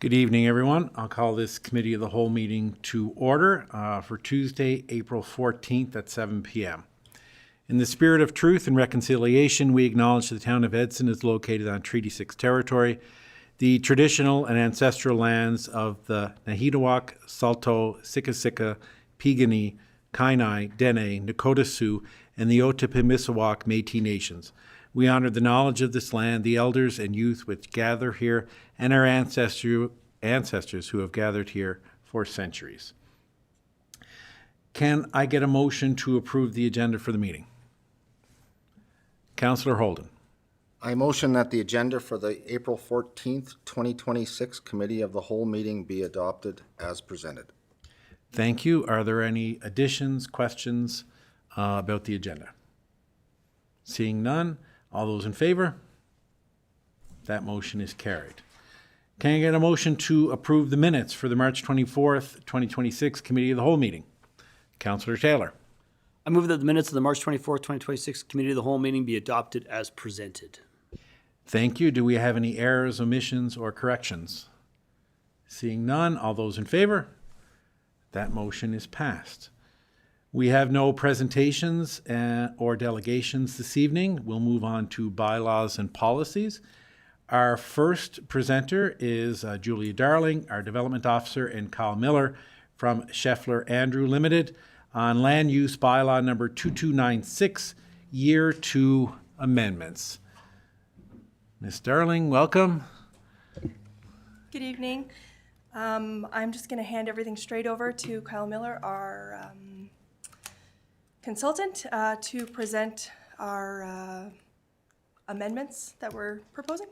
Good evening, everyone. I'll call this Committee of the Whole meeting to order for Tuesday, April 14th at 7 p.m. In the spirit of truth and reconciliation, we acknowledge the town of Edson is located on Treaty 6 territory, the traditional and ancestral lands of the Nahitawak, Saulteaux, Siksika, Piikani, Kainai, Dene, Nakota Sioux, and the Otipemisiwak Métis Nations. We honor the knowledge of this land, the elders and youth which gather here, and our ancestors who have gathered here for centuries. Can I get a motion to approve the agenda for the meeting? Councillor Holden. I motion that the agenda for the April 14th, 2026 Committee of the Whole meeting be adopted as presented. Thank you. Are there any additions, questions about the agenda? Seeing none, all those in favor? That motion is carried. Can I get a motion to approve the minutes for the March 24th, 2026 Committee of the Whole meeting? Councillor Taylor. I move that the minutes of the March 24th, 2026 Committee of the Whole meeting be adopted as presented. Thank you. Do we have any errors, omissions, or corrections? Seeing none, all those in favor? That motion is passed. We have no presentations or delegations this evening. We'll move on to bylaws and policies. Our first presenter is Julia Darling, our Development Officer, and Kyle Miller from Scheffler Andrew Limited on Land Use Bylaw number 2296, Year 2 amendments. Ms. Darling, welcome. Good evening. I'm just going to hand everything straight over to Kyle Miller, our consultant, to present our amendments that we're proposing.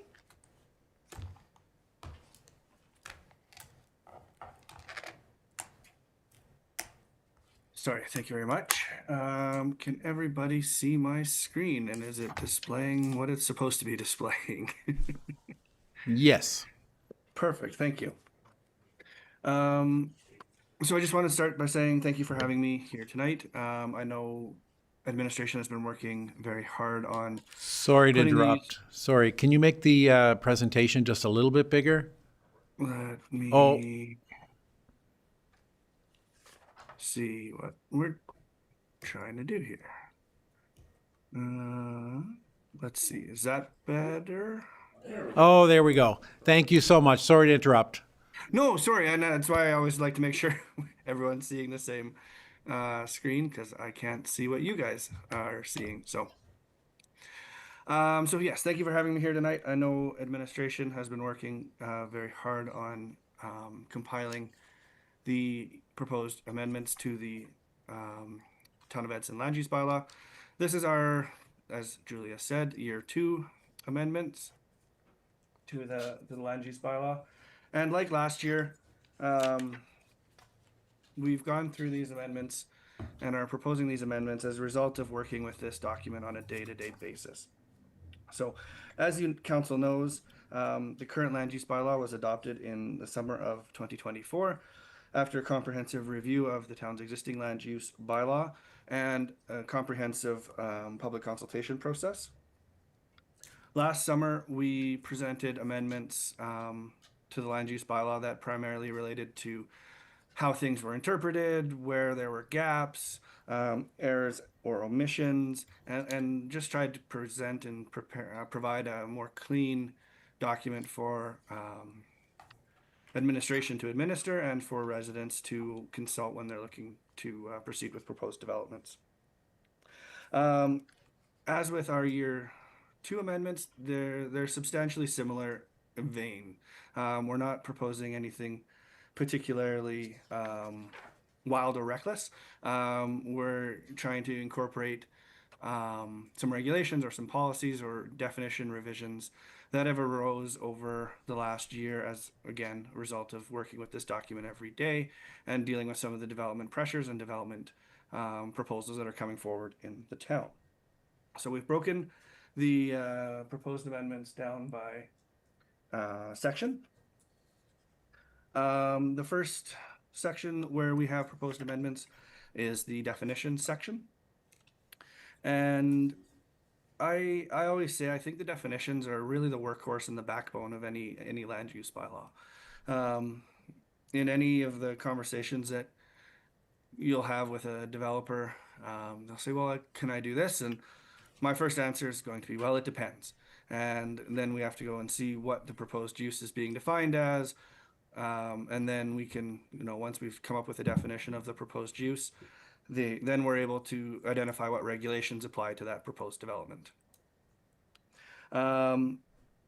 Sorry, thank you very much. Can everybody see my screen, and is it displaying what it's supposed to be displaying? Yes. Perfect, thank you. So I just want to start by saying thank you for having me here tonight. I know administration has been working very hard on. Sorry to putting interrupt. Sorry, can you make the presentation just a little bit bigger? Let me Oh. see what we're trying to do here. Let's see, is that better? Oh, there we go. Thank you so much. Sorry to interrupt. No, sorry, and that's why I always like to make sure everyone's seeing the same screen, because I can't see what you guys are seeing. So yes, thank you for having me here tonight. I know administration has been working very hard on compiling the proposed amendments to the Town of Edson Land Use Bylaw. This is our, as Julia said, Year 2 amendments to the Land Use Bylaw. And like last year, we've gone through these amendments and are proposing these amendments as a result of working with this document on a day-to-day basis. So, as you council knows, the current land use bylaw was adopted in the summer of 2024 after a comprehensive review of the town's existing land use bylaw and a comprehensive public consultation process. Last summer, we presented amendments to the land use bylaw that primarily related to how things were interpreted, where there were gaps, errors or omissions, and just tried to present and provide a more clean document for administration to administer and for residents to consult when they're looking to proceed with proposed developments. As with our Year 2 amendments, they're substantially similar vein. We're not proposing anything particularly wild or reckless. We're trying to incorporate some regulations or some policies or definition revisions that have arose over the last year as, again, a result of working with this document every day and dealing with some of the development pressures and development proposals that are coming forward in the town. So we've broken the proposed amendments down by section. The first section where we have proposed amendments is the definition section. And I always say I think the definitions are really the workhorse and the backbone of any land use bylaw. In any of the conversations that you'll have with a developer, they'll say, well, can I do this? And my first answer is going to be, well, it depends. And then we have to go and see what the proposed use is being defined as. And then we can, once we've come up with a definition of the proposed use, then we're able to identify what regulations apply to that proposed development.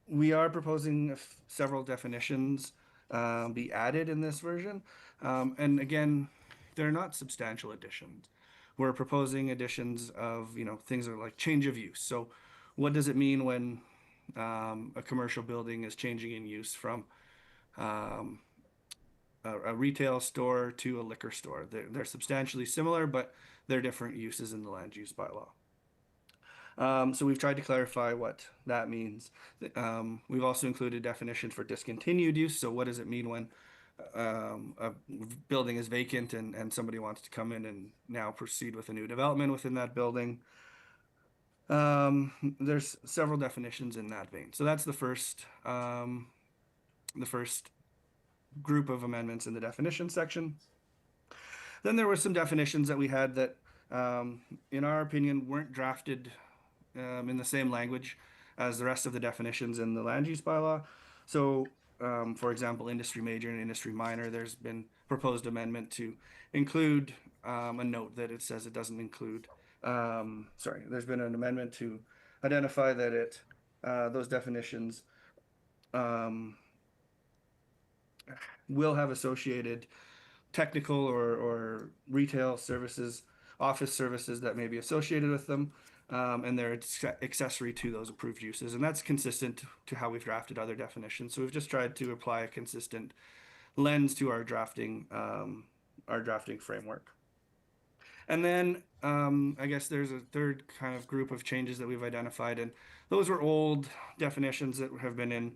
We are proposing several definitions be added in this version. And again, they're not substantial additions. We're proposing additions of, things that are like change of use. So what does it mean when a commercial building is changing in use from a retail store to a liquor store? They're substantially similar, but they're different uses in the land use bylaw. So we've tried to clarify what that means. We've also included definitions for discontinued use. So what does it mean when a building is vacant and somebody wants to come in and now proceed with a new development within that building? There's several definitions in that vein. So that's the first group of amendments in the definition section. Then there were some definitions that we had that, in our opinion, weren't drafted in the same language as the rest of the definitions in the land use bylaw. So, for example, industry major and industry minor, there's been proposed amendment to include a note that it says it doesn't include. There's been an amendment to identify that those definitions will have associated technical or retail services, office services that may be associated with them, and they're accessory to those approved uses. And that's consistent to how we've drafted other definitions. So we've just tried to apply a consistent lens to our drafting framework. And then I guess there's a third kind of group of changes that we've identified, and those were old definitions that have been in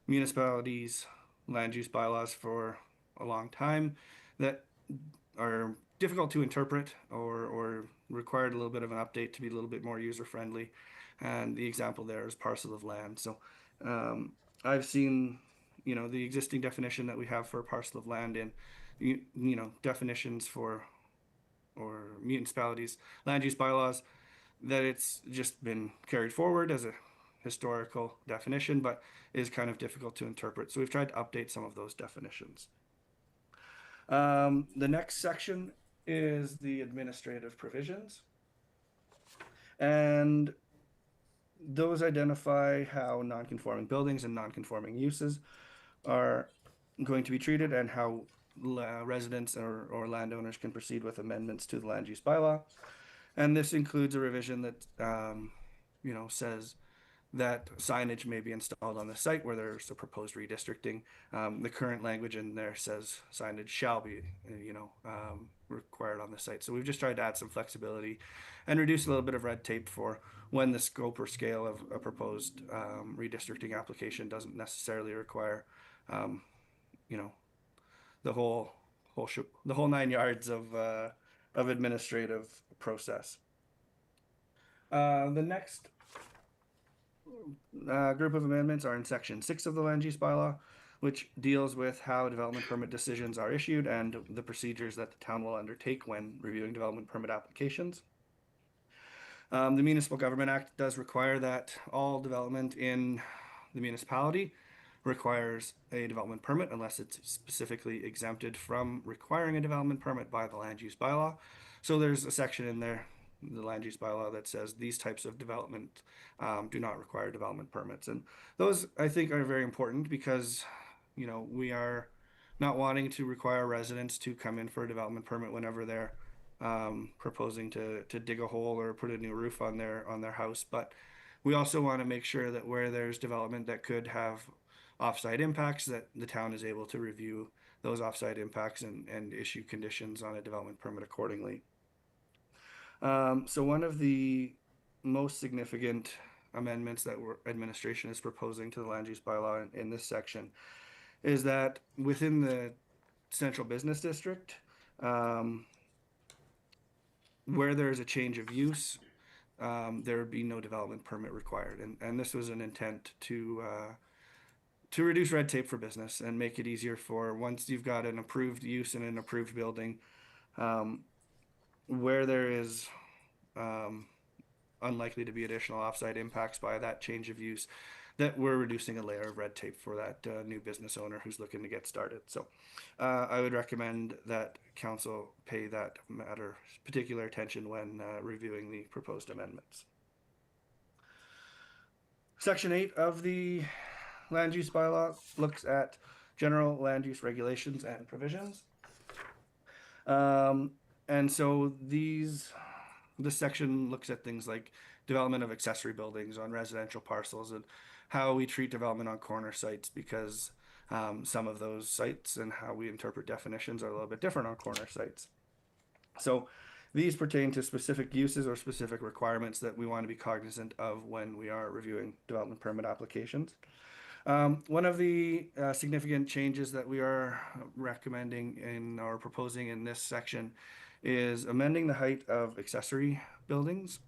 municipalities' land use bylaws for a long time that are difficult to interpret or required a little bit of an update to be a little bit more user friendly. And the example there is parcel of land. So I've seen, the existing definition that we have for a parcel of land in, definitions for or municipalities' land use bylaws, that it's just been carried forward as a historical definition, but is kind of difficult to interpret. So we've tried to update some of those definitions. The next section is the administrative provisions. And those identify how non-conforming buildings and non-conforming uses are going to be treated and how residents or landowners can proceed with amendments to the land use bylaw. And this includes a revision that, says that signage may be installed on the site where there's a proposed redistricting. The current language in there says signage shall be, required on the site. So we've just tried to add some flexibility and reduce a little bit of red tape for when the scope or scale of a proposed redistricting application doesn't necessarily require, the whole 9 yards of administrative process. The next group of amendments are in section 6 of the land use bylaw, which deals with how development permit decisions are issued and the procedures that the town will undertake when reviewing development permit applications. The Municipal Government Act does require that all development in the municipality requires a development permit unless it's specifically exempted from requiring a development permit by the land use bylaw. So there's a section in there, the land use bylaw, that says these types of development do not require development permits. And those, I think, are very important because, we are not wanting to require residents to come in for a development permit whenever they're proposing to dig a hole or put a new roof on their house. But we also want to make sure that where there's development that could have offsite impacts, that the town is able to review those offsite impacts and issue conditions on a development permit accordingly. So one of the most significant amendments that administration is proposing to the land use bylaw in this section is that within the central business district, where there's a change of use, there would be no development permit required. And this was an intent to to reduce red tape for business and make it easier for once you've got an approved use in an approved building, where there is unlikely to be additional offsite impacts by that change of use, that we're reducing a layer of red tape for that new business owner who's looking to get started. So I would recommend that council pay that matter particular attention when reviewing the proposed amendments. Section 8 of the land use bylaw looks at general land use regulations and provisions. And so this section looks at things like development of accessory buildings on residential parcels and how we treat development on corner sites, because some of those sites and how we interpret definitions are a little bit different on corner sites. So these pertain to specific uses or specific requirements that we want to be cognizant of when we are reviewing development permit applications. One of the significant changes that we are recommending in or proposing in this section is amending the height of accessory buildings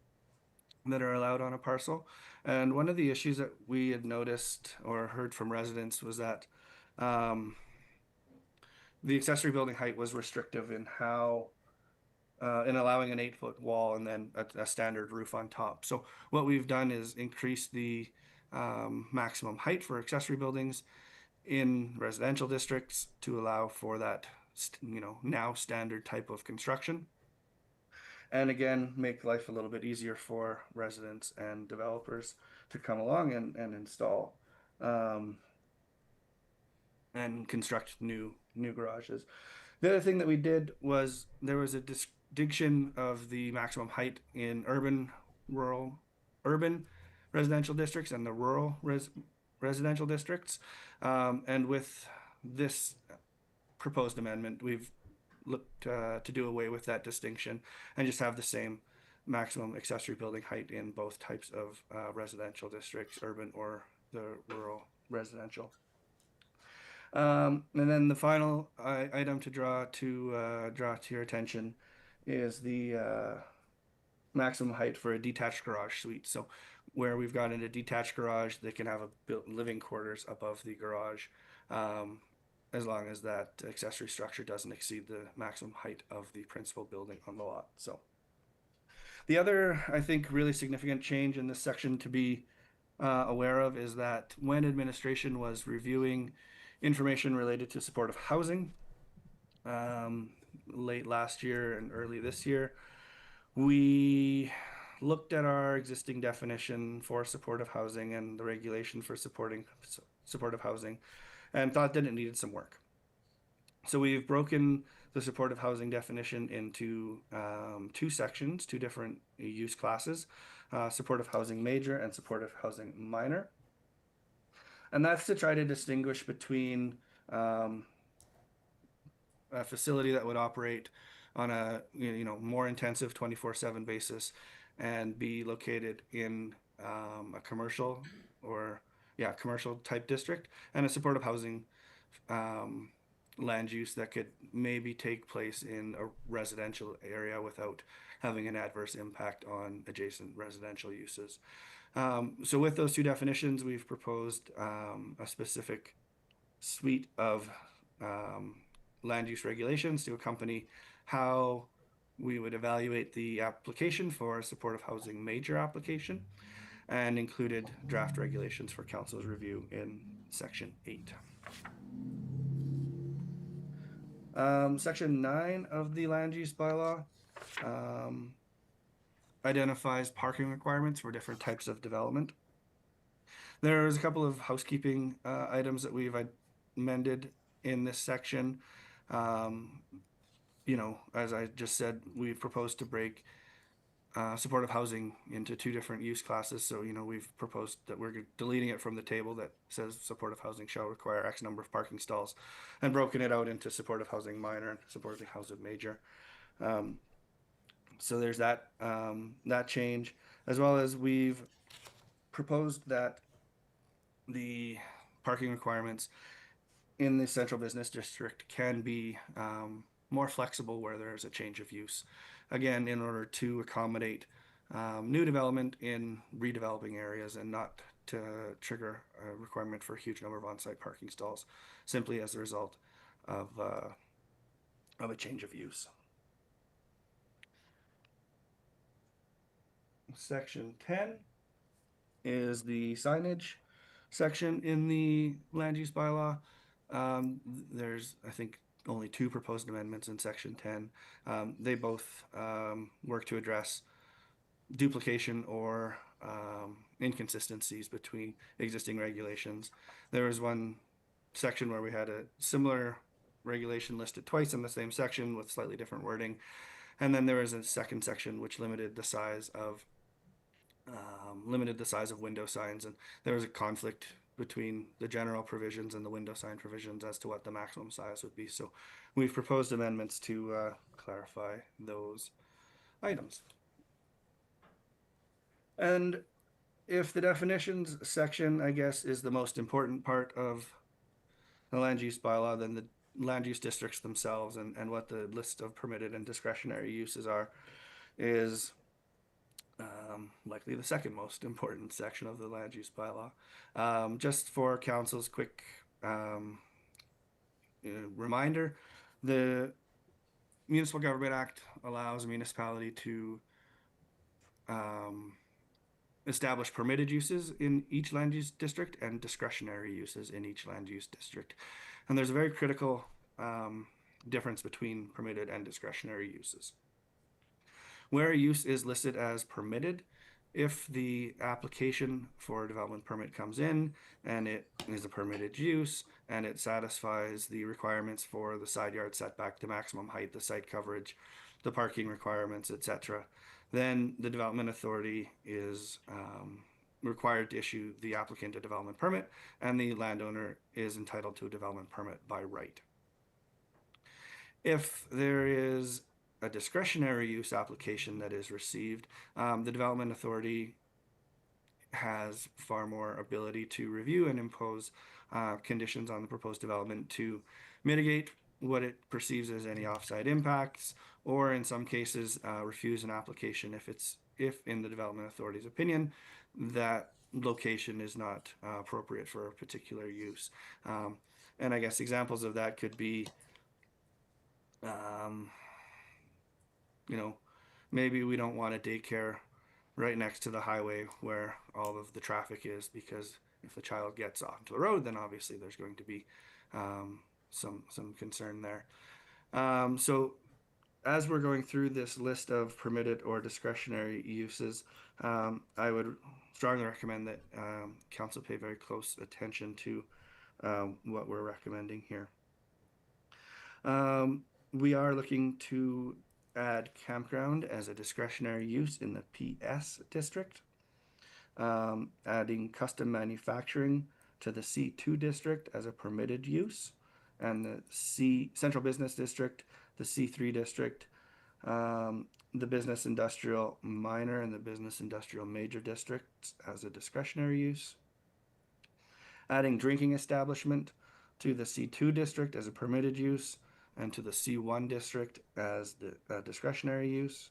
that are allowed on a parcel. And one of the issues that we had noticed or heard from residents was that the accessory building height was restrictive in how in allowing an 8-foot wall and then a standard roof on top. So what we've done is increase the maximum height for accessory buildings in residential districts to allow for that, now standard type of construction. And again, make life a little bit easier for residents and developers to come along and install and construct new garages. The other thing that we did was there was a distinction of the maximum height in urban residential districts and the rural residential districts. And with this proposed amendment, we've looked to do away with that distinction and just have the same maximum accessory building height in both types of residential districts, urban or the rural residential. And then the final item to draw to your attention is the maximum height for a detached garage suite. So where we've got in a detached garage, they can have a built living quarters above the garage, as long as that accessory structure doesn't exceed the maximum height of the principal building on the lot. So the other, I think, really significant change in this section to be aware of is that when administration was reviewing information related to supportive housing late last year and early this year, we looked at our existing definition for supportive housing and the regulation for supporting supportive housing and thought that it needed some work. So we've broken the supportive housing definition into two sections, two different use classes, supportive housing major and supportive housing minor. And that's to try to distinguish between a facility that would operate on a more intensive 24/7 basis and be located in a commercial commercial type district, and a supportive housing land use that could maybe take place in a residential area without having an adverse impact on adjacent residential uses. So with those two definitions, we've proposed a specific suite of land use regulations to accompany how we would evaluate the application for a supportive housing major application, and included draft regulations for council's review in section 8. Section 9 of the land use bylaw identifies parking requirements for different types of development. There's a couple of housekeeping items that we've amended in this section. As I just said, we've proposed to break supportive housing into two different use classes. So, we've proposed that we're deleting it from the table that says supportive housing shall require X number of parking stalls, and broken it out into supportive housing minor and supportive housing major. So there's that change, as well as we've proposed that the parking requirements in the central business district can be more flexible where there's a change of use. Again, in order to accommodate new development in redeveloping areas and not to trigger a requirement for a huge number of on-site parking stalls, simply as a result of a change of use. Section 10 is the signage section in the land use bylaw. There's, I think, only 2 proposed amendments in section 10. They both work to address duplication or inconsistencies between existing regulations. There was one section where we had a similar regulation listed twice in the same section with slightly different wording. And then there was a second section which limited the size of window signs, and there was a conflict between the general provisions and the window sign provisions as to what the maximum size would be. So we've proposed amendments to clarify those items. And if the definitions section, I guess, is the most important part of the land use bylaw, then the land use districts themselves and what the list of permitted and discretionary uses are is likely the second most important section of the land use bylaw. Just for council's quick reminder, the Municipal Government Act allows a municipality to establish permitted uses in each land use district and discretionary uses in each land use district. And there's a very critical difference between permitted and discretionary uses. Where a use is listed as permitted, if the application for a development permit comes in and it is a permitted use and it satisfies the requirements for the side yard setback, the maximum height, the site coverage, the parking requirements, etc., then the development authority is required to issue the applicant a development permit, and the landowner is entitled to a development permit by right. If there is a discretionary use application that is received, the development authority has far more ability to review and impose conditions on the proposed development to mitigate what it perceives as any offsite impacts, or in some cases refuse an application if in the development authority's opinion that location is not appropriate for a particular use. And I guess examples of that could be maybe we don't want a daycare right next to the highway where all of the traffic is, because if the child gets onto the road, then obviously there's going to be some concern there. So as we're going through this list of permitted or discretionary uses, I would strongly recommend that council pay very close attention to what we're recommending here. We are looking to add campground as a discretionary use in the PS district, adding custom manufacturing to the C2 district as a permitted use, and the Central Business District, the C3 district, the Business Industrial Minor and the Business Industrial Major districts as a discretionary use, adding drinking establishment to the C2 district as a permitted use, and to the C1 district as the discretionary use,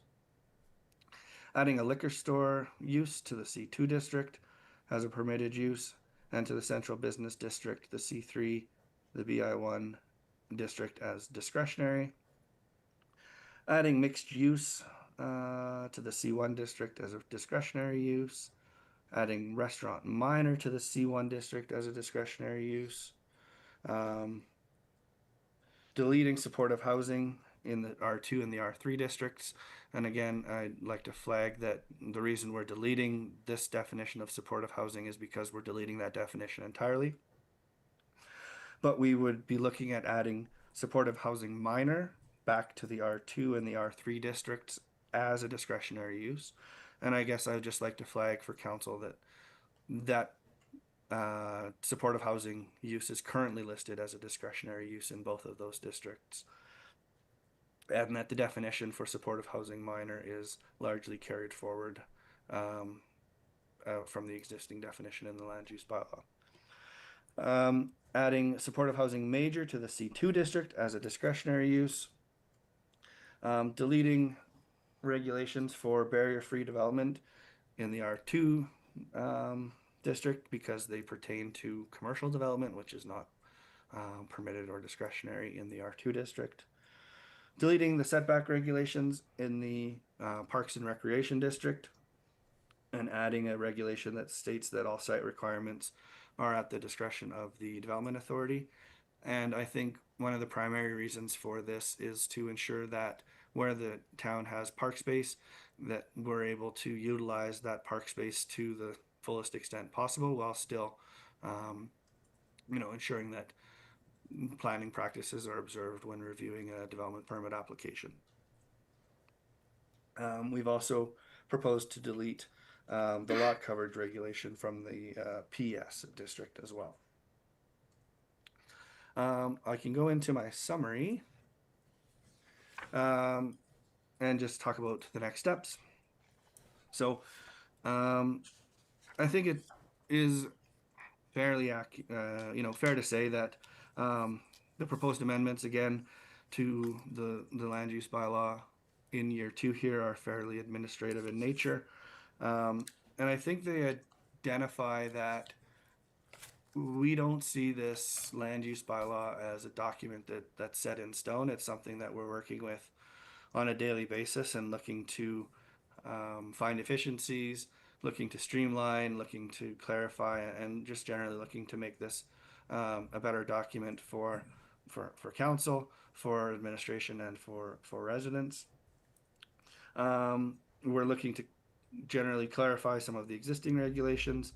adding a liquor store use to the C2 district as a permitted use, and to the Central Business District, the C3, the BI1 district as discretionary, adding mixed use to the C1 district as a discretionary use, adding restaurant minor to the C1 district as a discretionary use, deleting supportive housing in the R2 and the R3 districts. And again, I'd like to flag that the reason we're deleting this definition of supportive housing is because we're deleting that definition entirely. But we would be looking at adding supportive housing minor back to the R2 and the R3 districts as a discretionary use. And I guess I would just like to flag for council that supportive housing use is currently listed as a discretionary use in both of those districts, and that the definition for supportive housing minor is largely carried forward from the existing definition in the land use bylaw. Adding supportive housing major to the C2 district as a discretionary use, deleting regulations for barrier-free development in the R2 district because they pertain to commercial development, which is not permitted or discretionary in the R2 district. Deleting the setback regulations in the Parks and Recreation district, and adding a regulation that states that all site requirements are at the discretion of the Development Authority. And I think one of the primary reasons for this is to ensure that where the town has park space, that we're able to utilize that park space to the fullest extent possible while still, ensuring that planning practices are observed when reviewing a development permit application. We've also proposed to delete the lot coverage regulation from the PS district as well. I can go into my summary and just talk about the next steps. So I think it is fairly fair to say that the proposed amendments again to the land use bylaw in year 2 here are fairly administrative in nature. And I think they identify that we don't see this land use bylaw as a document that's set in stone. It's something that we're working with on a daily basis and looking to find efficiencies, looking to streamline, looking to clarify, and just generally looking to make this a better document for council, for administration, and for residents. We're looking to generally clarify some of the existing regulations,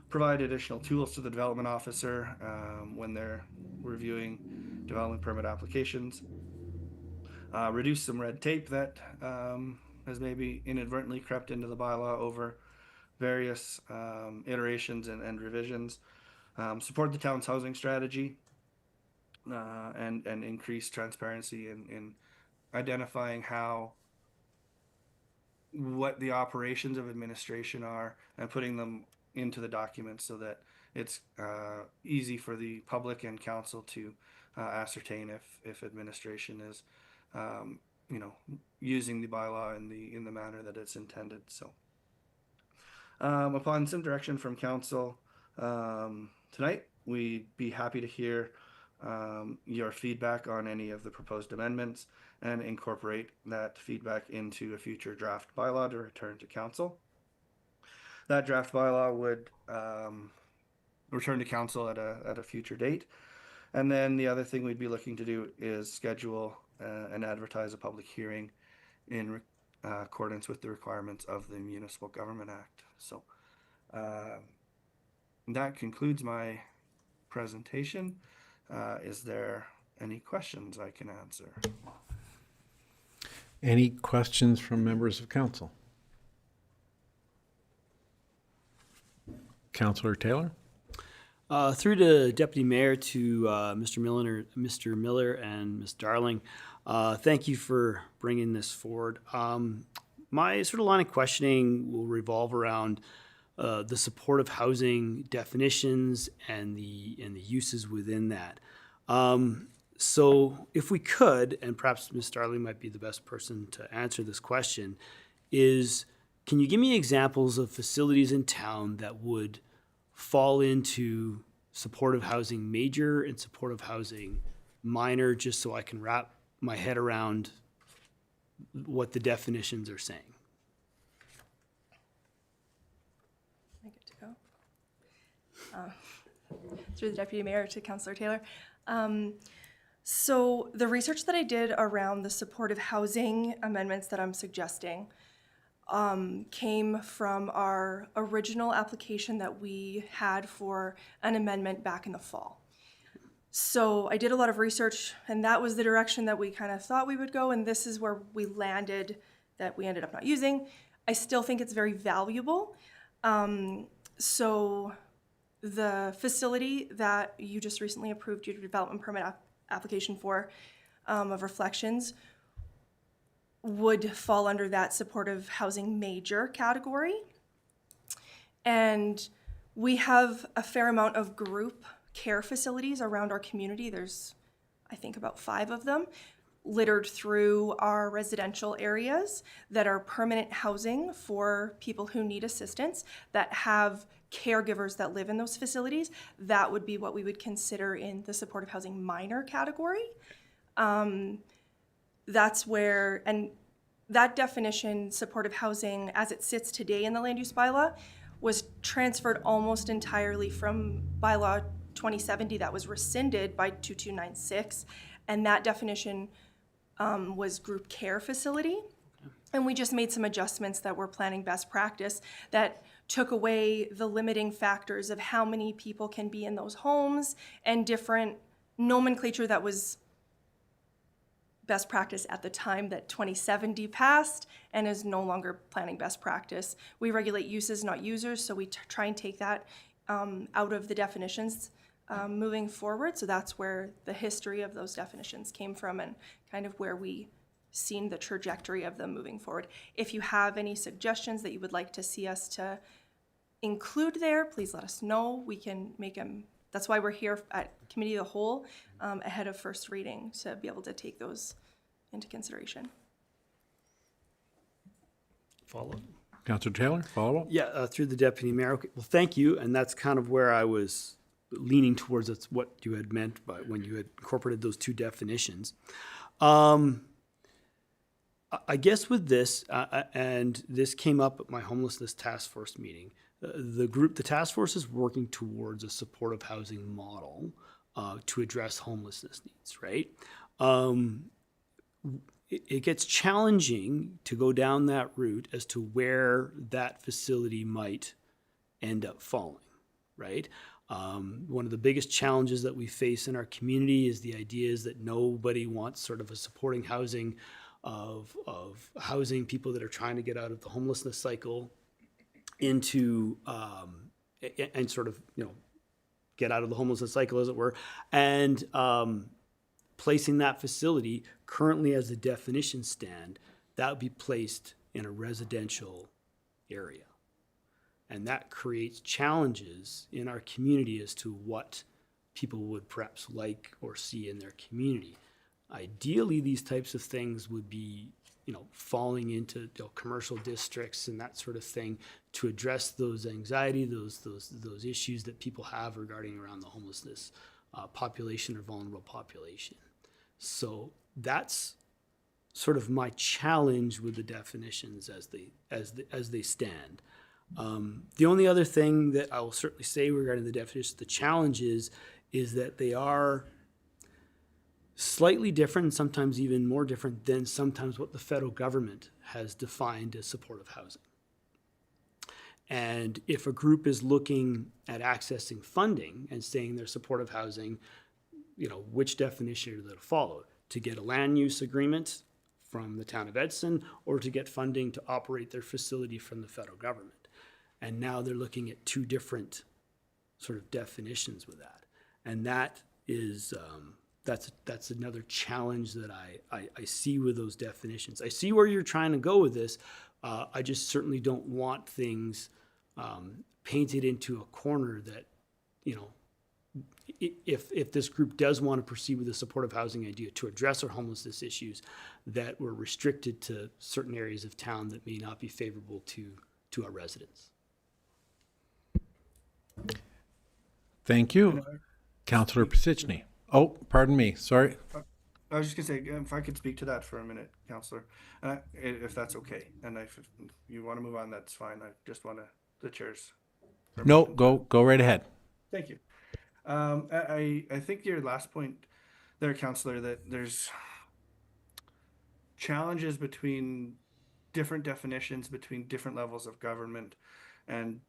provide additional tools to the development officer when they're reviewing development permit applications, reduce some red tape that has maybe inadvertently crept into the bylaw over various iterations and revisions, support the town's housing strategy, and increase transparency in identifying what the operations of administration are and putting them into the document so that it's easy for the public and council to ascertain if administration is using the bylaw in the manner that it's intended. So upon some direction from council tonight, we'd be happy to hear your feedback on any of the proposed amendments and incorporate that feedback into a future draft bylaw to return to council. That draft bylaw would return to council at a future date. And then the other thing we'd be looking to do is schedule and advertise a public hearing in accordance with the requirements of the Municipal Government Act. So that concludes my presentation. Is there any questions I can answer? Any questions from members of council? Councillor Taylor? Through the Deputy Mayor to Mr. Miller and Ms. Darling, thank you for bringing this forward. My sort of line of questioning will revolve around the supportive housing definitions and the uses within that. So if we could, and perhaps Ms. Darling might be the best person to answer this question, can you give me examples of facilities in town that would fall into supportive housing major and supportive housing minor, just so I can wrap my head around what the definitions are saying? I get to go. Through the Deputy Mayor to Councillor Taylor. So the research that I did around the supportive housing amendments that I'm suggesting came from our original application that we had for an amendment back in the fall. So I did a lot of research, and that was the direction that we kind of thought we would go, and this is where we landed that we ended up not using. I still think it's very valuable. So the facility that you just recently approved your development permit application for of Reflections would fall under that supportive housing major category. And we have a fair amount of group care facilities around our community. There's, I think, about 5 of them. littered through our residential areas that are permanent housing for people who need assistance, that have caregivers that live in those facilities. That would be what we would consider in the supportive housing minor category. That's where, and that definition, supportive housing, as it sits today in the land use bylaw, was transferred almost entirely from bylaw 2070 that was rescinded by 2296. And that definition was group care facility. And we just made some adjustments that were planning best practice that took away the limiting factors of how many people can be in those homes and different nomenclature that was best practice at the time that 2070 passed and is no longer planning best practice. We regulate uses, not users, so we try and take that out of the definitions moving forward. So that's where the history of those definitions came from and kind of where we seen the trajectory of them moving forward. If you have any suggestions that you would like to see us to include there, please let us know. We can make them. That's why we're here at Committee of the Whole ahead of first reading, to be able to take those into consideration. Follow. Councillor Taylor, follow-up? Yeah, through the deputy mayor. Okay, well, thank you. And that's kind of where I was leaning towards. That's what you had meant by when you had incorporated those two definitions. I guess with this, and this came up at my homelessness task force meeting, the task force is working towards a supportive housing model to address homelessness needs, right? It gets challenging to go down that route as to where that facility might end up falling, right? One of the biggest challenges that we face in our community is the idea is that nobody wants sort of a supporting housing of housing people that are trying to get out of the homelessness cycle into and sort of, you know, get out of the homelessness cycle, as it were, and placing that facility currently as the definitions stand, that would be placed in a residential area. And that creates challenges in our community as to what people would perhaps like or see in their community. Ideally, these types of things would be, you know, falling into, you know, commercial districts and that sort of thing to address those anxiety, those issues that people have regarding around the homelessness population or vulnerable population. So that's sort of my challenge with the definitions as they stand. The only other thing that I will certainly say regarding the definitions, the challenge is that they are slightly different, and sometimes even more different than sometimes what the federal government has defined as supportive housing. And if a group is looking at accessing funding and saying they're supportive housing, you know, which definition are they to follow? To get a land use agreement from the town of Edson, or to get funding to operate their facility from the federal government? And now they're looking at two different sort of definitions with that. And that is, that's another challenge that I see with those definitions. I see where you're trying to go with this. I just certainly don't want things painted into a corner that, you know, if this group does want to proceed with the supportive housing idea to address our homelessness issues, that we're restricted to certain areas of town that may not be favorable to our residents. Thank you. Councillor Pisichny. Oh, pardon me, sorry. I was just gonna say, if I could speak to that for a minute, Counselor, if that's okay. And if you want to move on, that's fine. I just want the chair's No, permission. go right ahead. Thank you. I think your last point there, Counselor, that there's challenges between different definitions between different levels of government and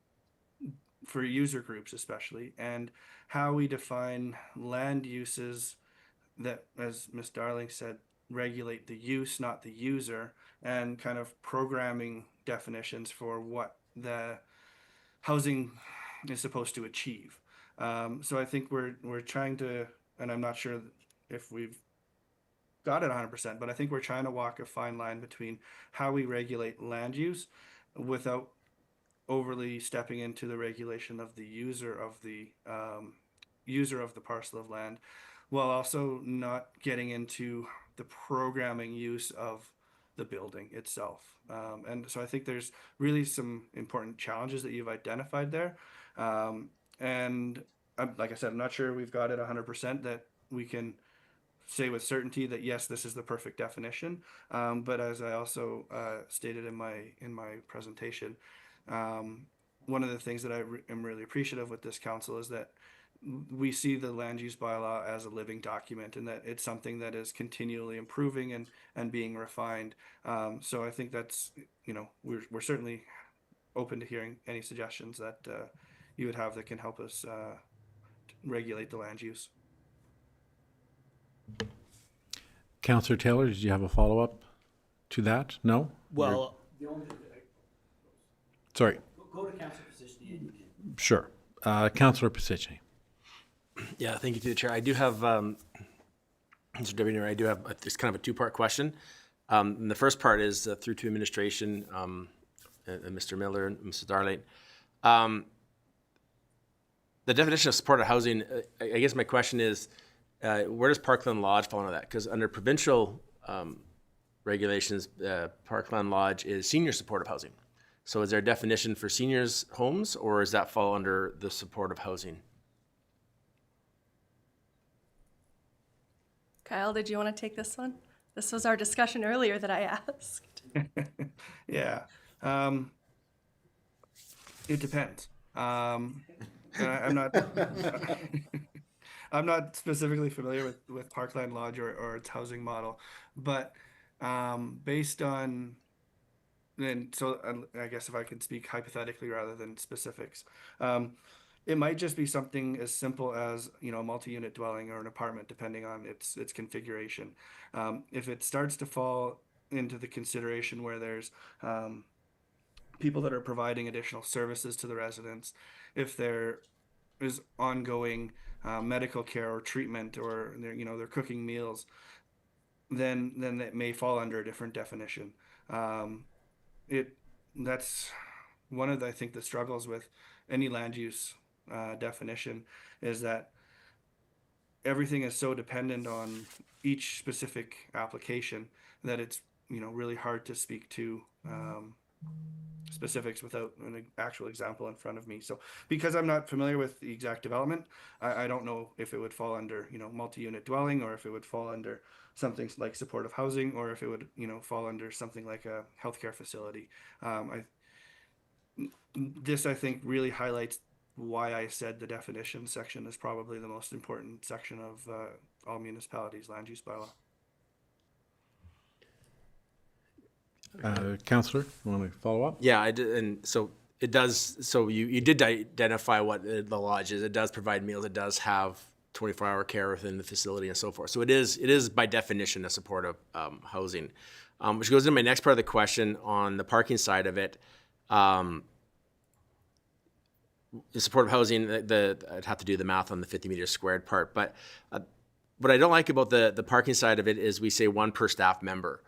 for user groups especially, and how we define land uses that, as Ms. Darling said, regulate the use, not the user, and kind of programming definitions for what the housing is supposed to achieve. So I think we're trying to, and I'm not sure if we've got it 100%, but I think we're trying to walk a fine line between how we regulate land use without overly stepping into the regulation of the user of the parcel of land, while also not getting into the programming use of the building itself. And so I think there's really some important challenges that you've identified there. And like I said, I'm not sure we've got it 100% that we can say with certainty that yes, this is the perfect definition. But as I also stated in my presentation, one of the things that am really appreciative with this council is that we see the land use bylaw as a living document, and that it's something that is continually improving and being refined. So I think that's, we're certainly open to hearing any suggestions that you would have that can help us regulate the land use. Councillor Taylor, did you have a follow-up to that? No? Well, Sorry, go to council position. sure. Councillor Pasicny. Yeah, thank you to the chair. I do have, Mr. Deputy Mayor, I do have just kind of a two-part question. And the first part is through to administration, and Mr. Miller and Mrs. Darley. The definition of supported housing, I guess my question is, where does Parkland Lodge fall into that? Because under provincial regulations, Parkland Lodge is senior supportive housing. So is there a definition for seniors' homes, or does that fall under the supportive housing? Kyle, did you want to take this one? This was our discussion earlier that I asked. Yeah. It depends. I'm not I'm not specifically familiar with Parkland Lodge or its housing model, but based on I guess if I can speak hypothetically rather than specifics, it might just be something as simple as a multi-unit dwelling or an apartment, depending on its configuration. If it starts to fall into the consideration where there's people that are providing additional services to the residents, if there is ongoing medical care or treatment, or they're cooking meals, then it may fall under a different definition. That's one of I think the struggles with any land use definition, is that everything is so dependent on each specific application that it's really hard to speak to specifics without an actual example in front of me. So because I'm not familiar with the exact development, I don't know if it would fall under multi-unit dwelling, or if it would fall under something like supportive housing, or if it would fall under something like a healthcare facility. This I think really highlights why I said the definition section is probably the most important section of all municipalities' land use bylaw. Councillor, you want to follow up? Yeah, I did, and so it does. So you did identify what the lodge is. It does provide meals. It does have 24-hour care within the facility and so forth. So it is by definition a supportive housing, which goes into my next part of the question on the parking side of it. The supportive housing, I'd have to do the math on the 50 meters squared part, but what I don't like about the parking side of it is we say one per staff member.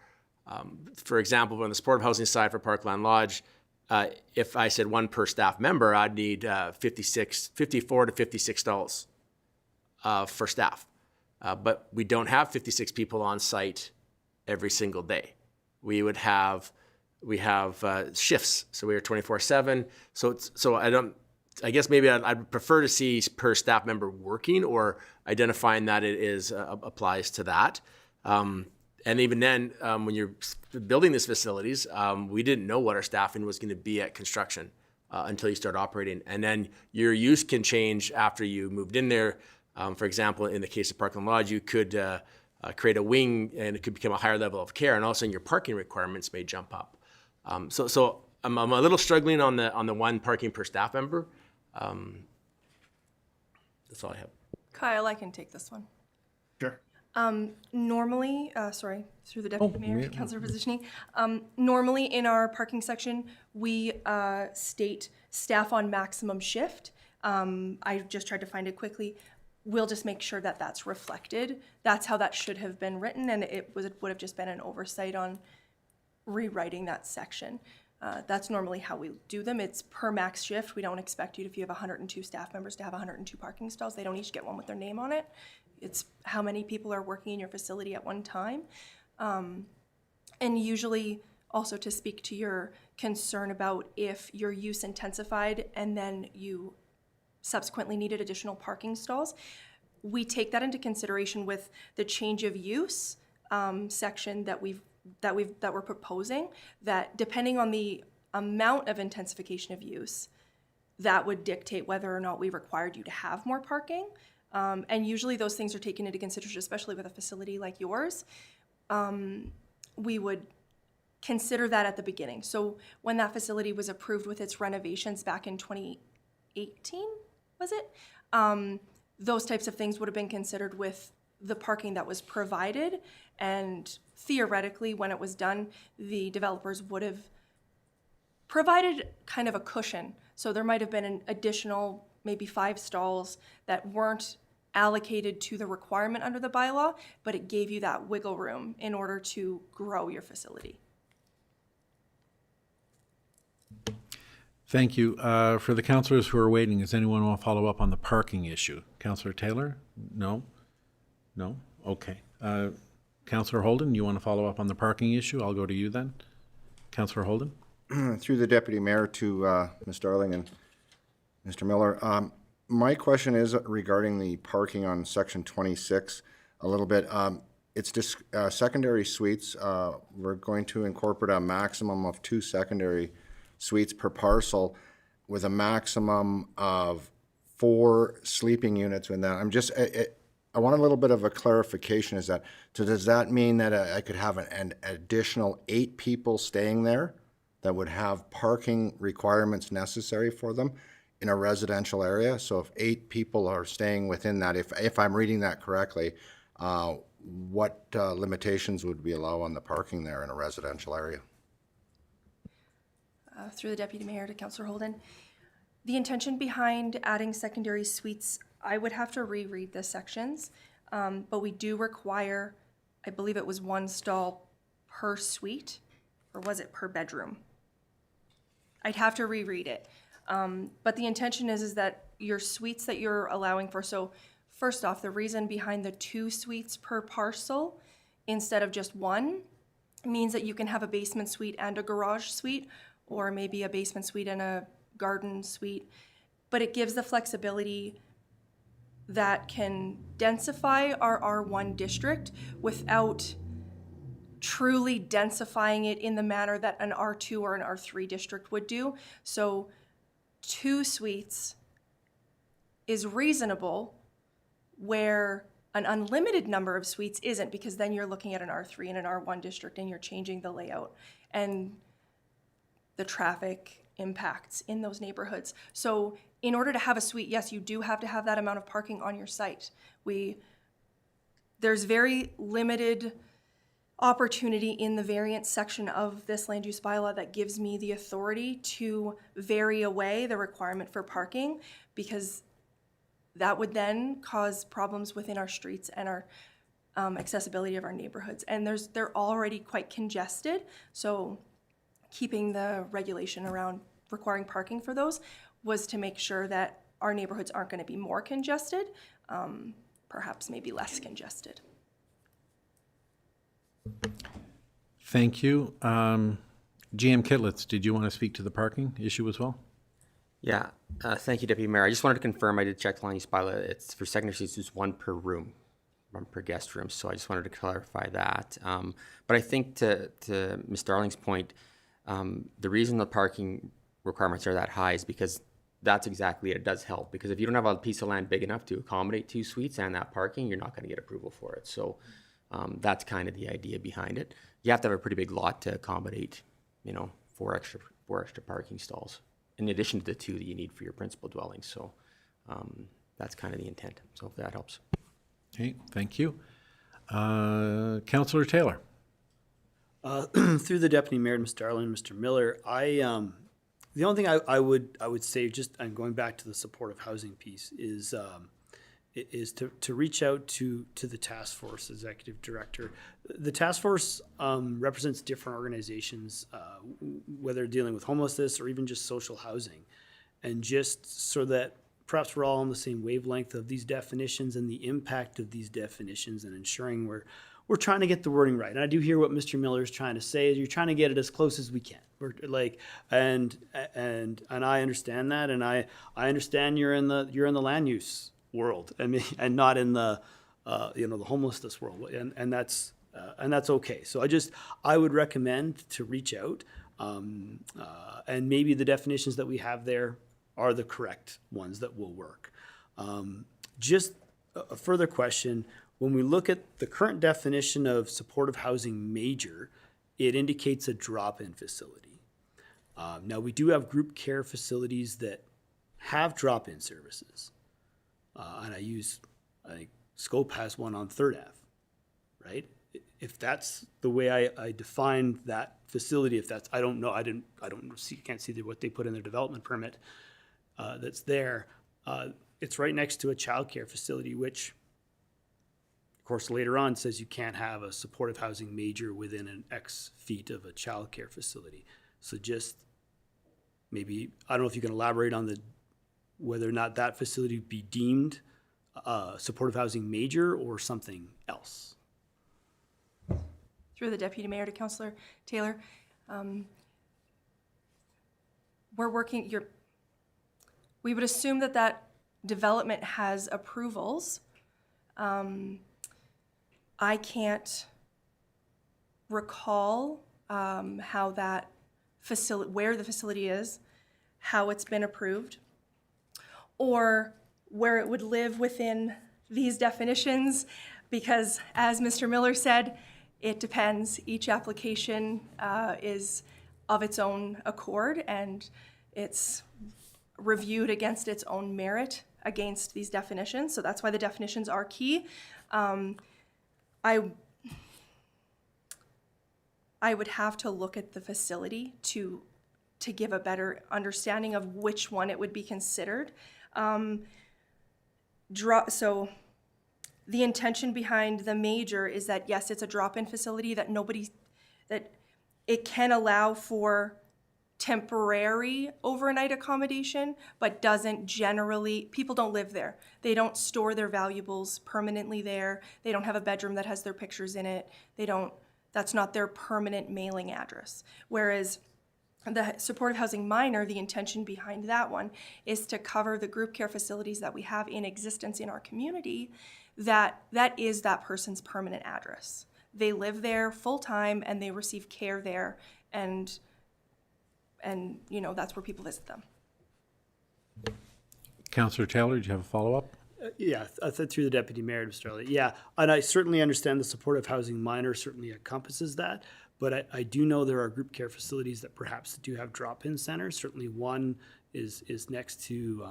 For example, on the supportive housing side for Parkland Lodge, if I said one per staff member, I'd need $54 to $56 for staff. But we don't have 56 people on site every single day. We have shifts, so we are 24/7. So I guess maybe I'd prefer to see per staff member working, or identifying that it is applies to that. And even then, when you're building these facilities, we didn't know what our staffing was going to be at construction until you start operating. And then your use can change after you moved in there. For example, in the case of Parkland Lodge, you could create a wing, and it could become a higher level of care, and all of a sudden your parking requirements may jump up. So I'm a little struggling on the one parking per staff member. That's all I have. Kyle, I can take this one. Sure. Normally, through the Deputy Mayor, Councillor Positioning, normally in our parking section, we state staff on maximum shift. I just tried to find it quickly. We'll just make sure that that's reflected. That's how that should have been written, and it would have just been an oversight on rewriting that section. That's normally how we do them. It's per max shift. We don't expect you, if you have 102 staff members, to have 102 parking stalls. They don't each get one with their name on it. it's how many people are working in your facility at one time. And usually also to speak to your concern about if your use intensified and then you subsequently needed additional parking stalls, we take that into consideration with the change of use section that we're proposing, that depending on the amount of intensification of use, that would dictate whether or not we required you to have more parking. And usually those things are taken into consideration, especially with a facility like yours. We would consider that at the beginning. So when that facility was approved with its renovations back in 2018, was it? Those types of things would have been considered with the parking that was provided. And theoretically, when it was done, the developers would have provided kind of a cushion. So there might have been an additional maybe 5 stalls that weren't allocated to the requirement under the bylaw, but it gave you that wiggle room in order to grow your facility. Thank you. For the councillors who are waiting, does anyone want to follow up on the parking issue? Councillor Taylor? No? No? Okay. Councillor Holden, you want to follow up on the parking issue? I'll go to you then. Councillor Holden? Through the Deputy Mayor to Ms. Darling and Mr. Miller. My question is regarding the parking on section 26 a little bit. It's just secondary suites. We're going to incorporate a maximum of 2 secondary suites per parcel with a maximum of 4 sleeping units in that. I want a little bit of a clarification. So does that mean that I could have an additional 8 people staying there that would have parking requirements necessary for them in a residential area? So if 8 people are staying within that, if I'm reading that correctly, what limitations would we allow on the parking there in a residential area? Through the Deputy Mayor to Councillor Holden. The intention behind adding secondary suites, I would have to reread the sections, but we do require, I believe it was 1 stall per suite, or was it per bedroom? I'd have to reread it. But the intention is that your suites that you're allowing for, so first off, the reason behind the 2 suites per parcel instead of just 1 means that you can have a basement suite and a garage suite, or maybe a basement suite and a garden suite. But it gives the flexibility that can densify our R1 district without truly densifying it in the manner that an R2 or an R3 district would do. So 2 suites is reasonable where an unlimited number of suites isn't, because then you're looking at an R3 and an R1 district and you're changing the layout and the traffic impacts in those neighborhoods. So in order to have a suite, yes, you do have to have that amount of parking on your site. There's very limited opportunity in the variance section of this land use bylaw that gives me the authority to vary away the requirement for parking, because that would then cause problems within our streets and our accessibility of our neighborhoods. And they're already quite congested, so keeping the regulation around requiring parking for those was to make sure that our neighborhoods aren't going to be more congested, perhaps maybe less congested. Thank you. GM Kitlitz, did you want to speak to the parking issue as well? Yeah, thank you, Deputy Mayor. I just wanted to confirm, I did check the land use bylaw. It's for secondary suites, it's 1 per room, 1 per guest room. So I just wanted to clarify that. But I think to Ms. Darling's point, the reason the parking requirements are that high is because that's exactly it. It does help, because if you don't have a piece of land big enough to accommodate 2 suites and that parking, you're not going to get approval for it. So that's kind of the idea behind it. You have to have a pretty big lot to accommodate, 4 extra parking stalls, in addition to the 2 that you need for your principal dwelling. So that's kind of the intent. So if that helps. Okay, thank you. Councillor Taylor. Through the Deputy Mayor, Mr. Darling, Mr. Miller, the only thing I would say, just I'm going back to the supportive housing piece, is to reach out to the task force executive director. The task force represents different organizations, whether dealing with homelessness or even just social housing, and just so that perhaps we're all on the same wavelength of these definitions and the impact of these definitions, and ensuring we're trying to get the wording right. And I do hear what Mr. Miller is trying to say. You're trying to get it as close as we can. We're like, and I understand that, and I understand you're in the land use world. I mean, and not in the the homelessness world, and that's okay. So I would recommend to reach out, and maybe the definitions that we have there are the correct ones that will work. Just a further question. When we look at the current definition of supportive housing major, it indicates a drop-in facility. Now, we do have group care facilities that have drop-in services. And I think Scope has one on 3rd Ave, right? If that's the way I define that facility, I don't know, can't see what they put in their development permit that's there. It's right next to a childcare facility, which, of course, later on says you can't have a supportive housing major within an X feet of a childcare facility. So just maybe, I don't know if you can elaborate on whether or not that facility be deemed supportive housing major or something else. Through the Deputy Mayor to Councillor Taylor, we're working, we would assume that development has approvals. I can't recall how that facility, where the facility is, how it's been approved, or where it would live within these definitions, because as Mr. Miller said, it depends. Each application is of its own accord, and it's reviewed against its own merit against these definitions. So that's why the definitions are key. I would have to look at the facility to give a better understanding of which one it would be considered. So the intention behind the major is that, yes, it's a drop-in facility, that it can allow for temporary overnight accommodation, but doesn't generally, people don't live there. They don't store their valuables permanently there. They don't have a bedroom that has their pictures in it. That's not their permanent mailing address. Whereas the supportive housing minor, the intention behind that one is to cover the group care facilities that we have in existence in our community, that is that person's permanent address. They live there full-time and they receive care there, and that's where people visit them. Councillor Taylor, do you have a follow-up? Yeah, through the Deputy Mayor, Mr. Elliott. Yeah, and I certainly understand the supportive housing minor certainly encompasses that, but I do know there are group care facilities that perhaps do have drop-in centers. Certainly one is next to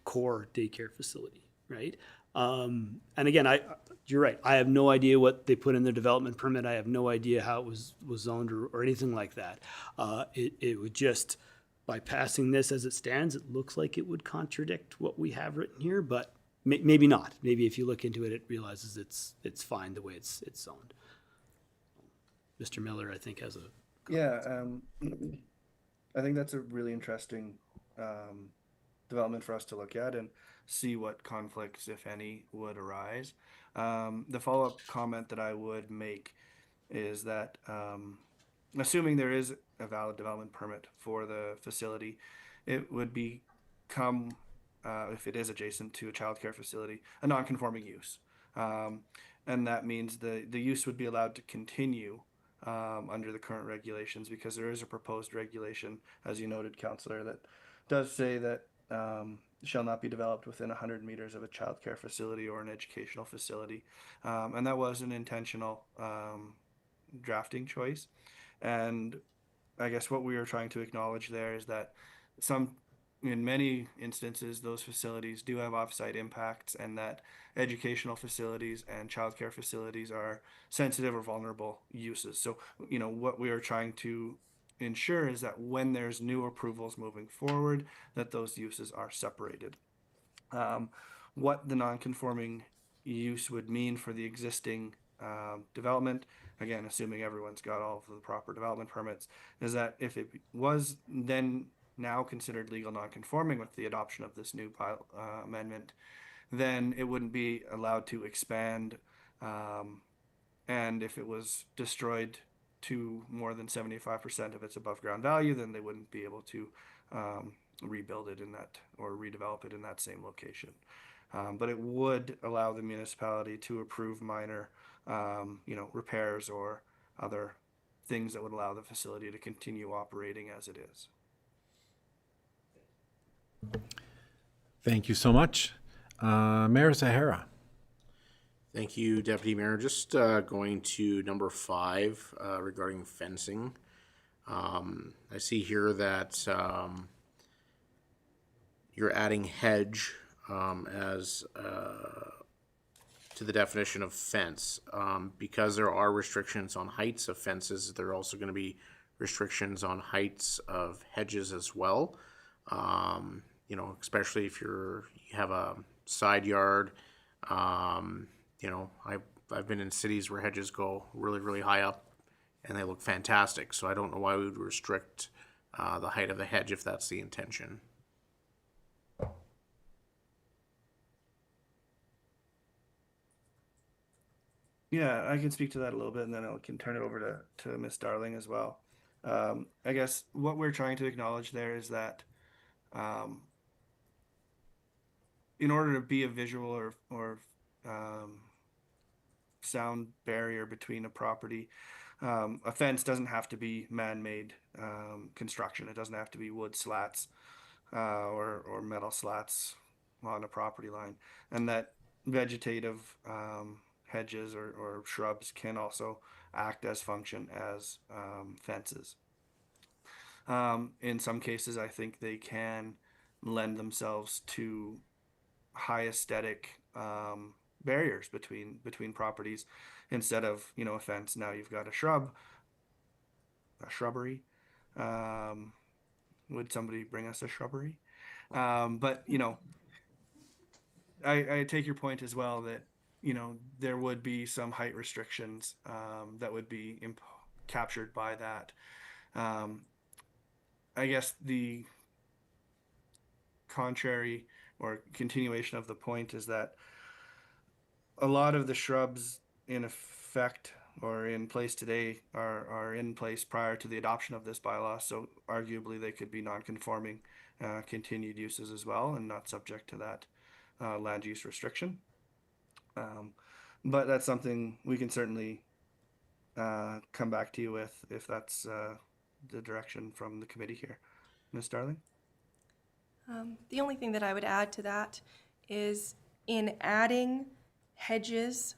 Core Daycare Facility, right? And again, you're right. I have no idea what they put in their development permit. I have no idea how it was zoned or anything like that. It would just, by passing this as it stands, it looks like it would contradict what we have written here, but maybe not. Maybe if you look into it, it realizes it's fine the way it's zoned. Mr. Miller, I think, has a comment. Yeah, I think that's a really interesting development for us to look at and see what conflicts, if any, would arise. The follow-up comment that I would make is that assuming there is a valid development permit for the facility, it would become, if it is adjacent to a childcare facility, a non-conforming use. And that means the use would be allowed to continue under the current regulations, because there is a proposed regulation, as you noted, Councillor, that does say that shall not be developed within 100 meters of a childcare facility or an educational facility. And that was an intentional drafting choice. And I guess what we are trying to acknowledge there is that in many instances, those facilities do have offsite impacts, and that educational facilities and childcare facilities are sensitive or vulnerable uses. So, what we are trying to ensure is that when there's new approvals moving forward, that those uses are separated. What the non-conforming use would mean for the existing development, again, assuming everyone's got all of the proper development permits, is that if it was then now considered legal non-conforming with the adoption of this new amendment, then it wouldn't be allowed to expand. And if it was destroyed to more than 75% of its above ground value, then they wouldn't be able to rebuild it in that or redevelop it in that same location. But it would allow the municipality to approve minor, repairs or other things that would allow the facility to continue operating as it is. Thank you so much. Mayor Zahara. Thank you, Deputy Mayor. Just going to number 5 regarding fencing. I see here that you're adding hedge as to the definition of fence. Because there are restrictions on heights of fences, there are also going to be restrictions on heights of hedges as well. Especially if you have a side yard. I've been in cities where hedges go really, really high up and they look fantastic. So I don't know why we would restrict the height of the hedge if that's the intention. Yeah, I can speak to that a little bit, and then I can turn it over to Ms. Darling as well. I guess what we're trying to acknowledge there is that in order to be a visual or sound barrier between a property, a fence doesn't have to be man-made construction. It doesn't have to be wood slats or metal slats on a property line, and that vegetative hedges or shrubs can also act as function as fences. In some cases, I think they can lend themselves to high aesthetic barriers between properties. Instead of a fence, now you've got a shrubbery. Would somebody bring us a shrubbery? But I take your point as well that there would be some height restrictions that would be captured by that. I guess the contrary or continuation of the point is that a lot of the shrubs in effect or in place today are in place prior to the adoption of this bylaw, so arguably they could be non-conforming continued uses as well and not subject to that land use restriction. But that's something we can certainly come back to you with if that's the direction from the committee here. Ms. Darling? The only thing that I would add to that is in adding hedges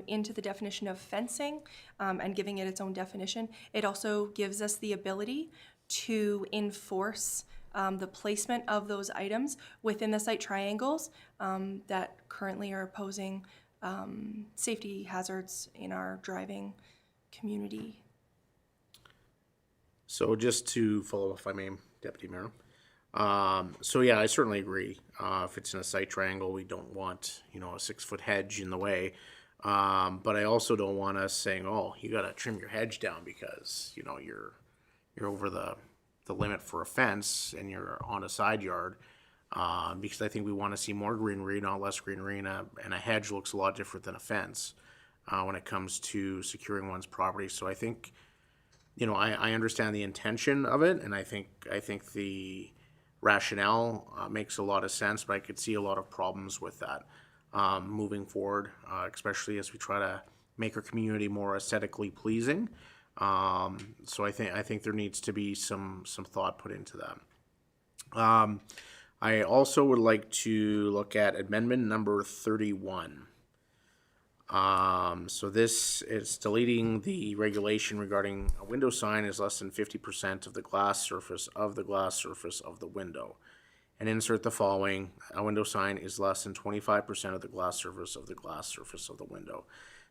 into the definition of fencing and giving it its own definition, it also gives us the ability to enforce the placement of those items within the site triangles that currently are posing safety hazards in our driving community. So just to follow up, if I may, Deputy Mayor. So yeah, I certainly agree. If it's in a site triangle, we don't want, a 6-foot hedge in the way. But I also don't want us saying, oh, you got to trim your hedge down because, you're over the limit for a fence and you're on a side yard. Because I think we want to see more greenery, not less greenery, and a hedge looks a lot different than a fence when it comes to securing one's property. So I think, I understand the intention of it, and I think the rationale makes a lot of sense, but I could see a lot of problems with that moving forward, especially as we try to make our community more aesthetically pleasing. So I think there needs to be some thought put into that. I also would like to look at amendment number 31. So this is deleting the regulation regarding a window sign is less than 50% of the glass surface of the window. And insert the following: a window sign is less than 25% of the glass surface of the window.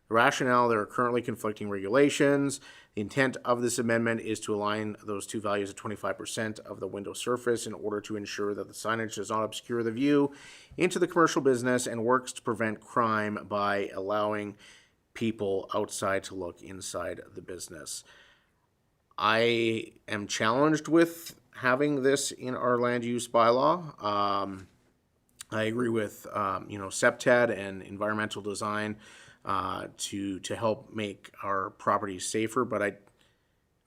The rationale: there are currently conflicting regulations. The intent of this amendment is to align those two values at 25% of the window surface in order to ensure that the signage does not obscure the view into the commercial business and works to prevent crime by allowing people outside to look inside the business. I am challenged with having this in our land use bylaw. I agree with, SEPTED and environmental design to help make our properties safer, but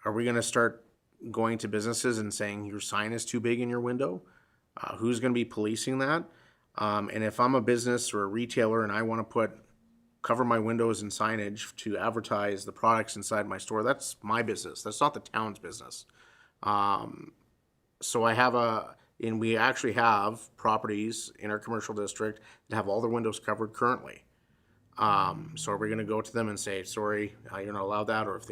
are we gonna start going to businesses and saying your sign is too big in your window? Who's gonna be policing that? And if I'm a business or a retailer and I wanna cover my windows and signage to advertise the products inside my store, that's my business. That's not the town's business. So we actually have properties in our commercial district that have all their windows covered currently. So are we gonna go to them and say, sorry, you're not allowed that? Or if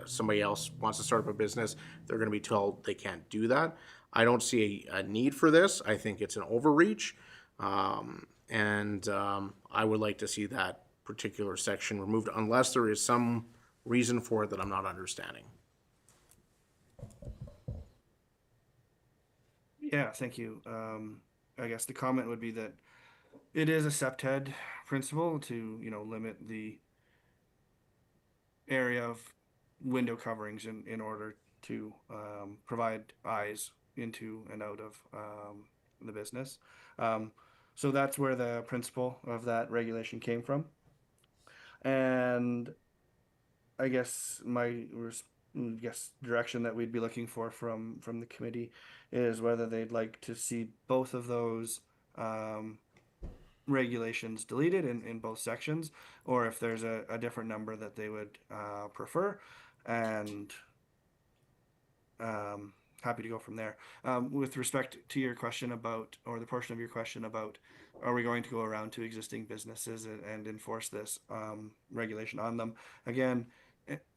somebody else wants to start up a business, they're gonna be told they can't do that? I don't see a need for this. I think it's an overreach. And I would like to see that particular section removed unless there is some reason for it that I'm not understanding. Yeah, thank you. I guess the comment would be that it is a SEPTED principle to, limit the area of window coverings in order to provide eyes into and out of the business. So that's where the principle of that regulation came from. And I guess direction that we'd be looking for from the committee is whether they'd like to see both of those regulations deleted in both sections, or if there's a different number that they would prefer, and happy to go from there. With respect to your question about, or the portion of your question about, are we going to go around to existing businesses and enforce this regulation on them? Again,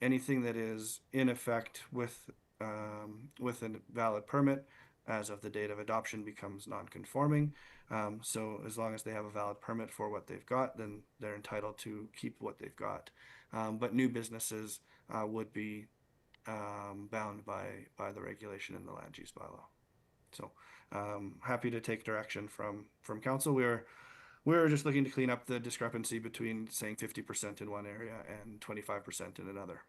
anything that is in effect with a valid permit as of the date of adoption becomes non-conforming. So as long as they have a valid permit for what they've got, then they're entitled to keep what they've got. But new businesses would be bound by the regulation in the land use bylaw. So happy to take direction from council. We're just looking to clean up the discrepancy between saying 50% in one area and 25% in another.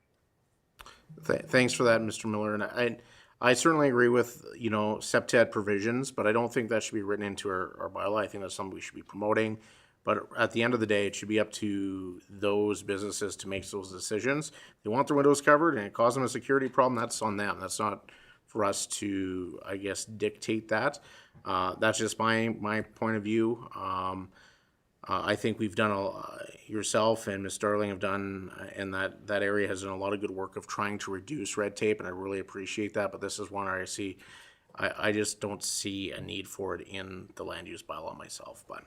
Thanks for that, Mr. Miller. And I certainly agree with, SEPTED provisions, but I don't think that should be written into our bylaw. I think that's something we should be promoting. But at the end of the day, it should be up to those businesses to make those decisions. If they want their windows covered and it causes them a security problem, that's on them. That's not for us to, I guess, dictate that. That's just my point of view. I think we've done yourself and Ms. Starling have done, and that area has done a lot of good work of trying to reduce red tape, and I really appreciate that. But this is one area I just don't see a need for it in the land use bylaw myself. But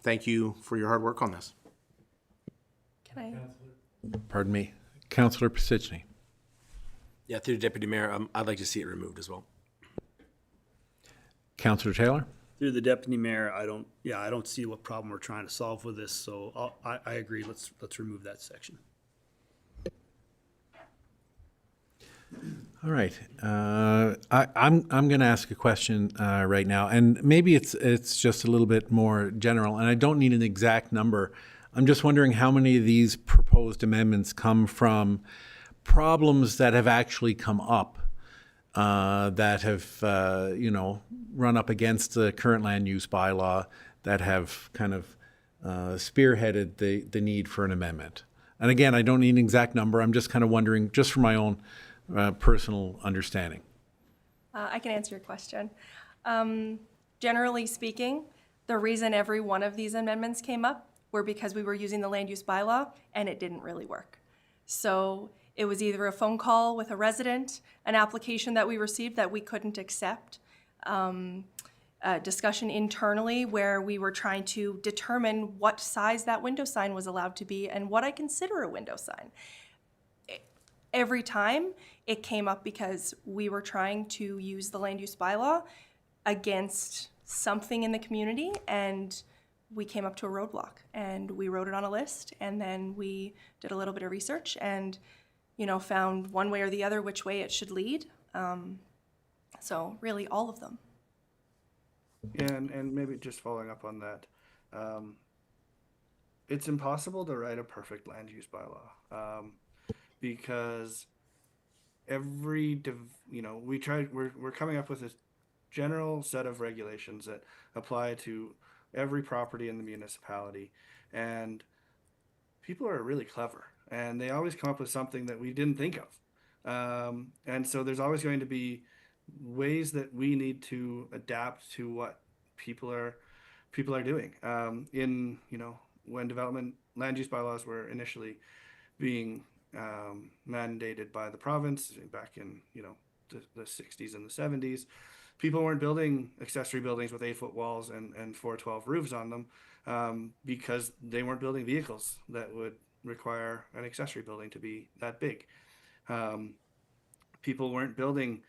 thank you for your hard work on this. Pardon me. Councillor Pisichny. Yeah, through the Deputy Mayor, I'd like to see it removed as well. Councillor Taylor. Through the Deputy Mayor, I don't see what problem we're trying to solve with this, so I agree, let's remove that section. All right. I'm going to ask a question right now, and maybe it's just a little bit more general, and I don't need an exact number. I'm just wondering how many of these proposed amendments come from problems that have actually come up that have, run up against the current land use bylaw that have kind of spearheaded the need for an amendment. And again, I don't need an exact number. I'm just kind of wondering, just for my own personal understanding. I can answer your question. Generally speaking, the reason every one of these amendments came up were because we were using the land use bylaw and it didn't really work. So it was either a phone call with a resident, an application that we received that we couldn't accept, a discussion internally where we were trying to determine what size that window sign was allowed to be and what I consider a window sign. Every time it came up because we were trying to use the land use bylaw against something in the community, and we came up to a roadblock, and we wrote it on a list, and then we did a little bit of research and found one way or the other which way it should lead. So really all of them. Yeah, and maybe just following up on that, it's impossible to write a perfect land use bylaw because we're coming up with a general set of regulations that apply to every property in the municipality, and people are really clever, and they always come up with something that we didn't think of. And so there's always going to be ways that we need to adapt to what people are doing. When development land use bylaws were initially being mandated by the province back in the 60s and the 70s, people weren't building accessory buildings with 8-foot walls and 412 roofs on them because they weren't building vehicles that would require an accessory building to be that big. People weren't building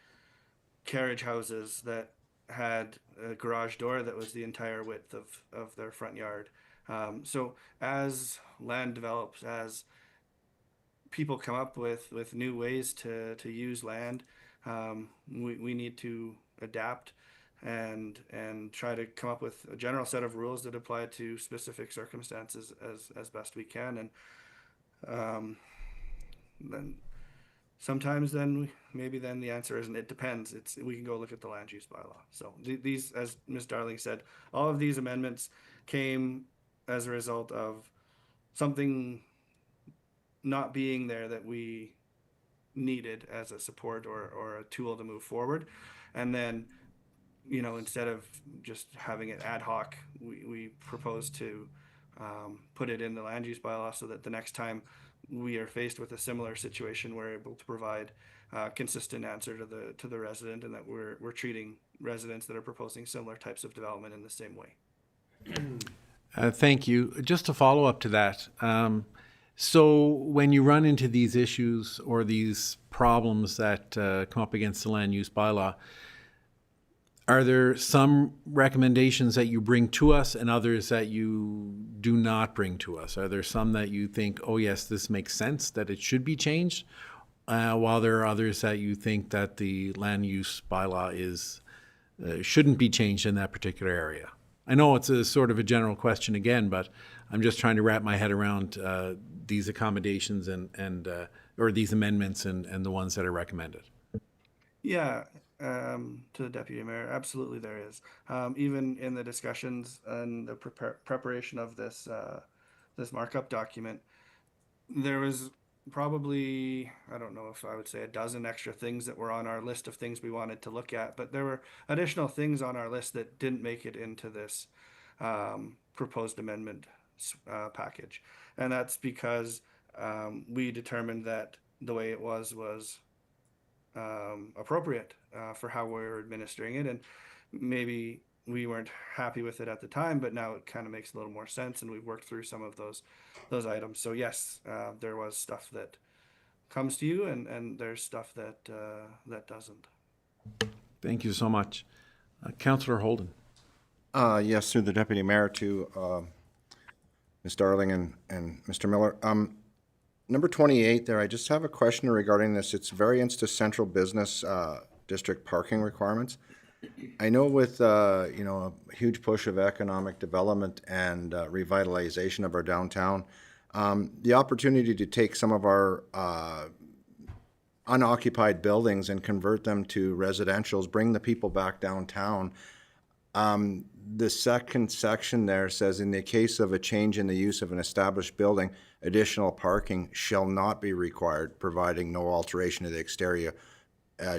carriage houses that had a garage door that was the entire width of their front yard. So as land develops, as people come up with new ways to use land, we need to adapt and try to come up with a general set of rules that apply to specific circumstances as best we can. And then sometimes maybe the answer isn't it depends. We can go look at the land use bylaw. So these, as Ms. Darling said, all of these amendments came as a result of something not being there that we needed as a support or a tool to move forward. And then, instead of just having it ad hoc, we propose to put it in the land use bylaw so that the next time we are faced with a similar situation, we're able to provide a consistent answer to the resident, and that we're treating residents that are proposing similar types of development in the same way. Thank you. Just to follow up to that, so when you run into these issues or these problems that come up against the land use bylaw, are there some recommendations that you bring to us and others that you do not bring to us? Are there some that you think, oh yes, this makes sense, that it should be changed, while there are others that you think that the land use bylaw shouldn't be changed in that particular area? I know it's a sort of a general question again, but I'm just trying to wrap my head around these accommodations or these amendments and the ones that are recommended. Yeah, to the Deputy Mayor, absolutely there is. Even in the discussions and the preparation of this markup document, there was probably, I don't know if I would say a dozen extra things that were on our list of things we wanted to look at, but there were additional things on our list that didn't make it into this proposed amendment package. And that's because we determined that the way it was appropriate for how we were administering it, and maybe we weren't happy with it at the time, but now it kind of makes a little more sense, and we've worked through some of those items. So yes, there was stuff that comes to you, and there's stuff that doesn't. Thank you so much. Councillor Holden. Yes, through the Deputy Mayor to Ms. Darling and Mr. Miller. Number 28 there, I just have a question regarding this. It's variance to central business district parking requirements. I know with a huge push of economic development and revitalization of our downtown, the opportunity to take some of our unoccupied buildings and convert them to residentials, bring the people back downtown. The second section there says, in the case of a change in the use of an established building, additional parking shall not be required, providing no alteration to the exterior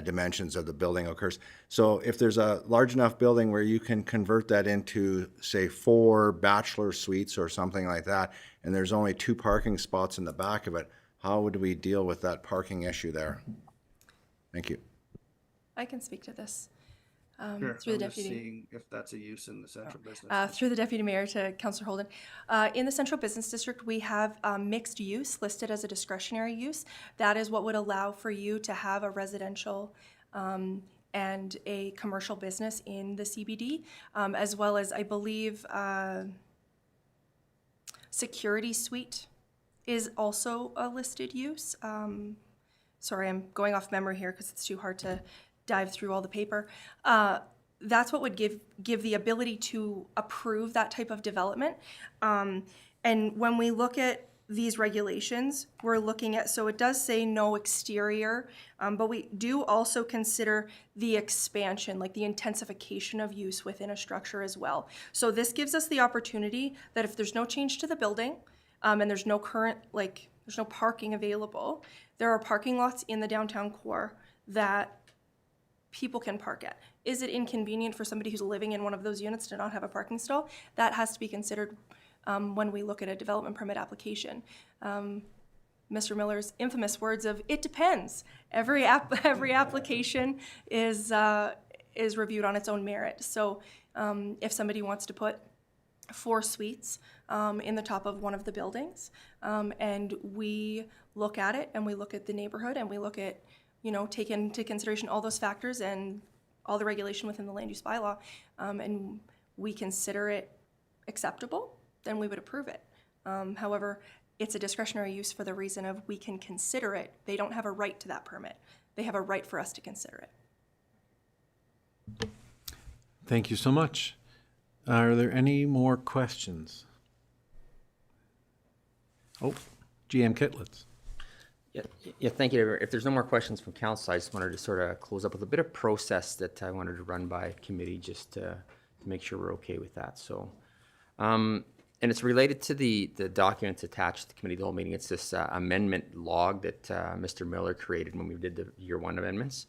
dimensions of the building occurs. So if there's a large enough building where you can convert that into, say, 4 bachelor suites or something like that, and there's only 2 parking spots in the back of it, how would we deal with that parking issue there? Thank you. I can speak to this. Sure. Through the I'm just deputy. seeing if that's a use in the central business. Through the Deputy Mayor to Councillor Holden. In the Central Business District, we have mixed use listed as a discretionary use. That is what would allow for you to have a residential and a commercial business in the CBD, as well as, I believe, security suite is also a listed use. Sorry, I'm going off memory here because it's too hard to dive through all the paper. That's what would give the ability to approve that type of development. And when we look at these regulations, we're looking at, so it does say no exterior, but we do also consider the expansion, like the intensification of use within a structure as well. So this gives us the opportunity that if there's no change to the building, and there's no current, like, there's no parking available, there are parking lots in the downtown core that people can park at. Is it inconvenient for somebody who's living in one of those units to not have a parking stall? That has to be considered when we look at a development permit application. Mr. Miller's infamous words of "it depends." Every application is reviewed on its own merit. So if somebody wants to put 4 suites in the top of one of the buildings, and we look at it and we look at the neighborhood and we look at, take into consideration all those factors and all the regulation within the land use bylaw, and we consider it acceptable, then we would approve it. However, it's a discretionary use for the reason of we can consider it. They don't have a right to that permit. They have a right for us to consider it. Thank you so much. Are there any more questions? Oh, GM Kitlitz. Yeah, thank you. If there's no more questions from council, I just wanted to sort of close up with a bit of process that I wanted to run by committee just to make sure we're okay with that. So, and it's related to the documents attached to the committee of the whole meeting. It's this amendment log that Mr. Miller created when we did the year 1 amendments.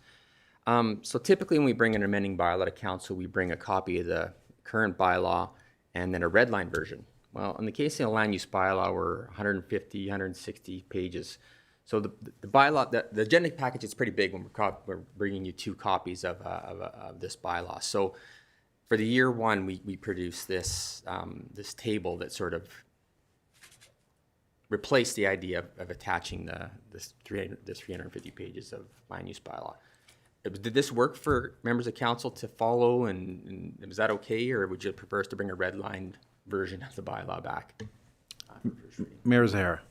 So typically when we bring an amending bylaw to council, we bring a copy of the current bylaw and then a red line version. Well, in the case of the land use bylaw, we're 150, 160 pages. So the bylaw, the agenda package is pretty big when we're bringing you 2 copies of this bylaw. So for the year 1, we produced this this table that sort of replaced the idea of attaching this 350 pages of land use bylaw. Did this work for members of council to follow, and was that okay, or would you prefer us to bring a redlined version of the bylaw back? Mayor Zahara.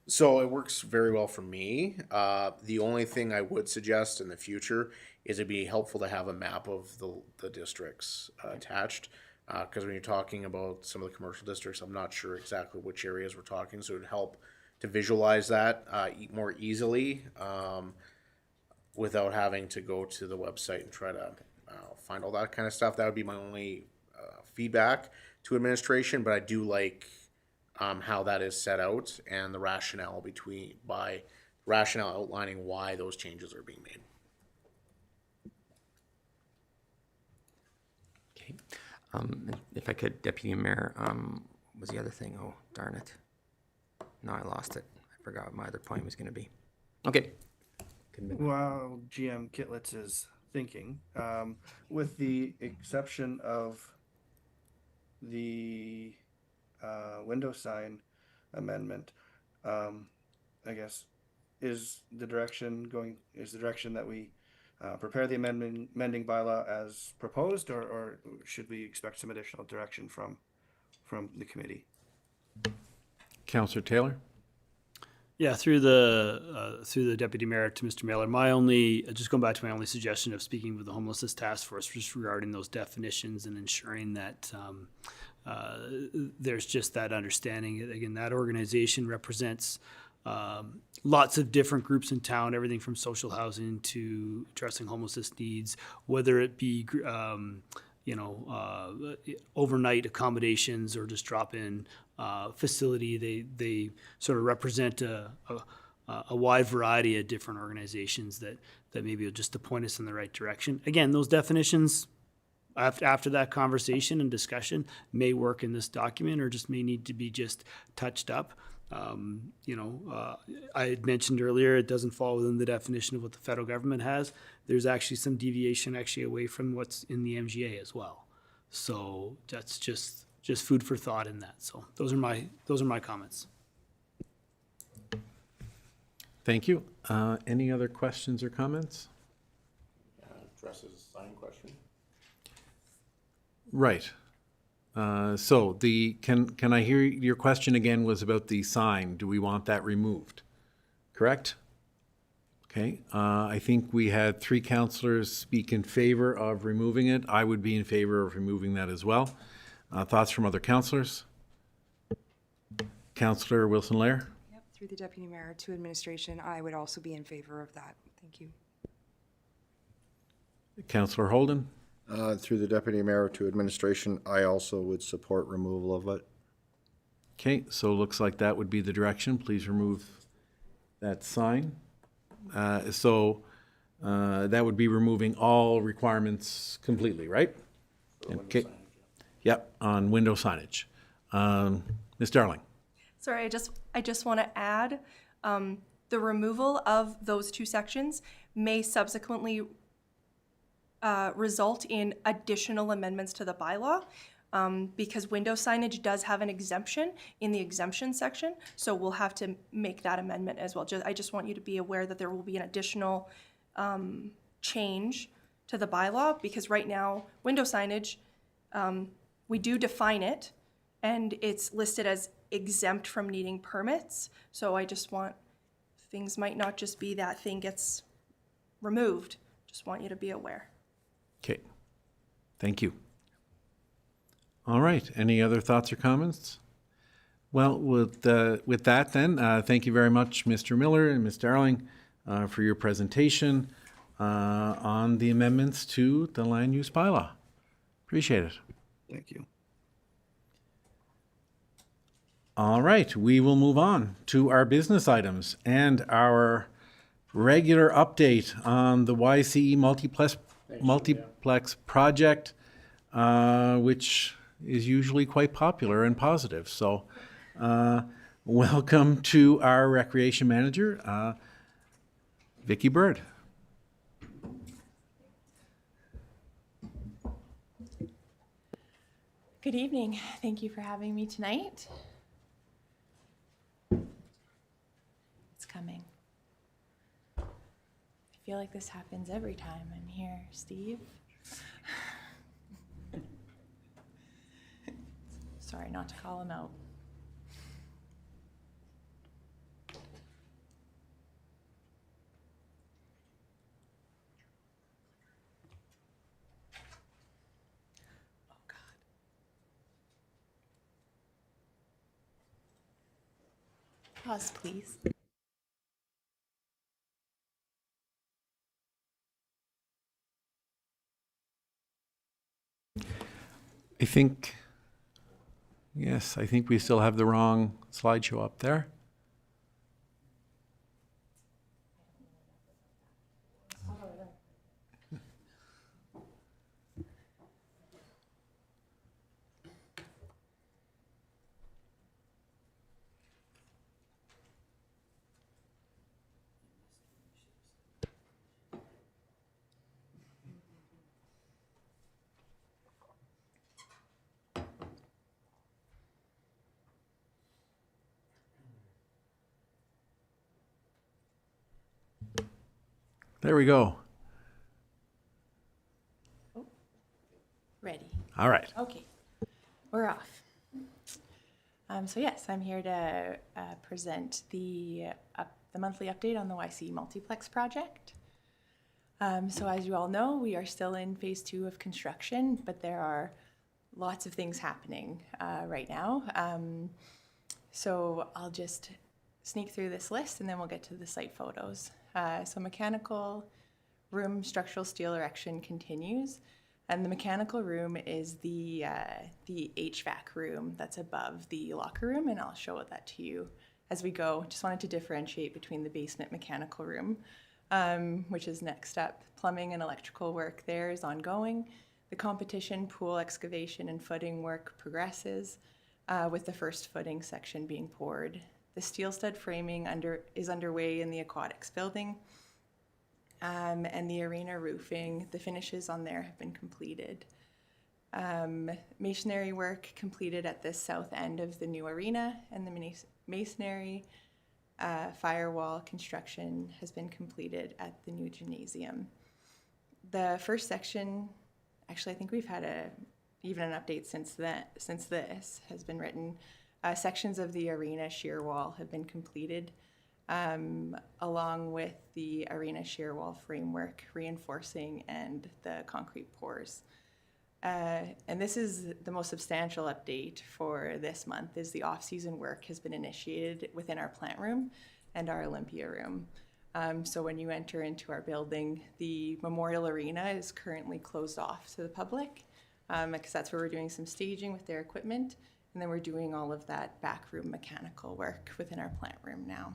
So it works very well for me. The only thing I would suggest in the future is it'd be helpful to have a map of the districts attached. Because when you're talking about some of the commercial districts, I'm not sure exactly which areas we're talking. So it would help to visualize that more easily without having to go to the website and try to find all that kind of stuff. That would be my only feedback to administration. But I do like how that is set out and the rationale outlining why those changes are being made. Okay. If I could, Deputy Mayor, what was the other thing? Oh, darn it. No, I lost it. I forgot what my other point was going to be. Okay. While GM Kitlitz is thinking, with the exception of the window sign amendment, I guess, is the direction that we prepare the amending bylaw as proposed, or should we expect some additional direction from the committee? Councillor Taylor. Yeah, through the deputy mayor to Mr. Miller, just going back to my only suggestion of speaking with the homelessness task force just regarding those definitions and ensuring that there's just that understanding. Again, that organization represents lots of different groups in town, everything from social housing to addressing homelessness needs, whether it be overnight accommodations or just drop-in facility. They sort of represent a wide variety of different organizations that maybe will just to point us in the right direction. Again, those definitions after that conversation and discussion may work in this document or just may need to be just touched up. I had mentioned earlier, it doesn't fall within the definition of what the federal government has. There's actually some deviation away from what's in the MGA as well. So that's just food for thought in that. So those are my comments. Thank you. Any other questions or comments? Addresses sign question. Right. So can I hear your question again was about the sign? Do we want that removed? Correct? Okay. I think we had 3 councillors speak in favor of removing it. I would be in favor of removing that as well. Thoughts from other councillors? Councillor Wilson-Lair. Yep, through the Deputy Mayor to administration, I would also be in favor of that. Thank you. Councillor Holden. Through the deputy mayor to administration, I also would support removal of it. Okay, so it looks like that would be the direction. Please remove that sign. That would be removing all requirements completely, right? Okay. Yep, on window signage. Ms. Darling. Sorry, I just want to add, the removal of those two sections may subsequently result in additional amendments to the bylaw, because window signage does have an exemption in the exemption section, so we'll have to make that amendment as well. I just want you to be aware that there will be an additional change to the bylaw, because right now, window signage, we do define it, and it's listed as exempt from needing permits, so I just want, things might not just be that thing gets removed, just want you to be aware. Okay, thank you. All right, any other thoughts or comments? Well, with that then, thank you very much, Mr. Miller and Ms. Darling, for your presentation on the amendments to the land use bylaw. Appreciate it. Thank you. All right, we will move on to our business items and our regular update on the YCE multiplex project, which is usually quite popular and positive. So welcome to our recreation manager, Vicki Bird. Good evening. Thank you for having me tonight. It's coming. I feel like this happens every time I'm here, Steve. Sorry not to call him out. Oh, God. Pause, please. I think we still have the wrong slideshow up there. There we go. Ready. All right. Okay, we're off. So yes, I'm here to present the monthly update on the YC Multiplex project. So as you all know, we are still in phase 2 of construction, but there are lots of things happening right now. So I'll just sneak through this list and then we'll get to the site photos. So mechanical room structural steel erection continues. And the mechanical room is the HVAC room that's above the locker room, and I'll show that to you as we go. Just wanted to differentiate between the basement mechanical room, which is next up. Plumbing and electrical work there is ongoing. The competition pool excavation and footing work progresses, with the first footing section being poured. The steel stud framing is underway in the aquatics building. And the arena roofing, the finishes on there have been completed. Masonry work completed at the south end of the new arena, and the masonry firewall construction has been completed at the new gymnasium. The first section, actually I think we've had even an update since this has been written. Sections of the arena shear wall have been completed, along with the arena shear wall framework, reinforcing, and the concrete pours. And this is the most substantial update for this month is the off-season work has been initiated within our plant room and our Olympia room. So when you enter into our building, the Memorial Arena is currently closed off to the public because that's where we're doing some staging with their equipment. And then we're doing all of that backroom mechanical work within our plant room now.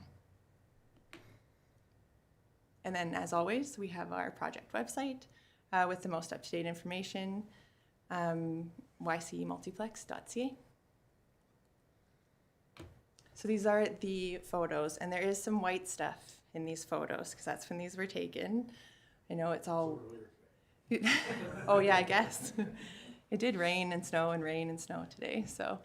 And then, as always, we have our project website with the most up-to-date information, ycmultiplex.ca. So these are the photos, and there is some white stuff in these photos because that's when these were taken. I know it's all... Oh yeah, I guess. It did rain and snow today, so...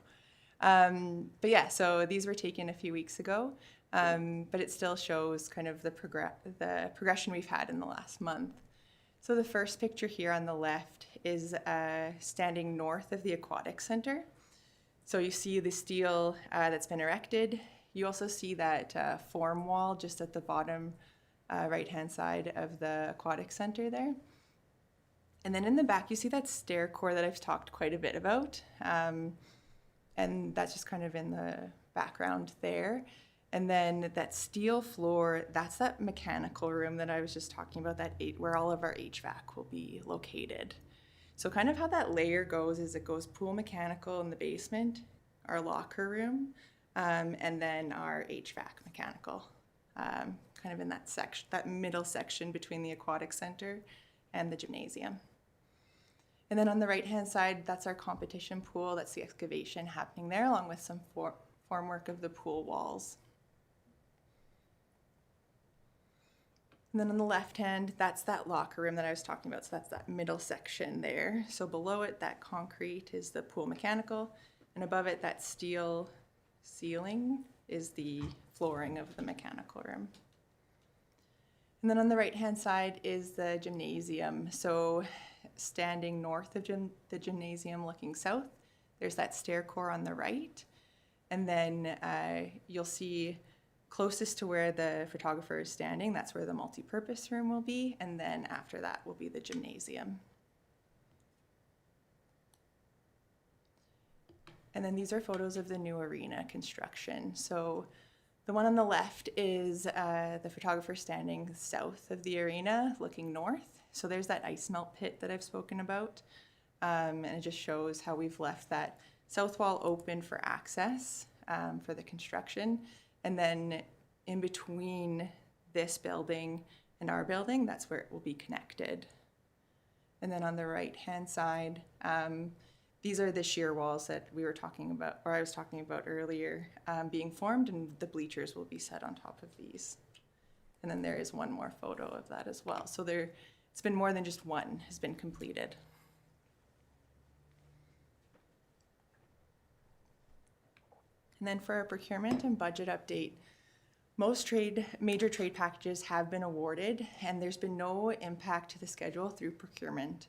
but yeah, so these were taken a few weeks ago. But it still shows kind of the progression we've had in the last month. So the first picture here on the left is standing north of the Aquatic Center. So you see the steel that's been erected. You also see that form wall just at the bottom right-hand side of the Aquatic Center there. And then in the back, you see that stair core that I've talked quite a bit about. And that's just kind of in the background there. And then that steel floor, that's that mechanical room that I was just talking about, where all of our HVAC will be located. So kind of how that layer goes is it goes pool mechanical in the basement, our locker room, and then our HVAC mechanical, kind of in that section, that middle section between the Aquatic Center and the gymnasium. And then on the right-hand side, that's our competition pool. That's the excavation happening there, along with some formwork of the pool walls. And then on the left hand, that's that locker room that I was talking about. So that's that middle section there. So below it, that concrete is the pool mechanical. And above it, that steel ceiling is the flooring of the mechanical room. And then on the right-hand side is the gymnasium. So standing north of the gymnasium looking south, there's that stair core on the right. And then you'll see closest to where the photographer is standing, that's where the multi-purpose room will be. And then after that will be the gymnasium. And then these are photos of the new arena construction. So the one on the left is the photographer standing south of the arena looking north. So there's that ice melt pit that I've spoken about. And it just shows how we've left that south wall open for access for the construction. And then in between this building and our building, that's where it will be connected. And then on the right-hand side, these are the shear walls that we were talking about, or I was talking about earlier, being formed, and the bleachers will be set on top of these. And then there is one more photo of that as well. So it's been more than just one has been completed. And then for our procurement and budget update, most major trade packages have been awarded, and there's been no impact to the schedule through procurement.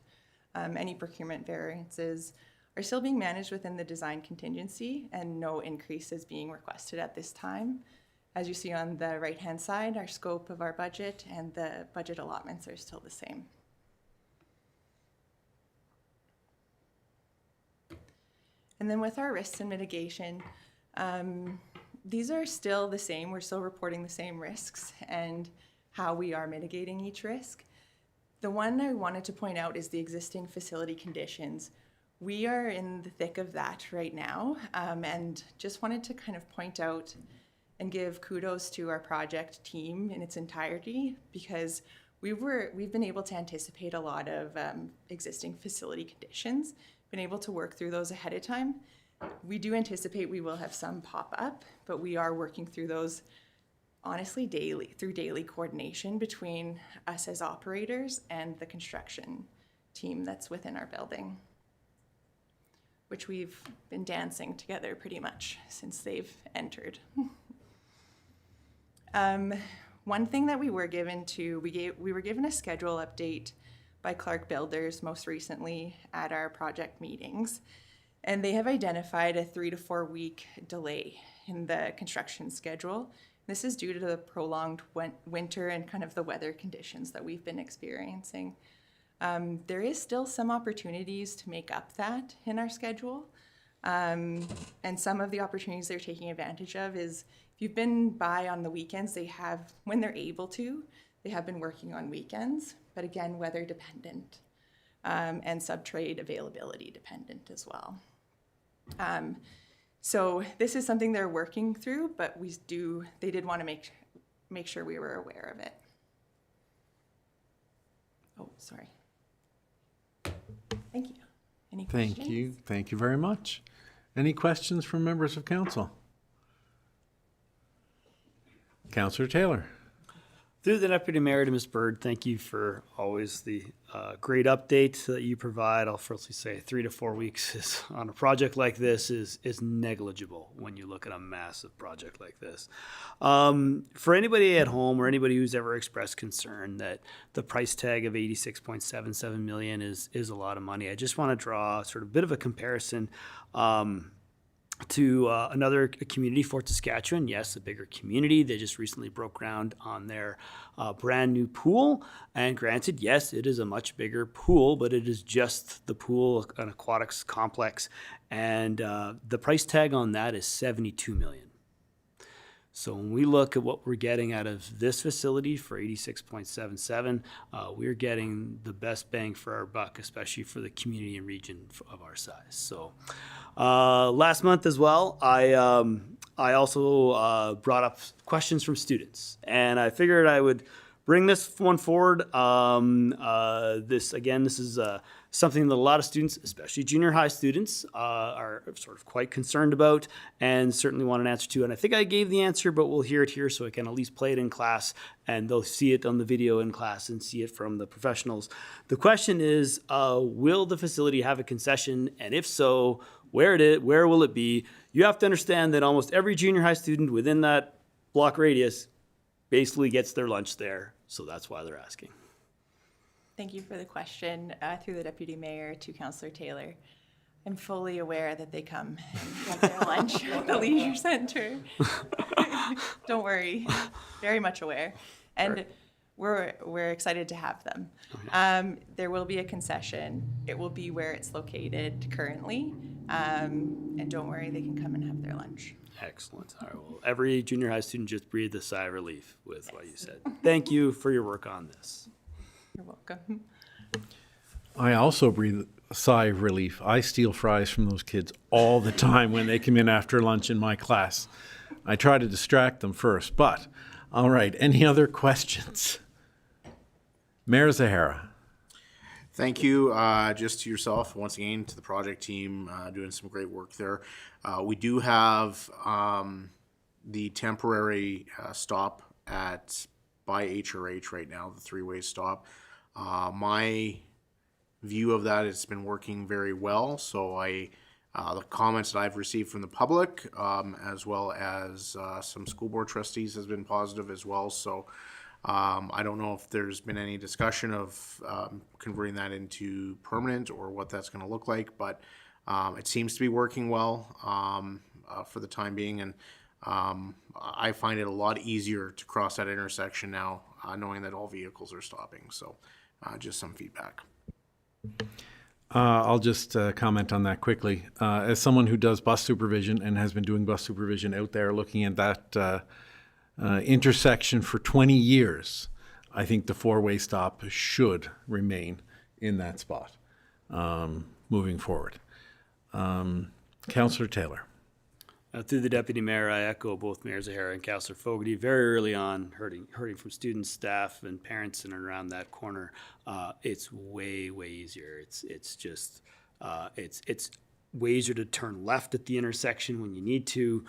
Any procurement variances are still being managed within the design contingency, and no increase is being requested at this time. As you see on the right-hand side, our scope of our budget and the budget allotments are still the same. And then with our risks and mitigation, these are still the same. We're still reporting the same risks and how we are mitigating each risk. The one I wanted to point out is the existing facility conditions. We are in the thick of that right now, and just wanted to kind of point out and give kudos to our project team in its entirety, because we've been able to anticipate a lot of existing facility conditions, been able to work through those ahead of time. We do anticipate we will have some pop up, but we are working through those honestly daily, through daily coordination between us as operators and the construction team that's within our building, which we've been dancing together pretty much since they've entered. One thing that we were given we were given a schedule update by Clark Builders most recently at our project meetings. And they have identified a 3 to 4 week delay in the construction schedule. This is due to the prolonged winter and kind of the weather conditions that we've been experiencing. There is still some opportunities to make up that in our schedule. And some of the opportunities they're taking advantage of is if you've been by on the weekends, they have, when they're able to, they have been working on weekends, but again, weather dependent and sub-trade availability dependent as well. So this is something they're working through, but they did want to make sure we were aware of it. Oh, sorry. Thank you. Any questions? Thank you. Thank you very much. Any questions from members of council? Councillor Taylor. Through the Deputy Mayor to Ms. Bird, thank you for always the great update that you provide. I'll firstly say 3 to 4 weeks on a project like this is negligible when you look at a massive project like this. For anybody at home or anybody who's ever expressed concern that the price tag of $86.77 million is a lot of money, I just want to draw sort of a bit of a comparison to another community, Fort Saskatchewan. Yes, a bigger community. They just recently broke ground on their brand new pool. And granted, yes, it is a much bigger pool, but it is just the pool, an aquatics complex. And the price tag on that is $72 million. So when we look at what we're getting out of this facility for 86.77, we're getting the best bang for our buck, especially for the community and region of our size. So last month as well, I also brought up questions from students, and I figured I would bring this one forward. This is something that a lot of students, especially junior high students, are sort of quite concerned about and certainly want an answer to. And I think I gave the answer, but we'll hear it here so I can at least play it in class, and they'll see it on the video in class and see it from the professionals. The question is, will the facility have a concession? And if so, where will it be? You have to understand that almost every junior high student within that block radius basically gets their lunch there. So that's why they're asking. Thank you for the question through the Deputy Mayor to Councillor Taylor. I'm fully aware that they come and have their lunch at the Leisure Centre. Don't worry, very much aware. And we're excited to have them. There will be a concession. It will be where it's located currently. And don't worry, they can come and have their lunch. Excellent. All right, well, every junior high student just breathed a sigh of relief with what you said. Thank you for your work on this. You're welcome. I also breathe a sigh of relief. I steal fries from those kids all the time when they come in after lunch in my class. I try to distract them first, but all right. Any other questions? Mayor Zahara. Thank you, just to yourself, once again, to the project team, doing some great work there. We do have the temporary stop by HRH right now, the three-way stop. My view of that, it's been working very well. So the comments that I've received from the public, as well as some school board trustees, has been positive as well. So I don't know if there's been any discussion of converting that into permanent or what that's going to look like, but it seems to be working well for the time being. And I find it a lot easier to cross that intersection now, knowing that all vehicles are stopping. So just some feedback. I'll just comment on that quickly. As someone who does bus supervision and has been doing bus supervision out there looking at that intersection for 20 years, I think the four-way stop should remain in that spot moving forward. Councillor Taylor. Through the Deputy Mayor, I echo both Mayor Zahara and Councillor Fogarty. Very early on, hearing from students, staff, and parents in and around that corner, it's way easier. It's just it's way easier to turn left at the intersection when you need to.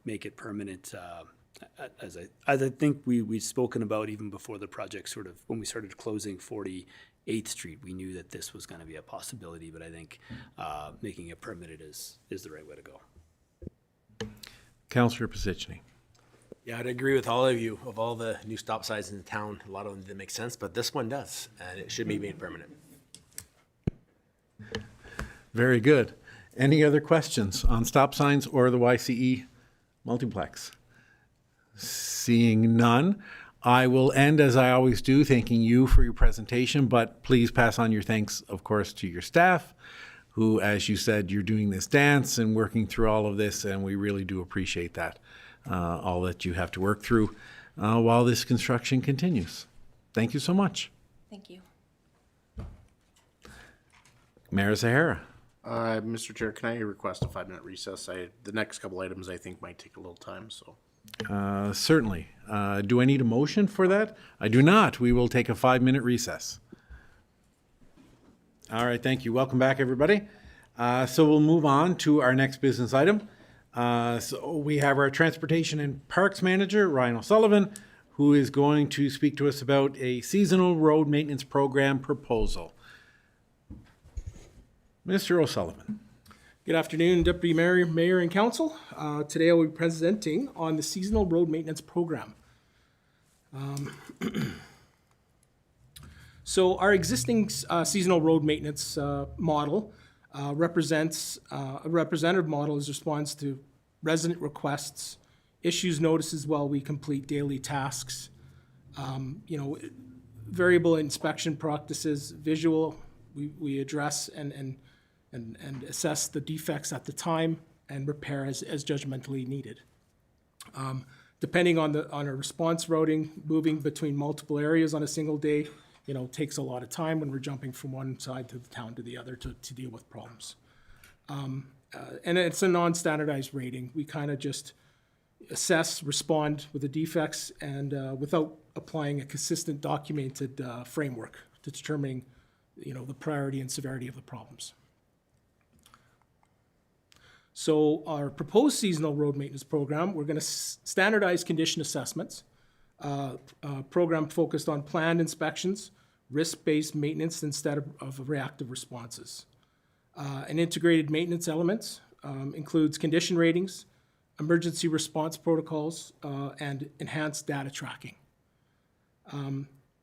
Make it permanent. As I think we've spoken about even before the project, sort of when we started closing 48th Street, we knew that this was going to be a possibility, but I think making it permitted is the right way to go. Councillor Pisichny. Yeah, I'd agree with all of you. Of all the new stop signs in the town, a lot of them didn't make sense, but this one does, and it should be made permanent. Very good. Any other questions on stop signs or the YCE multiplex? Seeing none, I will end, as I always do, thanking you for your presentation, but please pass on your thanks, of course, to your staff, who, as you said, you're doing this dance and working through all of this, and we really do appreciate that, all that you have to work through while this construction continues. Thank you so much. Thank you. Mayor Zahara. Mr. Chair, can I request a 5-minute recess? The next couple items I think might take a little time, so. Certainly. Do I need a motion for that? I do not. We will take a 5-minute recess. All right, thank you. Welcome back, everybody. So we'll move on to our next business item. So we have our Transportation and Parks Manager, Ryan O'Sullivan, who is going to speak to us about a seasonal road maintenance program proposal. Mr. O'Sullivan. Good afternoon, Deputy Mayor, and Council. Today I will be presenting on the Seasonal Road Maintenance Program. So our existing seasonal road maintenance model represents a representative model as responds to resident requests, issues notices while we complete daily tasks, variable inspection practices, visual, we address and assess the defects at the time and repair as judgmentally needed. Depending on our response routing, moving between multiple areas on a single day, takes a lot of time when we're jumping from one side of the town to the other to deal with problems. And it's a non-standardized rating. We kind of just assess, respond with the defects, and without applying a consistent documented framework to determining, the priority and severity of the problems. So our proposed seasonal road maintenance program, we're going to standardize condition assessments, program focused on planned inspections, risk-based maintenance instead of reactive responses. An integrated maintenance elements includes condition ratings, emergency response protocols, and enhanced data tracking.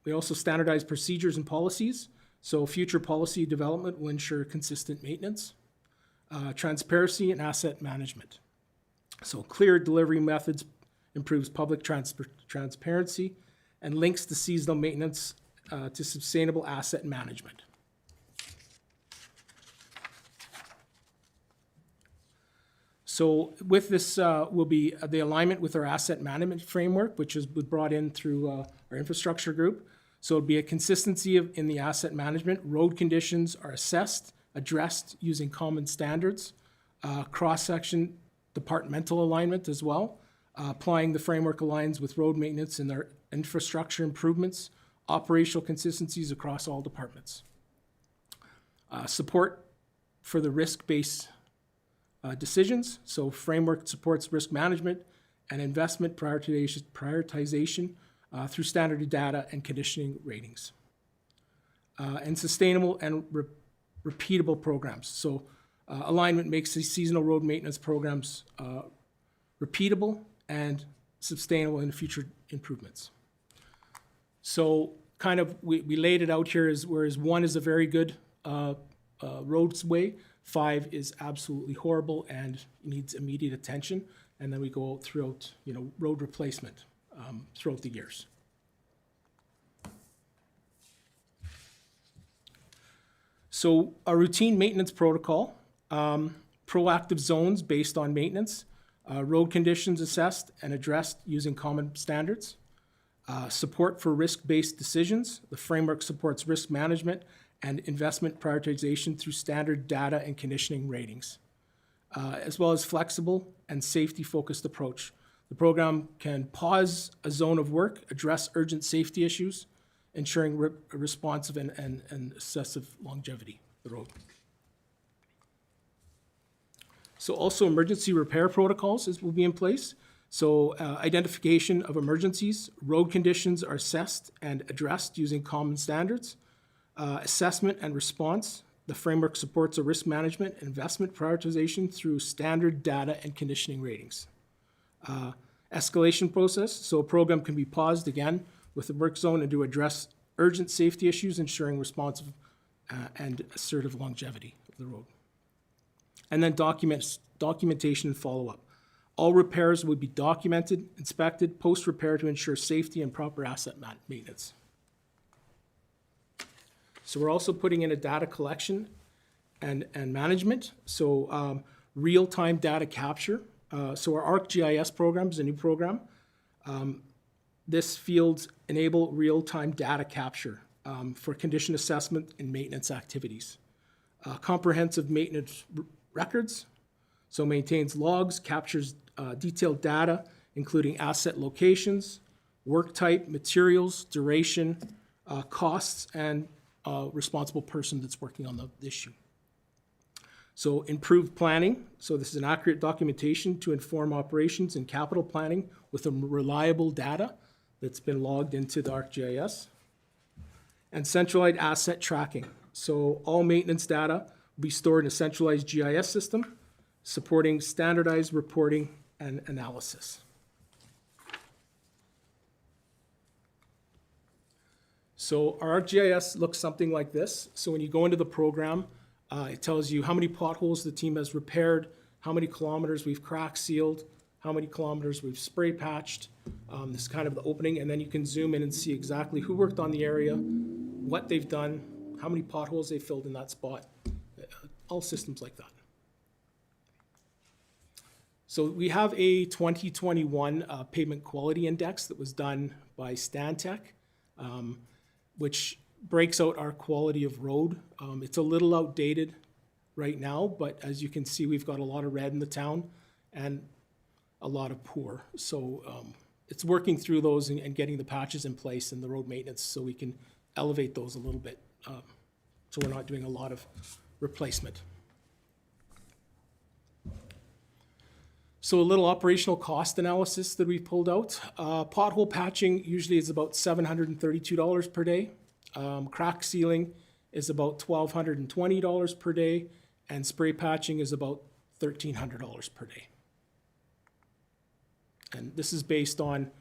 We also standardize procedures and policies, so future policy development will ensure consistent maintenance. Transparency and asset management. So clear delivery methods improves public transparency and links the seasonal maintenance to sustainable asset management. So with this will be the alignment with our asset management framework, which was brought in through our infrastructure group. So it'll be a consistency in the asset management. Road conditions are assessed, addressed using common standards, cross-section departmental alignment as well. Applying the framework aligns with road maintenance and their infrastructure improvements, operational consistencies across all departments. Support for the risk-based decisions. So framework supports risk management and investment prioritization through standard data and conditioning ratings. And sustainable and repeatable programs. So alignment makes these seasonal road maintenance programs repeatable and sustainable in future improvements. So kind of we laid it out here as whereas 1 is a very good roadway, 5 is absolutely horrible and needs immediate attention, and then we go throughout road replacement throughout the years. So a routine maintenance protocol, proactive zones based on maintenance, road conditions assessed and addressed using common standards, support for risk-based decisions. The framework supports risk management and investment prioritization through standard data and conditioning ratings, as well as flexible and safety-focused approach. The program can pause a zone of work, address urgent safety issues, ensuring responsive and excessive longevity of the road. So also emergency repair protocols will be in place. So identification of emergencies, road conditions are assessed and addressed using common standards. Assessment and response, the framework supports a risk management and investment prioritization through standard data and conditioning ratings. Escalation process, so a program can be paused again with the work zone and to address urgent safety issues, ensuring responsive and assertive longevity of the road. And then documentation and follow-up. All repairs would be documented, inspected, post-repair to ensure safety and proper asset maintenance. So we're also putting in a data collection and management, so real-time data capture. So our ArcGIS program is a new program. This fields enable real-time data capture for condition assessment and maintenance activities. Comprehensive maintenance records, so maintains logs, captures detailed data, including asset locations, work type, materials, duration, costs, and responsible person that's working on the issue. So improved planning, so this is an accurate documentation to inform operations and capital planning with a reliable data that's been logged into the ArcGIS. And centralized asset tracking, so all maintenance data will be stored in a centralized GIS system, supporting standardized reporting and analysis. So our ArcGIS looks something like this. So when you go into the program, it tells you how many potholes the team has repaired, how many kilometers we've crack sealed, how many kilometers we've spray patched. This is kind of the opening, and then you can zoom in and see exactly who worked on the area, what they've done, how many potholes they filled in that spot, all systems like that. So we have a 2021 pavement quality index that was done by Stantec, which breaks out our quality of road. It's a little outdated right now, but as you can see, we've got a lot of red in the town and a lot of poor. So it's working through those and getting the patches in place and the road maintenance so we can elevate those a little bit. So we're not doing a lot of replacement. So a little operational cost analysis that we pulled out. Pothole patching usually is about $732 per day. Crack sealing is about $1,220 per day, and spray patching is about $1,300 per day. And this is based on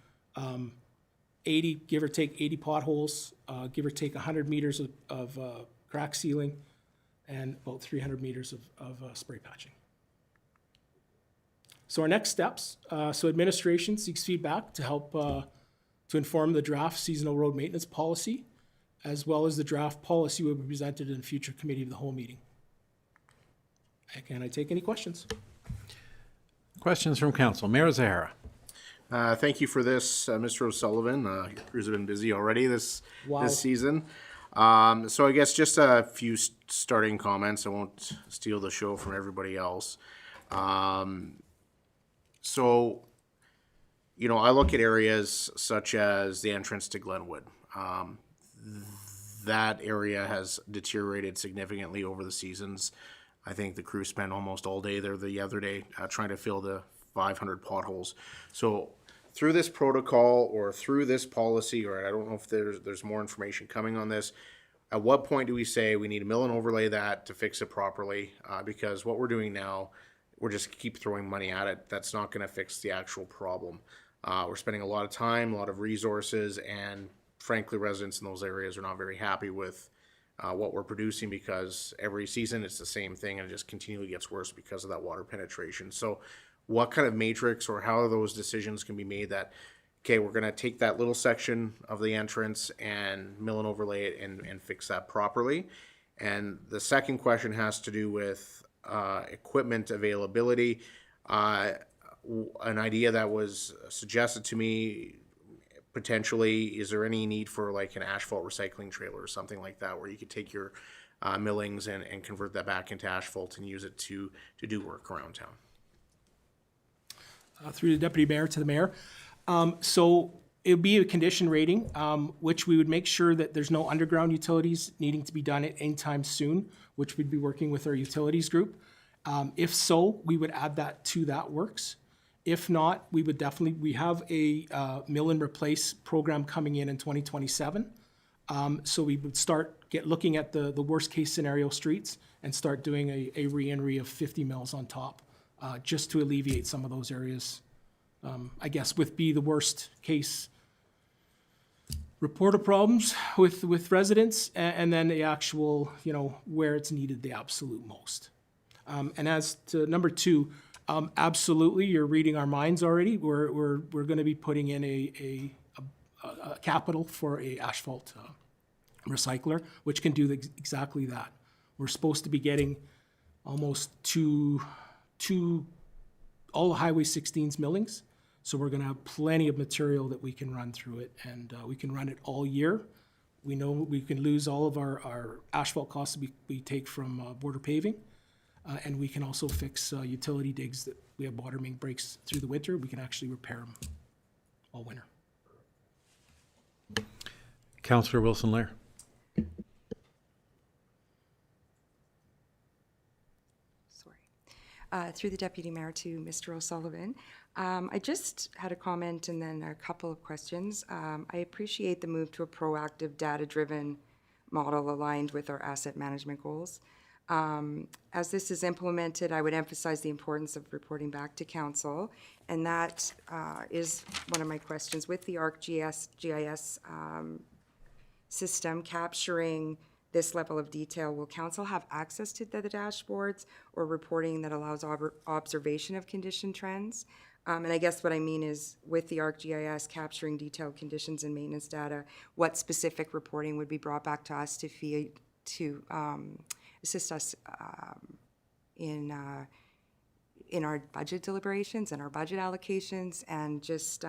80, give or take 80 potholes, give or take 100 meters of crack sealing, and about 300 meters of spray patching. So our next steps, so administration seeks feedback to help to inform the draft seasonal road maintenance policy, as well as the draft policy will be presented in a future committee of the whole meeting. Can I take any questions? Questions from council. Mayor Zahara. Thank you for this, Mr. O'Sullivan. Your crews have been busy already this season. So I guess just a few starting comments. I won't steal the show from everybody else. So, you know, I look at areas such as the entrance to Glenwood. That area has deteriorated significantly over the seasons. I think the crew spent almost all day there the other day trying to fill the 500 potholes. So through this protocol or through this policy, or I don't know if there's more information coming on this, at what point do we say we need to mill and overlay that to fix it properly? Because what we're doing now, we're just keep throwing money at it. That's not going to fix the actual problem. We're spending a lot of time, a lot of resources, and frankly, residents in those areas are not very happy with what we're producing because every season it's the same thing and it just continually gets worse because of that water penetration. So what kind of matrix or how those decisions can be made that, okay, we're going to take that little section of the entrance and mill and overlay it and fix that properly. And the second question has to do with equipment availability. An idea that was suggested to me potentially, is there any need for like an asphalt recycling trailer or something like that where you could take your millings and convert that back into asphalt and use it to do work around town? Through the deputy mayor to the mayor. So it would be a condition rating, which we would make sure that there's no underground utilities needing to be done at any time soon, which we'd be working with our utilities group. If so, we would add that to that works. If not, we would definitely, we have a mill and replace program coming in 2027. So we would start looking at the worst case scenario streets and start doing a re-entry of 50 mills on top, just to alleviate some of those areas. I guess would be the worst case reported problems with residents, and then the actual, you know, where it's needed the absolute most. And as to number two, Absolutely, you're reading our minds already. We're going to be putting in a capital for a asphalt recycler, which can do exactly that. We're supposed to be getting almost two all Highway 16's millings. So we're going to have plenty of material that we can run through it, and we can run it all year. We know we can lose all of our asphalt costs we take from border paving. And we can also fix utility digs that we have water main breaks through the winter. We can actually repair them all winter. Councillor Wilson-Lair. Sorry. Through the Deputy Mayor to Mr. O'Sullivan. I just had a comment and then a couple of questions. I appreciate the move to a proactive, data-driven model aligned with our asset management goals. As this is implemented, I would emphasize the importance of reporting back to council, and that is one of my questions. With the ArcGIS system capturing this level of detail, will council have access to the dashboards or reporting that allows observation of condition trends? And I guess what I mean is, with the ArcGIS capturing detailed conditions and maintenance data, what specific reporting would be brought back to us to assist us in our budget deliberations and our budget allocations, and just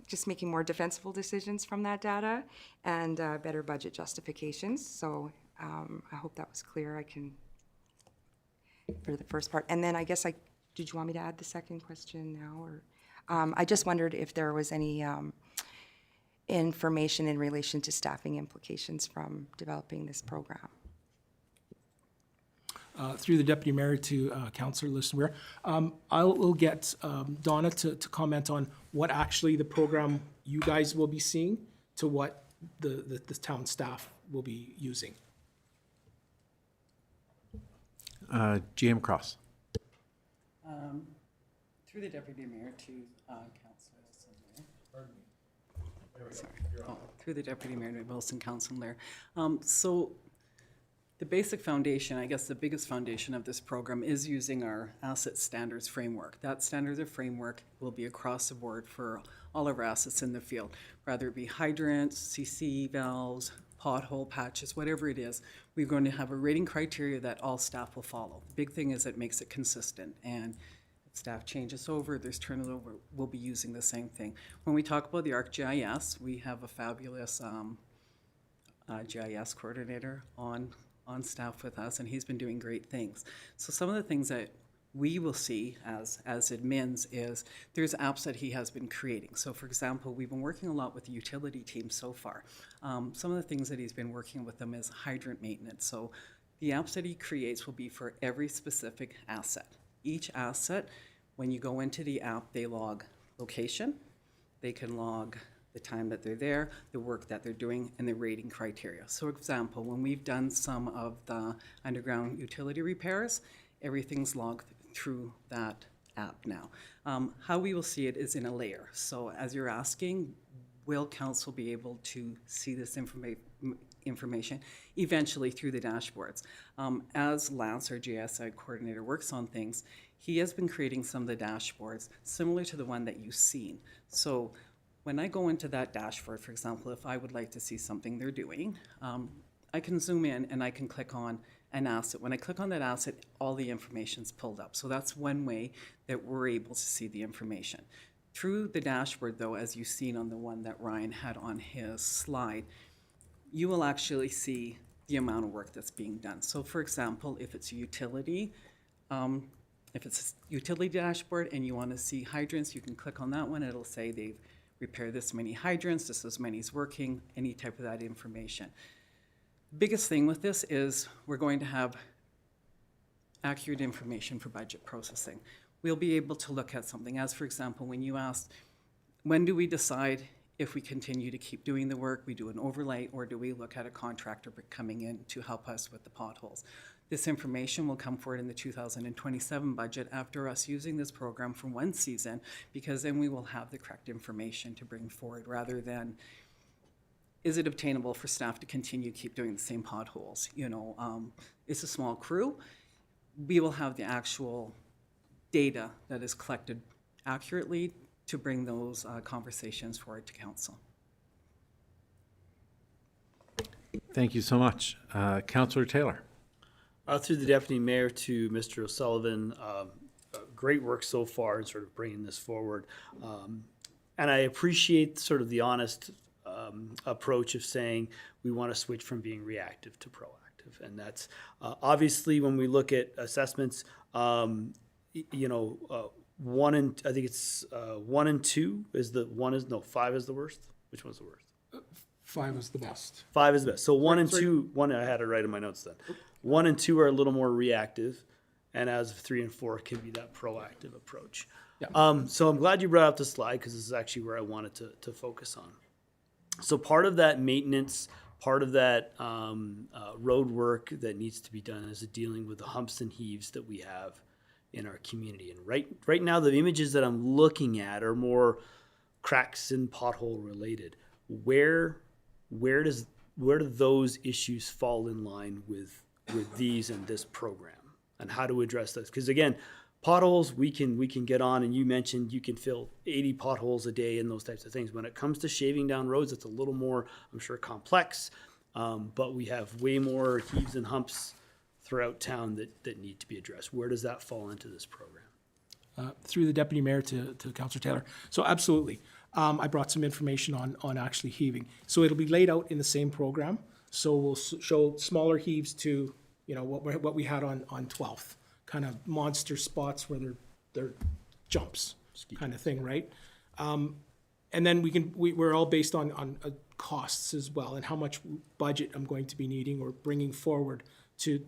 just making more defensible decisions from that data and better budget justifications. So I hope that was clear. I can, for the first part. And then I guess did you want me to add the second question now? Or I just wondered if there was any information in relation to staffing implications from developing this program. Through the Deputy Mayor to Councillor Listenware, I'll get Donna to comment on what actually the program you guys will be seeing to what the town staff will be using. GM Cross. Through the Deputy Mayor to Councillor Wilson. Through the Deputy Mayor to Wilson, Councillor. So the basic foundation, I guess the biggest foundation of this program is using our asset standards framework. That standards framework will be across the board for all of our assets in the field, whether it be hydrants, CC valves, pothole patches, whatever it is. We're going to have a rating criteria that all staff will follow. The big thing is it makes it consistent, and if staff changes over, there's turnover, we'll be using the same thing. When we talk about the ArcGIS, we have a fabulous GIS coordinator on staff with us, and he's been doing great things. So some of the things that we will see as admins is there's apps that he has been creating. So for example, we've been working a lot with the utility team so far. Some of the things that he's been working with them is hydrant maintenance. So the apps that he creates will be for every specific asset. Each asset, when you go into the app, they log location, they can log the time that they're there, the work that they're doing, and the rating criteria. So for example, when we've done some of the underground utility repairs, everything's logged through that app now. How we will see it is in a layer. So as you're asking, will council be able to see this information eventually through the dashboards? As Lance, our GSI coordinator, works on things, he has been creating some of the dashboards similar to the one that you've seen. So when I go into that dashboard, for example, if I would like to see something they're doing, I can zoom in and I can click on an asset. When I click on that asset, all the information's pulled up. So that's one way that we're able to see the information. Through the dashboard, though, as you've seen on the one that Ryan had on his slide, you will actually see the amount of work that's being done. So for example, if it's a utility, if it's a utility dashboard and you want to see hydrants, you can click on that one. It'll say they've repaired this many hydrants, this many is working, any type of that information. Biggest thing with this is we're going to have accurate information for budget processing. We'll be able to look at something, as for example, when you asked, when do we decide if we continue to keep doing the work, we do an overlay, or do we look at a contractor coming in to help us with the potholes? This information will come forward in the 2027 budget after us using this program for one season, because then we will have the correct information to bring forward rather than is it obtainable for staff to continue keep doing the same potholes? You know, it's a small crew. We will have the actual data that is collected accurately to bring those conversations forward to council. Thank you so much. Councillor Taylor. Through the deputy mayor to Mr. O'Sullivan, great work so far in sort of bringing this forward. And I appreciate sort of the honest approach of saying we want to switch from being reactive to proactive. And that's obviously when we look at assessments, you know, I think it's 1 and 2 is the, 5 is the worst. Which one's the worst? 5 is the best. 5 is the best. So 1 and 2, I had it right in my notes then. 1 and 2 are a little more reactive, and as 3 and 4 can be that proactive approach. Yeah. So I'm glad you brought up the slide because this is actually where I wanted to focus on. So part of that maintenance, part of that road work that needs to be done is dealing with the humps and heaves that we have in our community. And right now, the images that I'm looking at are more cracks and pothole related. Where do those issues fall in line with these and this program, and how to address those? Because again, potholes we can get on, and you mentioned you can fill 80 potholes a day and those types of things. When it comes to shaving down roads, it's a little more, I'm sure, complex, but we have way more heaves and humps throughout town that need to be addressed. Where does that fall into this program? Through the deputy mayor to Councillor Taylor. So absolutely. I brought some information on actually heaving. So it'll be laid out in the same program. So we'll show smaller heaves to, you know, what we had on 12th, kind of monster spots where they're jumps kind of thing, right? And then we're all based on costs as well, and how much budget I'm going to be needing or bringing forward to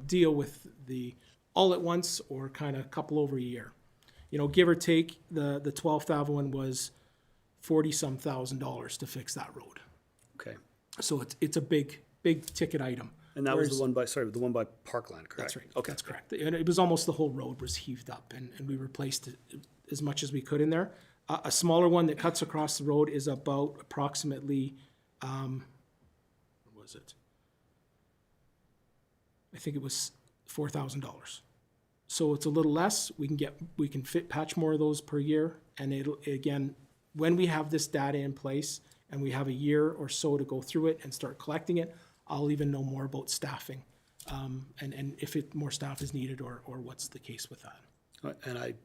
deal with the all at once or kind of couple over a year. You know, give or take, the 12th Ave one was $40-some thousand to fix that road. Okay. So it's a big ticket item. And that was the one by Parkland, correct? That's right. Okay. That's correct. And it was almost the whole road was heaved up, and we replaced it as much as we could in there. A smaller one that cuts across the road is about approximately, what was it? I think it was $4,000. So it's a little less. We can patch more of those per year, and it'll, again, when we have this data in place and we have a year or so to go through it and start collecting it, I'll even know more about staffing, and if more staff is needed or what's the case with that. And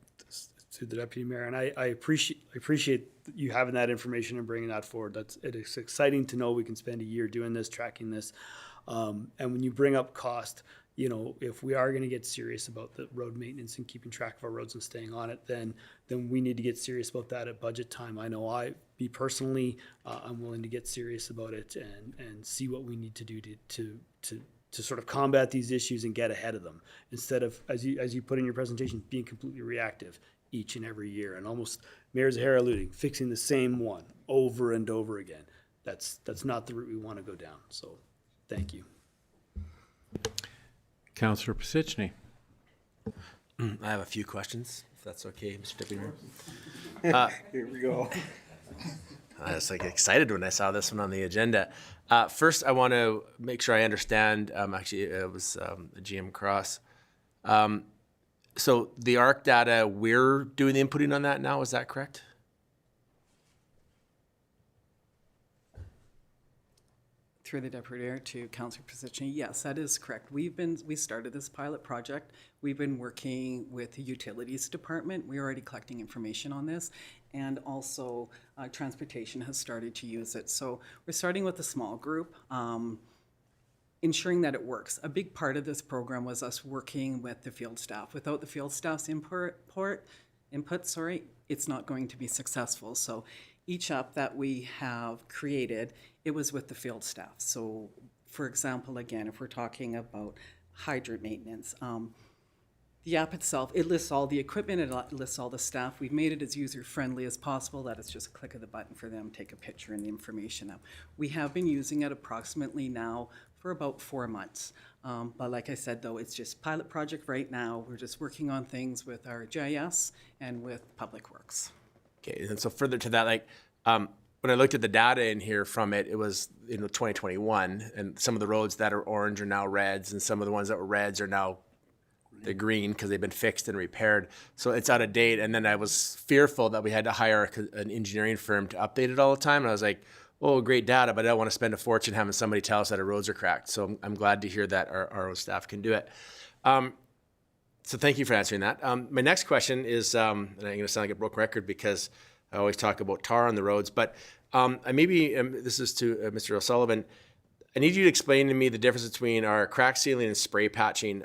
to the deputy mayor, and I appreciate you having that information and bringing that forward. It's exciting to know we can spend a year doing this, tracking this, and when you bring up cost, you know, if we are going to get serious about the road maintenance and keeping track of our roads and staying on it, then we need to get serious about that at budget time. I know I'm willing to get serious about it and see what we need to do to sort of combat these issues and get ahead of them, instead of, as you put in your presentation, being completely reactive each and every year and almost, Mayor Zahara alluding, fixing the same one over and over again. That's not the route we want to go down. So thank you. Councillor Pisichny. I have a few questions, if that's okay, Mr. Deputy Mayor. Here we go. I was excited when I saw this one on the agenda. First, I want to make sure I understand. Actually, it was GM Cross. So the ARC data, we're doing the inputting on that now. Is that correct? Through the deputy mayor to Councillor Pisichny, yes, that is correct. We started this pilot project. We've been working with the utilities department. We're already collecting information on this, and also transportation has started to use it. So we're starting with a small group, ensuring that it works. A big part of this program was us working with the field staff. Without the field staff's input, it's not going to be successful. So each app that we have created, it was with the field staff. So for example, again, if we're talking about hydrant maintenance, the app itself, it lists all the equipment, it lists all the staff. We've made it as user-friendly as possible, that it's just a click of the button for them, take a picture and the information up. We have been using it approximately now for about 4 months. But like I said, though, it's just pilot project right now. We're just working on things with our GIS and with Public Works. Okay, and so further to that, when I looked at the data in here from it, it was 2021, and some of the roads that are orange are now reds, and some of the ones that were reds are now the green because they've been fixed and repaired. So it's out of date. And then I was fearful that we had to hire an engineering firm to update it all the time. And I was like, oh, great data, but I don't want to spend a fortune having somebody tell us that our roads are cracked. So I'm glad to hear that our staff can do it. So thank you for answering that. My next question is, and I'm going to sound like a broken record because I always talk about tar on the roads, but this is to Mr. O'Sullivan. I need you to explain to me the difference between our crack sealing and spray patching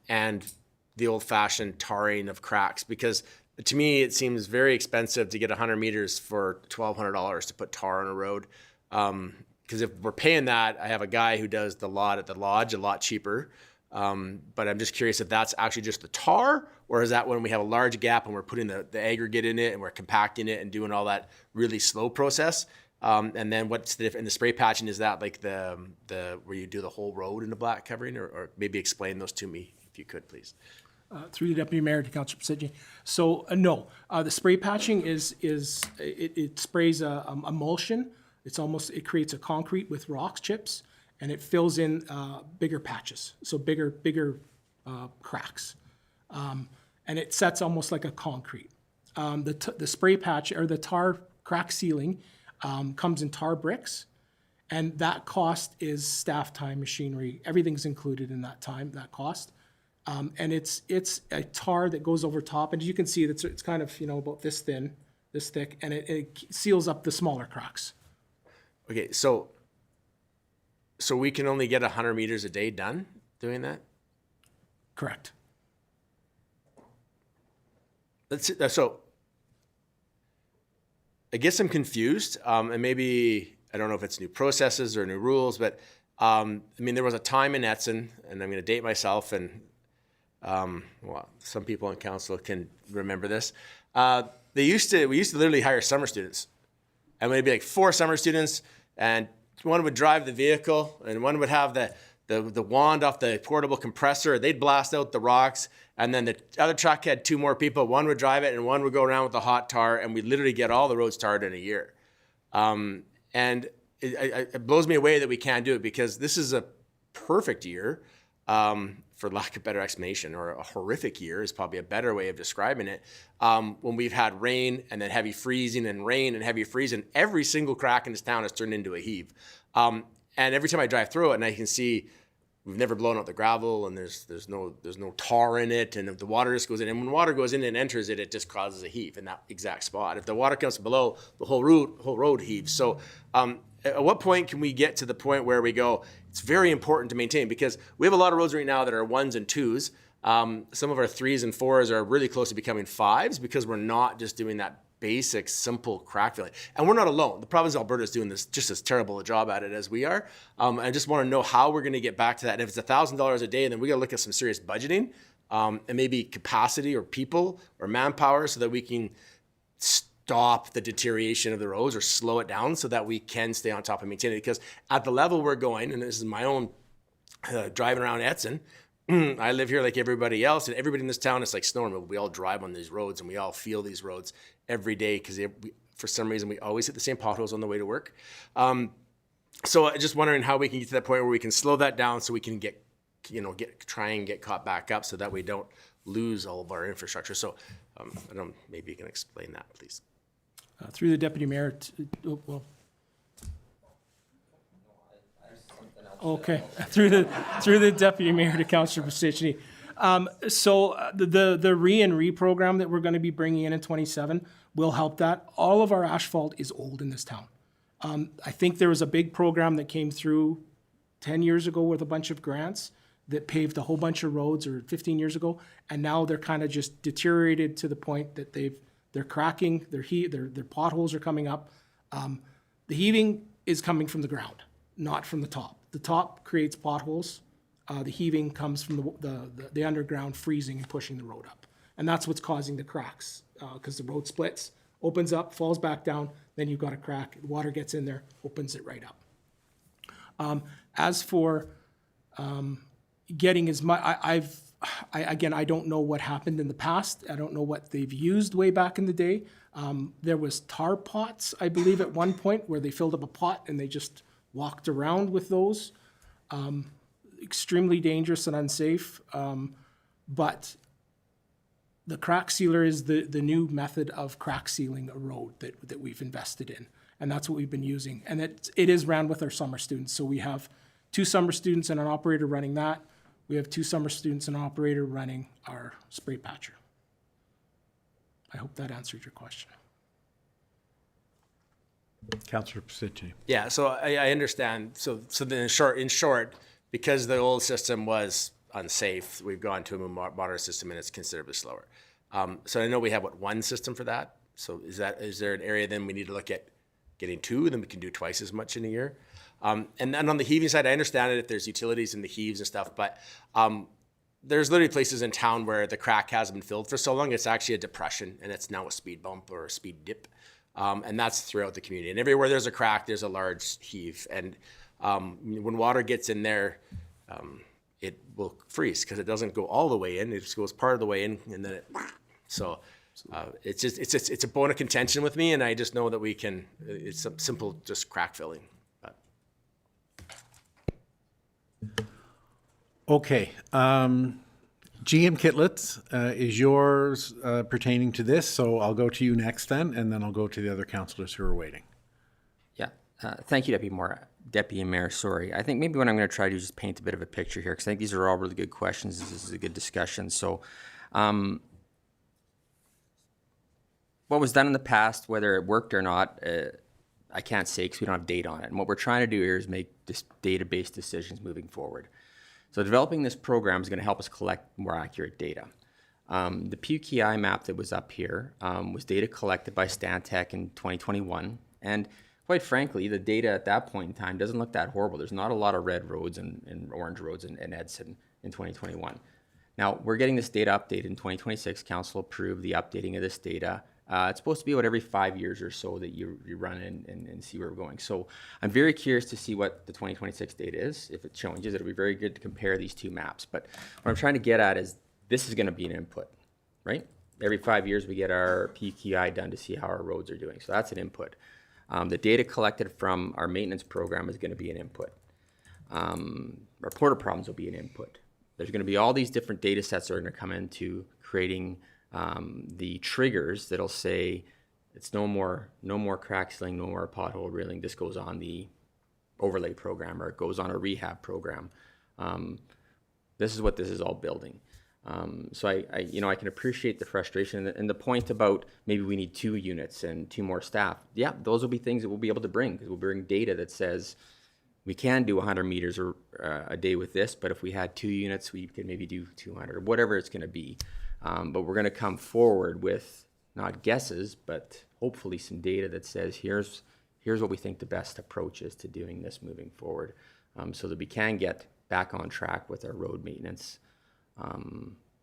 and the old-fashioned tarring of cracks, because to me it seems very expensive to get 100 meters for $1,200 to put tar on a road. Because if we're paying that, I have a guy who does the lot at the lodge a lot cheaper. But I'm just curious if that's actually just the tar, or is that when we have a large gap and we're putting the aggregate in it and we're compacting it and doing all that really slow process? And then what's the in the spray patching? Is that like the where you do the whole road in the black covering, or maybe explain those to me if you could, please. Through the Deputy Mayor to Councillor Pasidji. So no, the spray patching it sprays a emulsion. It creates a concrete with rocks chips, and it fills in bigger patches, so bigger cracks, and it sets almost like a concrete. The spray patch or the tar crack sealing comes in tar bricks, and that cost is staff time, machinery, everything's included in that cost. And it's a tar that goes over top, and you can see it's kind of about this thin, this thick, and it seals up the smaller cracks. Okay, so we can only get 100 meters a day done doing that? Correct. So I guess I'm confused, and maybe I don't know if it's new processes or new rules, but there was a time in Edson, and I'm going to date myself, and some people on council can remember this. We used to literally hire summer students, and we'd be like 4 summer students, and one would drive the vehicle, and one would have the wand off the portable compressor. They'd blast out the rocks, and then the other truck had 2 more people. One would drive it, and one would go around with the hot tar, and we'd literally get all the roads tarred in a year. And it blows me away that we can't do it, because this is a perfect year, for lack of better explanation, or a horrific year is probably a better way of describing it. When we've had rain and then heavy freezing and rain and heavy freezing, every single crack in this town has turned into a heave. And every time I drive through it, and I can see we've never blown out the gravel, and there's no tar in it, and if the water just goes in, and when water goes in and enters it, it just causes a heave in that exact spot. If the water comes below, the whole road heaves. So at what point can we get to the point where we go, it's very important to maintain, because we have a lot of roads right now that are 1s and 2s. Some of our 3s and 4s are really close to becoming 5s, because we're not just doing that basic, simple crack filling. And we're not alone. The province of Alberta is doing this just as terrible a job at it as we are. I just want to know how we're going to get back to that. And if it's $1,000 a day, then we got to look at some serious budgeting, and maybe capacity or people or manpower, so that we can stop the deterioration of the roads or slow it down, so that we can stay on top and maintain it. Because at the level we're going, and this is my own driving around Edson, I live here like everybody else, and everybody in this town is like snow removal. We all drive on these roads, and we all feel these roads every day, because for some reason we always hit the same potholes on the way to work. So I'm just wondering how we can get to that point where we can slow that down, so we can try and get caught back up, so that we don't lose all of our infrastructure. So maybe you can explain that, please. Through the Deputy Mayor, okay. Through the Deputy Mayor to Councillor Pasidji. So the re program that we're going to be bringing in 27 will help that. All of our asphalt is old in this town. I think there was a big program that came through 10 years ago with a bunch of grants that paved a whole bunch of roads, or 15 years ago, and now they're kind of just deteriorated to the point that they're cracking, their potholes are coming up. The heaving is coming from the ground, not from the top. The top creates potholes. The heaving comes from the underground freezing and pushing the road up. And that's what's causing the cracks, because the road splits, opens up, falls back down, then you've got a crack, the water gets in there, opens it right up. As for getting as much, I don't know what happened in the past. I don't know what they've used way back in the day. There was tar pots, I believe, at one point where they filled up a pot and they just walked around with those. Extremely dangerous and unsafe. But the crack sealer is the new method of crack sealing a road that we've invested in. And that's what we've been using. And it is ran with our summer students. So we have 2 summer students and an operator running that. We have 2 summer students and an operator running our spray patcher. I hope that answered your question. Councillor Pacicci. Yeah, so I understand. So then in short, because the old system was unsafe, we've gone to a more modern system and it's considerably slower. So I know we have, one system for that? So is there an area then we need to look at getting 2, then we can do twice as much in a year? And then on the heaving side, I understand it if there's utilities in the heaves and stuff, but there's literally places in town where the crack hasn't been filled for so long, it's actually a depression and it's now a speed bump or a speed dip. And that's throughout the community. And everywhere there's a crack, there's a large heave. And when water gets in there, it will freeze because it doesn't go all the way in. It just goes part of the way in and then it, so it's a bone of contention with me. And I just know that we can, it's simple, just crack filling. But. Okay. GM Kitlitz is yours pertaining to this, so I'll go to you next then, and then I'll go to the other councillors who are waiting. Yeah, thank you, Deputy Mayor. Sorry, I think maybe what I'm going to try to do is just paint a bit of a picture here, because I think these are all really good questions. This is a good discussion. So, what was done in the past, whether it worked or not, I can't say because we don't have data on it. And what we're trying to do here is make just data-based decisions moving forward. So developing this program is going to help us collect more accurate data. The PUKI map that was up here was data collected by Stantec in 2021. And quite frankly, the data at that point in time doesn't look that horrible. There's not a lot of red roads and orange roads in Edson in 2021. Now, we're getting this data updated in 2026. Council approved the updating of this data. It's supposed to be about every 5 years or so that you run and see where we're going. So I'm very curious to see what the 2026 data is. If it changes, it'll be very good to compare these 2 maps. But what I'm trying to get at is this is going to be an input, right? Every 5 years we get our PQI done to see how our roads are doing. So that's an input. The data collected from our maintenance program is going to be an input. Our porta problems will be an input. There's going to be all these different data sets that are going to come into creating the triggers that'll say it's no more crack sealing, no more pothole reeling. This goes on the overlay program or it goes on a rehab program. This is what this is all building. So I can appreciate the frustration and the point about maybe we need 2 units and 2 more staff. Yeah, those will be things that we'll be able to bring because we'll bring data that says we can do 100 meters a day with this, but if we had 2 units, we could maybe do 200 or whatever it's going to be. But we're going to come forward with not guesses, but hopefully some data that says here's what we think the best approach is to doing this moving forward, so that we can get back on track with our road maintenance,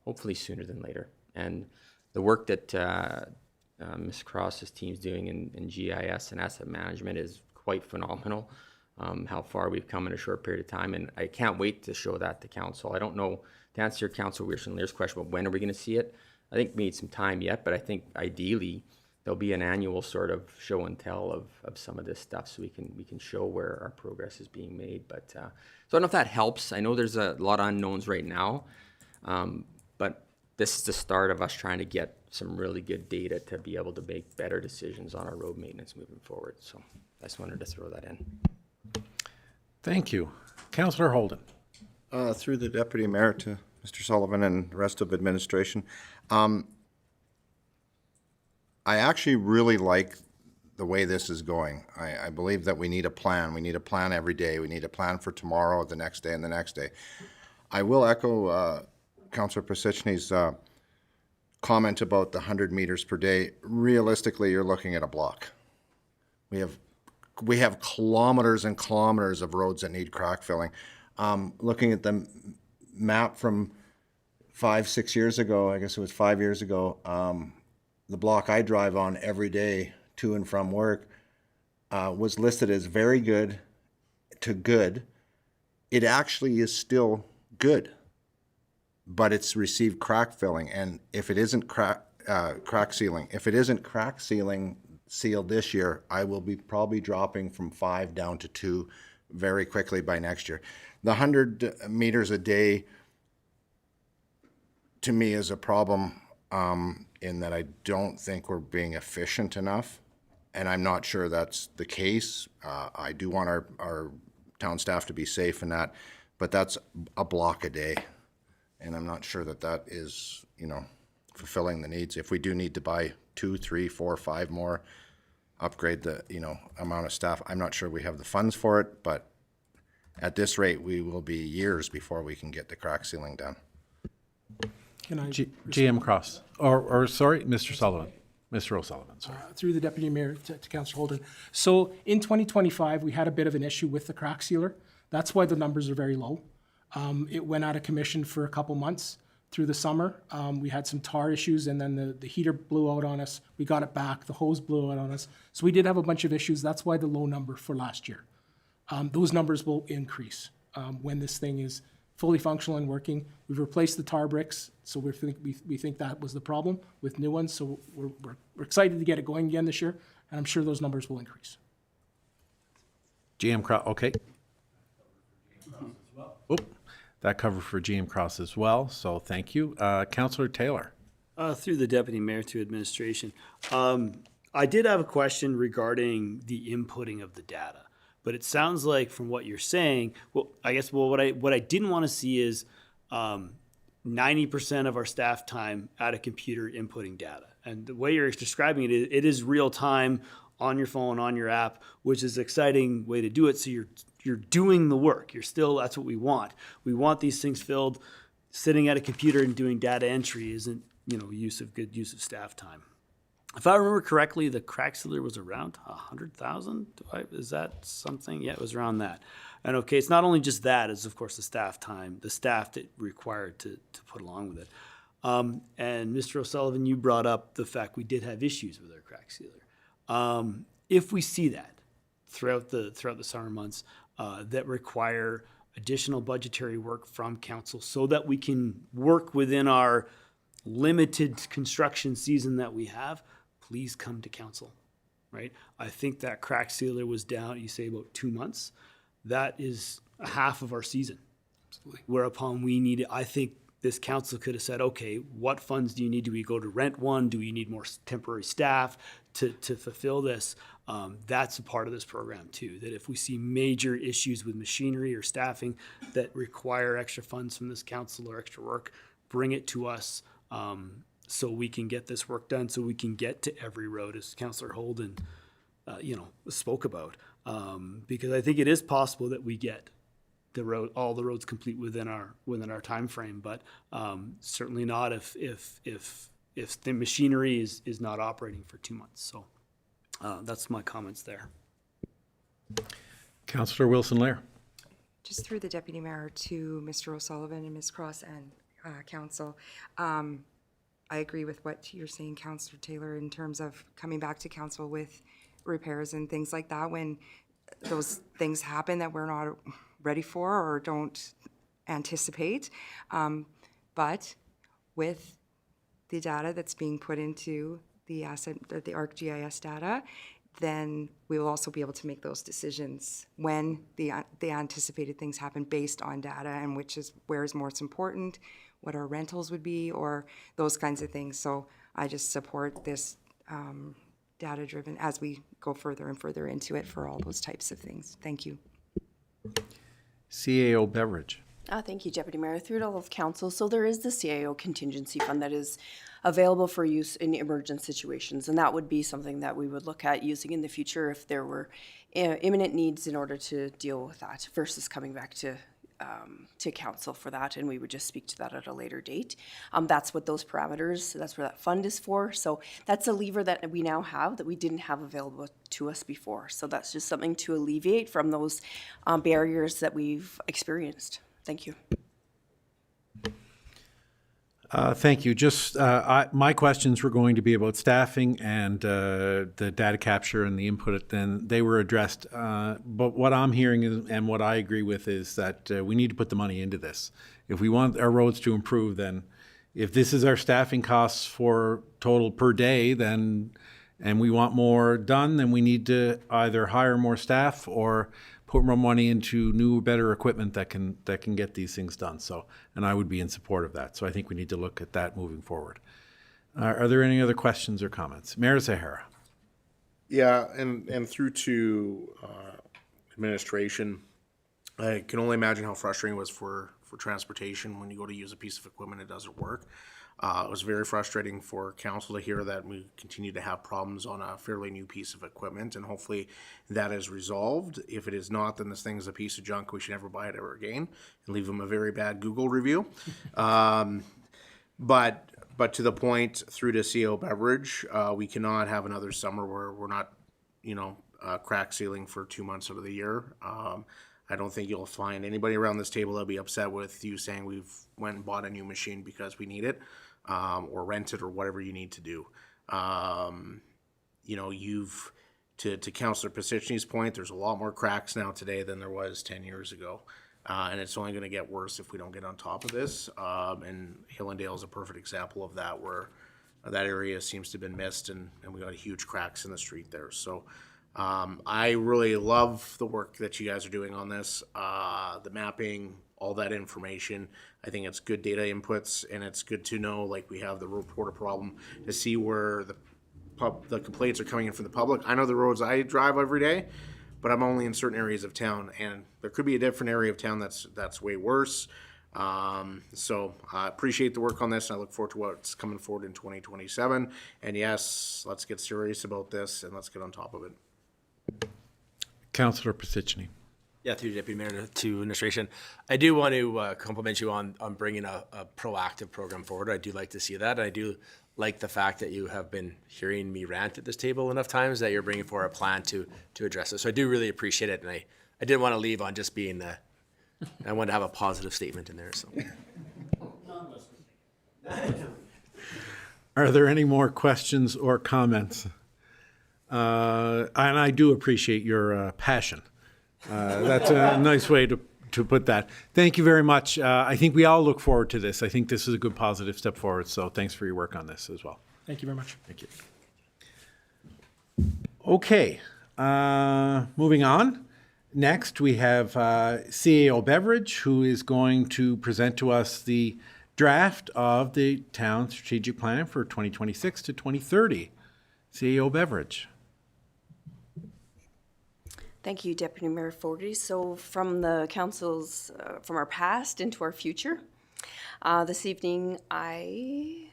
hopefully sooner than later. And the work that Ms. Cross's team's doing in GIS and asset management is quite phenomenal. How far we've come in a short period of time, and I can't wait to show that to council. I don't know, to answer your Council Weirson-Lear's question about when are we going to see it, I think we need some time yet, but I think ideally there'll be an annual sort of show and tell of some of this stuff so we can show where our progress is being made. But so I don't know if that helps. I know there's a lot of unknowns right now, but this is the start of us trying to get some really good data to be able to make better decisions on our road maintenance moving forward. So I just wanted to throw that in. Thank you. Councillor Holden. Through the Deputy Mayor to Mr. Sullivan and the rest of administration. I actually really like the way this is going. I believe that we need a plan. We need a plan every day. We need a plan for tomorrow, the next day, and the next day. I will echo Councillor Pacicni's comment about the 100 meters per day. Realistically, you're looking at a block. We have kilometers and kilometers of roads that need crack filling. Looking at the map from 5-6 years ago, I guess it was 5 years ago, the block I drive on every day to and from work was listed as very good to good. It actually is still good, but it's received crack filling, and if it isn't crack sealing sealed this year, I will be probably dropping from 5 down to 2 very quickly by next year. The 100 meters a day to me is a problem in that I don't think we're being efficient enough, and I'm not sure that's the case. I do want our town staff to be safe in that, but that's a block a day, and I'm not sure that is, fulfilling the needs. If we do need to buy 2, 3, 4, 5 more, upgrade the, amount of staff, I'm not sure we have the funds for it, but at this rate, we will be years before we can get the crack sealing done. Can I, GM Cross, or sorry, Mr. Sullivan, Mr. O'Sullivan, sorry. through the Deputy Mayor to Councillor Holden. So in 2025, we had a bit of an issue with the crack sealer. That's why the numbers are very low. It went out of commission for a couple months through the summer. We had some tar issues, and then the heater blew out on us. We got it back. The hose blew out on us. So we did have a bunch of issues. That's why the low number for last year. Those numbers will increase when this thing is fully functional and working. We've replaced the tar bricks, so we think that was the problem with new ones. So we're excited to get it going again this year, and I'm sure those numbers will increase. GM Cross, okay. Oop, that covered for GM Cross as well, so thank you. Councillor Taylor. Through the Deputy Mayor to administration. I did have a question regarding the inputting of the data, but it sounds like from what you're saying, what I didn't want to see is 90% of our staff time at a computer inputting data. And the way you're describing it, it is real time on your phone, on your app, which is an exciting way to do it. So you're doing the work. That's what we want. We want these things filled. Sitting at a computer and doing data entry isn't, good use of staff time. If I remember correctly, the crack sealer was around 100,000. Is that something? Yeah, it was around that. And okay, it's not only just that, it's of course the staff time, the staff that required to put along with it. And Mr. O'Sullivan, you brought up the fact we did have issues with our crack sealer. If we see that throughout the summer months that require additional budgetary work from council so that we can work within our limited construction season that we have, please come to council, right? I think that crack sealer was down, you say about 2 months. That is a half of our season. Absolutely. Whereupon we needed, I think this council could have said, okay, what funds do you need? Do we go to rent one? Do we need more temporary staff to fulfill this? That's a part of this program too, that if we see major issues with machinery or staffing that require extra funds from this council or extra work, bring it to us so we can get this work done, so we can get to every road, as Councillor Holden spoke about. Because I think it is possible that we get all the roads complete within our time frame, but certainly not if the machinery is not operating for 2 months. So that's my comments there. Councillor Wilson-Lair. Just through the Deputy Mayor to Mr. O'Sullivan and Ms. Cross and Council. I agree with what you're saying, Councillor Taylor, in terms of coming back to council with repairs and things like that when those things happen that we're not ready for or don't anticipate. But with the data that's being put into the ArcGIS data, then we will also be able to make those decisions when the anticipated things happen based on data and where is most important, what our rentals would be, or those kinds of things. So I just support this data-driven as we go further and further into it for all those types of things. Thank you. CAO Beveridge. Thank you, Deputy Mayor. Through to all of council. So there is the CAO contingency fund that is available for use in emergent situations, and that would be something that we would look at using in the future if there were imminent needs in order to deal with that versus coming back to council for that, and we would just speak to that at a later date. That's what those parameters, that's where that fund is for. So that's a lever that we now have that we didn't have available to us before. So that's just something to alleviate from those barriers that we've experienced. Thank you. Thank you. Just, my questions were going to be about staffing and the data capture and the input, then they were addressed. But what I'm hearing and what I agree with is that we need to put the money into this. If we want our roads to improve, then if this is our staffing costs for total per day, then, and we want more done, then we need to either hire more staff or put more money into new, better equipment that can get these things done. So, and I would be in support of that. So I think we need to look at that moving forward. Are there any other questions or comments? Mayor Zahara. Yeah, and through to administration, I can only imagine how frustrating it was for transportation when you go to use a piece of equipment, it doesn't work. It was very frustrating for council to hear that we continue to have problems on a fairly new piece of equipment, and hopefully that is resolved. If it is not, then this thing is a piece of junk. We should never buy it ever again and leave them a very bad Google review. But to the point, through to CEO Beverage, we cannot have another summer where we're not, crack sealing for 2 months out of the year. I don't think you'll find anybody around this table that'll be upset with you saying we've went and bought a new machine because we need it, or rent it, or whatever you need to do. To Councillor Pisicni's point, there's a lot more cracks now today than there was 10 years ago. And it's only going to get worse if we don't get on top of this. And Hillendale is a perfect example of that, where that area seems to have been missed, and we got huge cracks in the street there. So I really love the work that you guys are doing on this, the mapping, all that information. I think it's good data inputs, and it's good to know, like we have the road porter problem, to see where the complaints are coming in from the public. I know the roads I drive every day, but I'm only in certain areas of town, and there could be a different area of town that's way worse. So I appreciate the work on this, and I look forward to what's coming forward in 2027. And yes, let's get serious about this, and let's get on top of it. Councillor Pisicni. Yeah, through Deputy Mayor to administration. I do want to compliment you on bringing a proactive program forward. I do like to see that. I do like the fact that you have been hearing me rant at this table enough times that you're bringing forward a plan to address it. So I do really appreciate it, and I didn't want to leave on just being I wanted to have a positive statement in there. So. Are there any more questions or comments? And I do appreciate your passion. That's a nice way to put that. Thank you very much. I think we all look forward to this. I think this is a good positive step forward. So thanks for your work on this as well. Thank you very much. Thank you. Okay, moving on. Next, we have CAO Beverage, who is going to present to us the draft of the town strategic plan for 2026 to 2030. CAO Beverage. Thank you, Deputy Mayor Fogarty. So from the council's, from our past into our future, this evening I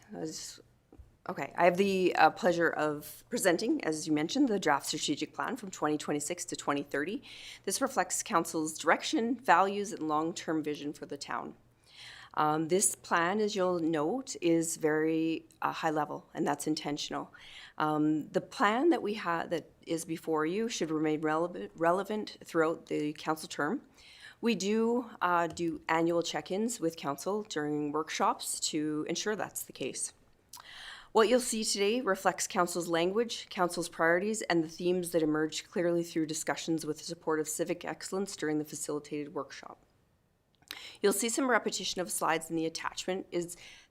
have the pleasure of presenting, as you mentioned, the draft strategic plan from 2026 to 2030. This reflects council's direction, values, and long-term vision for the town. This plan, as you'll note, is very high level, and that's intentional. The plan that we have that is before you should remain relevant throughout the council term. We do annual check-ins with council during workshops to ensure that's the case. What you'll see today reflects council's language, council's priorities, and the themes that emerge clearly through discussions with the support of civic excellence during the facilitated workshop. You'll see some repetition of slides in the attachment.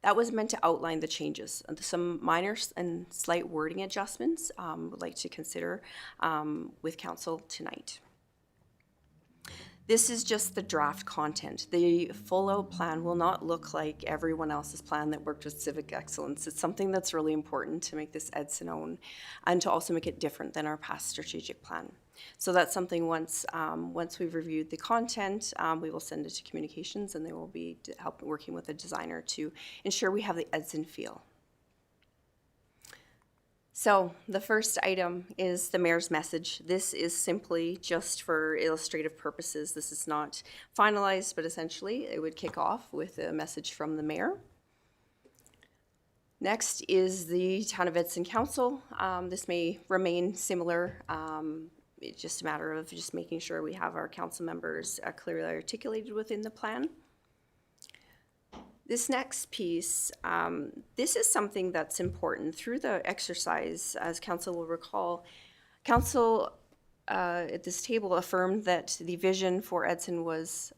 That was meant to outline the changes. Some minor and slight wording adjustments would like to consider with council tonight. This is just the draft content. The full-out plan will not look like everyone else's plan that worked with civic excellence. It's something that's really important to make this EDSA own and to also make it different than our past strategic plan. So that's something once we've reviewed the content, we will send it to communications, and they will be working with a designer to ensure we have the EDSA feel. So the first item is the mayor's message. This is simply just for illustrative purposes. This is not finalized, but essentially it would kick off with a message from the mayor. Next is the Town of Edson Council. This may remain similar. It's just a matter of just making sure we have our council members clearly articulated within the plan. This next piece, this is something that's important. Through the exercise, as council will recall, council at this table affirmed that the vision for Edson was,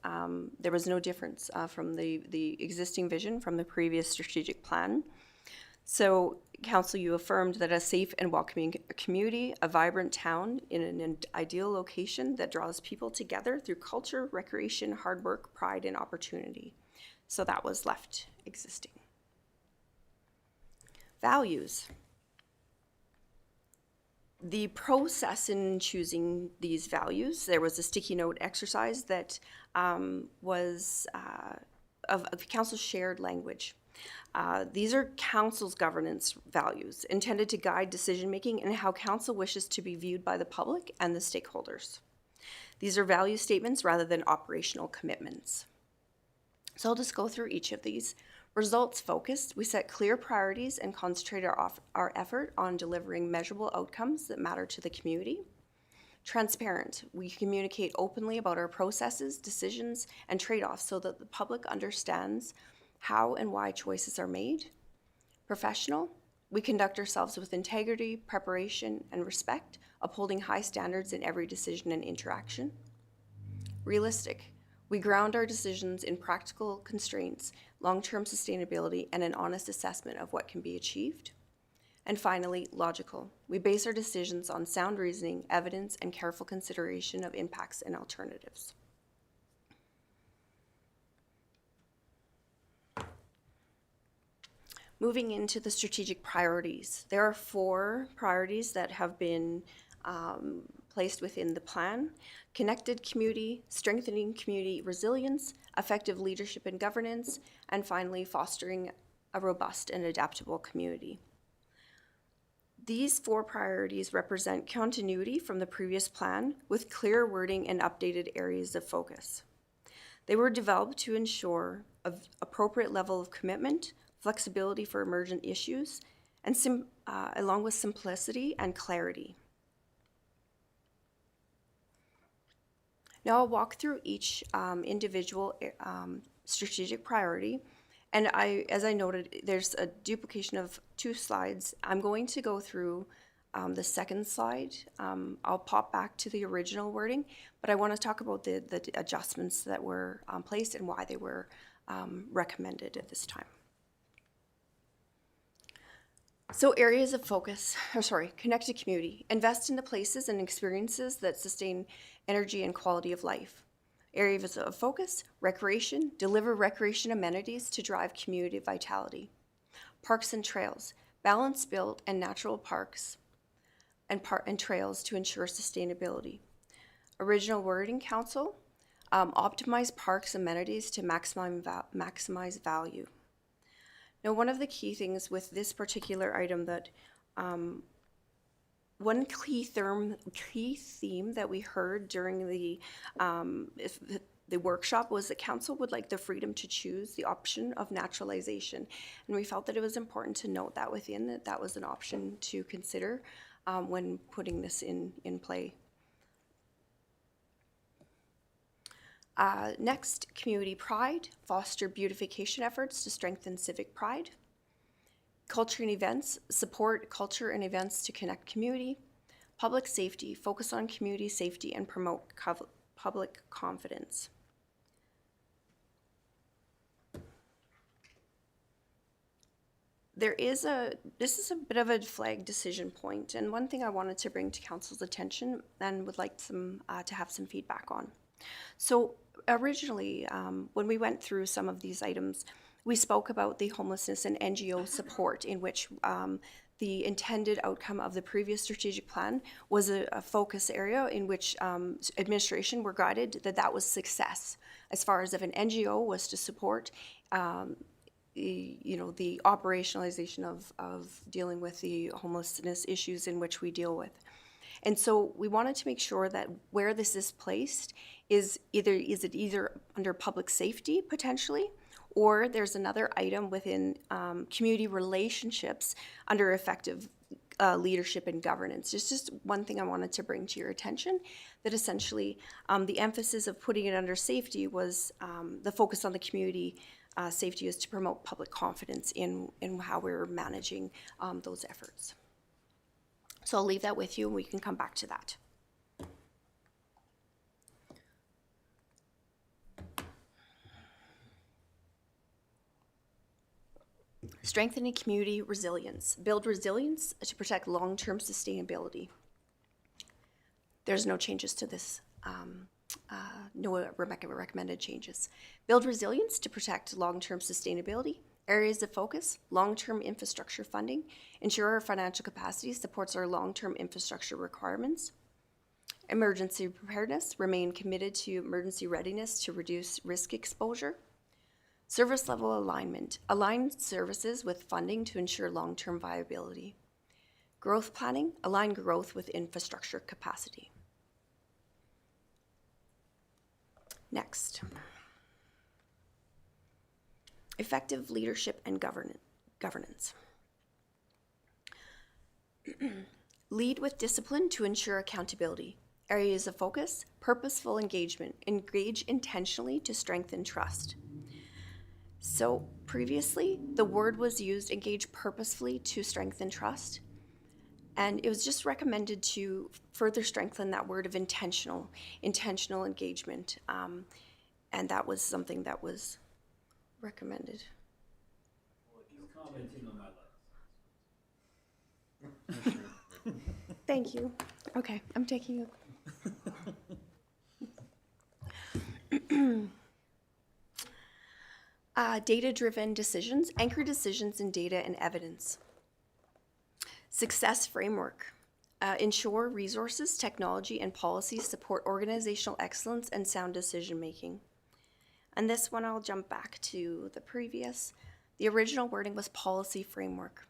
there was no difference from the existing vision from the previous strategic plan. So council, you affirmed that a safe and welcoming community, a vibrant town in an ideal location that draws people together through culture, recreation, hard work, pride, and opportunity. So that was left existing. Values. The process in choosing these values, there was a sticky note exercise that was of council's shared language. These are council's governance values intended to guide decision-making and how council wishes to be viewed by the public and the stakeholders. These are value statements rather than operational commitments. So I'll just go through each of these. Results focused, we set clear priorities and concentrate our effort on delivering measurable outcomes that matter to the community. Transparent, we communicate openly about our processes, decisions, and trade-offs so that the public understands how and why choices are made. Professional, we conduct ourselves with integrity, preparation, and respect, upholding high standards in every decision and interaction. Realistic, we ground our decisions in practical constraints, long-term sustainability, and an honest assessment of what can be achieved. And finally, logical. We base our decisions on sound reasoning, evidence, and careful consideration of impacts and alternatives. Moving into the strategic priorities. There are 4 priorities that have been placed within the plan: connected community, strengthening community resilience, effective leadership and governance, and finally, fostering a robust and adaptable community. These 4 priorities represent continuity from the previous plan with clear wording and updated areas of focus. They were developed to ensure an appropriate level of commitment, flexibility for emergent issues, and along with simplicity and clarity. Now I'll walk through each individual strategic priority. And as I noted, there's a duplication of 2 slides. I'm going to go through the second slide. I'll pop back to the original wording, but I want to talk about the adjustments that were placed and why they were recommended at this time. So areas of focus, connected community. Invest in the places and experiences that sustain energy and quality of life. Areas of focus, recreation. Deliver recreation amenities to drive community vitality. Parks and trails. Balance built and natural parks and trails to ensure sustainability. Original wording, council. Optimize parks amenities to maximize value. Now, one of the key things with this particular item that one key theme that we heard during the workshop was that council would like the freedom to choose the option of naturalization. And we felt that it was important to note that within that was an option to consider when putting this in play. Next, community pride, foster beautification efforts to strengthen civic pride. Culture and events, support culture and events to connect community. Public safety, focus on community safety and promote public confidence. This is a bit of a flag decision point, and one thing I wanted to bring to council's attention and would like to have some feedback on. So originally, when we went through some of these items, we spoke about the homelessness and NGO support, in which the intended outcome of the previous strategic plan was a focus area in which administration were guided that was success. As far as if an NGO was to support the operationalization of dealing with the homelessness issues in which we deal with. And so we wanted to make sure that where this is placed is it either under public safety potentially, or there's another item within community relationships under effective leadership and governance. It's just one thing I wanted to bring to your attention, that essentially the emphasis of putting it under safety was the focus on the community safety is to promote public confidence in how we're managing those efforts. So I'll leave that with you and we can come back to that. Strengthening community resilience. Build resilience to protect long-term sustainability. There's no changes to this, no recommended changes. Build resilience to protect long-term sustainability. Areas of focus, long-term infrastructure funding. Ensure our financial capacity supports our long-term infrastructure requirements. Emergency preparedness. Remain committed to emergency readiness to reduce risk exposure. Service level alignment. Align services with funding to ensure long-term viability. Growth planning. Align growth with infrastructure capacity. Next. Effective leadership and governance. Lead with discipline to ensure accountability. Areas of focus, purposeful engagement. Engage intentionally to strengthen trust. So previously, the word was used, engage purposefully to strengthen trust. And it was just recommended to further strengthen that word of intentional engagement. And that was something that was recommended. Well, he's commenting on my letter. Thank you. Okay, I'm taking it. Data-driven decisions, anchor decisions in data and evidence. Success framework. Ensure resources, technology, and policies support organizational excellence and sound decision-making. And this one, I'll jump back to the previous. The original wording was policy framework.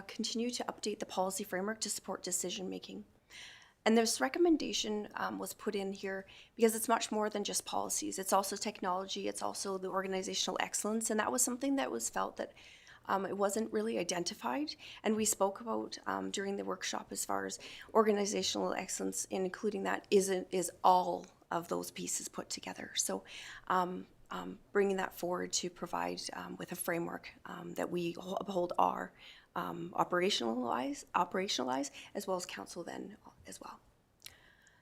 Continue to update the policy framework to support decision-making. And this recommendation was put in here because it's much more than just policies. It's also technology, it's also the organizational excellence, and that was something that was felt that it wasn't really identified. And we spoke about during the workshop as far as organizational excellence, including that is all of those pieces put together. So bringing that forward to provide with a framework that we uphold our operationalize, as well as council then as well.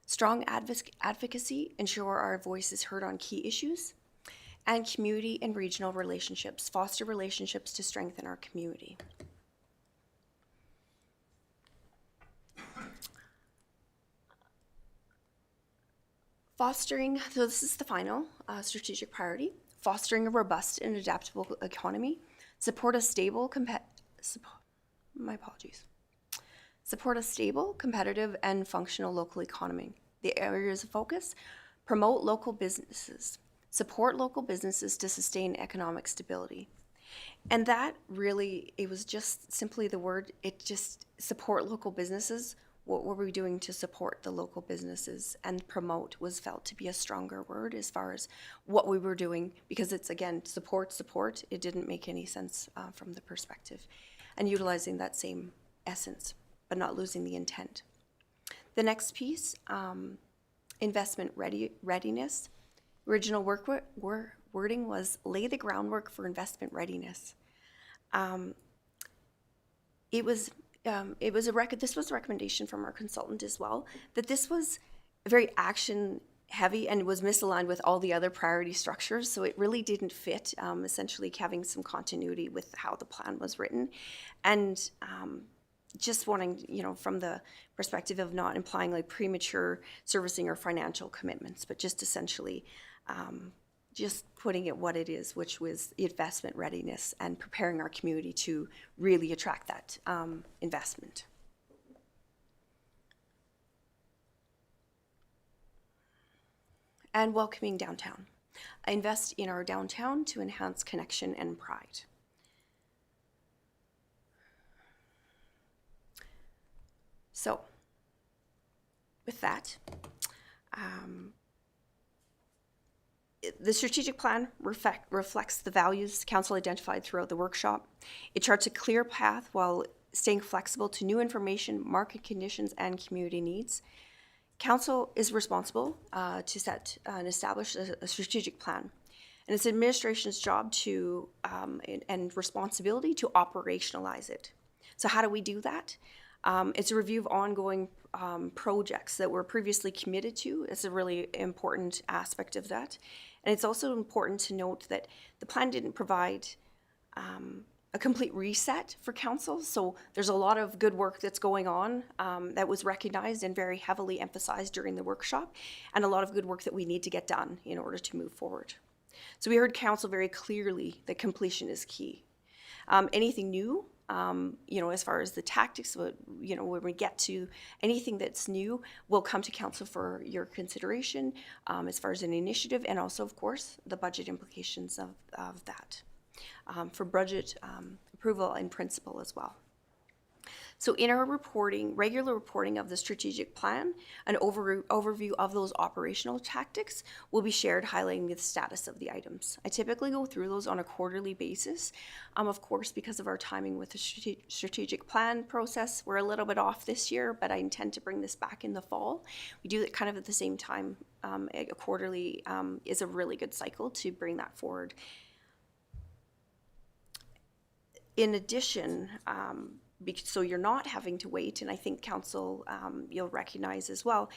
Strong advocacy, ensure our voice is heard on key issues, and community and regional relationships, foster relationships to strengthen our community. Fostering, so this is the final strategic priority, fostering a robust and adaptable economy, support a stable, support a stable, competitive, and functional local economy. The areas of focus, promote local businesses, support local businesses to sustain economic stability. And that really, it was just simply the word, it just support local businesses. What were we doing to support the local businesses? And promote was felt to be a stronger word as far as what we were doing, because it's, again, support. It didn't make any sense from the perspective. And utilizing that same essence, but not losing the intent. The next piece, investment readiness. Original wording was lay the groundwork for investment readiness. This was a recommendation from our consultant as well, that this was very action heavy and was misaligned with all the other priority structures. So it really didn't fit, essentially having some continuity with how the plan was written. And just wanting, from the perspective of not implying like premature servicing or financial commitments, but just essentially just putting it what it is, which was investment readiness and preparing our community to really attract that investment. And welcoming downtown. Invest in our downtown to enhance connection and pride. So, with that, the strategic plan reflects the values council identified throughout the workshop. It charts a clear path while staying flexible to new information, market conditions, and community needs. Council is responsible to set and establish a strategic plan. And it's administration's job to, and responsibility to operationalize it. So how do we do that? It's a review of ongoing projects that were previously committed to. It's a really important aspect of that. And it's also important to note that the plan didn't provide a complete reset for council. So there's a lot of good work that's going on that was recognized and very heavily emphasized during the workshop, and a lot of good work that we need to get done in order to move forward. So we heard council very clearly that completion is key. Anything new, as far as the tactics, when we get to anything that's new, will come to council for your consideration as far as an initiative, and also, of course, the budget implications of that. For budget approval in principle as well. So in our reporting, regular reporting of the strategic plan, an overview of those operational tactics will be shared, highlighting the status of the items. I typically go through those on a quarterly basis. Of course, because of our timing with the strategic plan process, we're a little bit off this year, but I intend to bring this back in the fall. We do it kind of at the same time. A quarterly is a really good cycle to bring that forward. In addition, so you're not having to wait, and I think council, you'll recognize as well,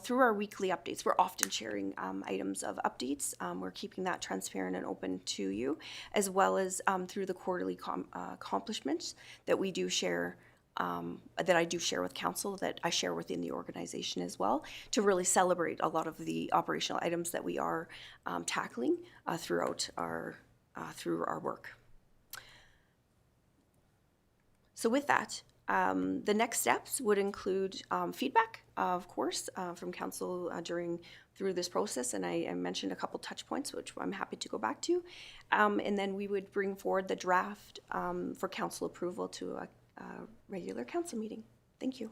through our weekly updates, we're often sharing items of updates. We're keeping that transparent and open to you, as well as through the quarterly accomplishments that we do share, that I do share with council, that I share within the organization as well, to really celebrate a lot of the operational items that we are tackling throughout through our work. So with that, the next steps would include feedback, of course, from council through this process, and I mentioned a couple touch points, which I'm happy to go back to, and then we would bring forward the draft for council approval to a regular council meeting. Thank you.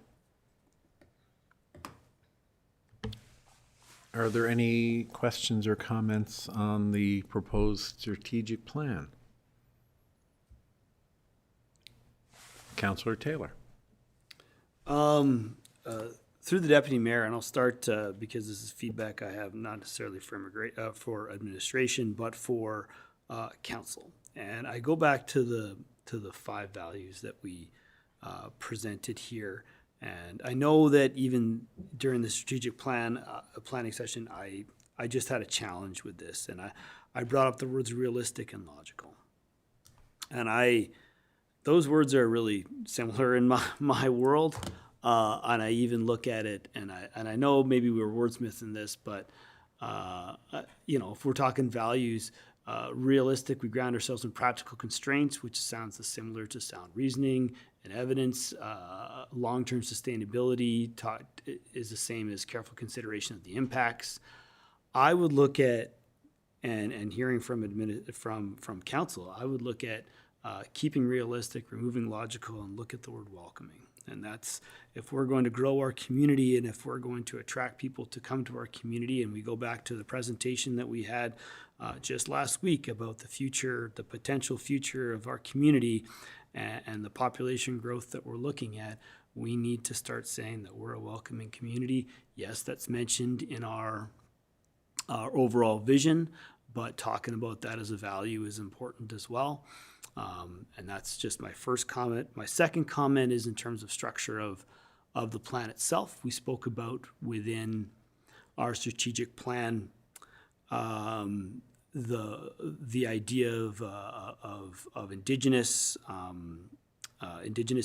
Are there any questions or comments on the proposed strategic plan? Councillor Taylor. Through the deputy mayor, and I'll start because this is feedback I have not necessarily for administration, but for council. And I go back to the 5 values that we presented here. And I know that even during the strategic planning session, I just had a challenge with this, and I brought up the words realistic and logical. And those words are really similar in my world, and I even look at it, and I know maybe we were wordsmithing this, but if we're talking values, realistic, we ground ourselves in practical constraints, which sounds similar to sound reasoning and evidence. Long-term sustainability is the same as careful consideration of the impacts. I would look at, and hearing from council, I would look at keeping realistic, removing logical, and look at the word welcoming. And that's, if we're going to grow our community and if we're going to attract people to come to our community, and we go back to the presentation that we had just last week about the potential future of our community and the population growth that we're looking at, we need to start saying that we're a welcoming community. Yes, that's mentioned in our overall vision, but talking about that as a value is important as well. And that's just my first comment. My second comment is in terms of structure of the plan itself. We spoke about within our strategic plan the idea of indigenous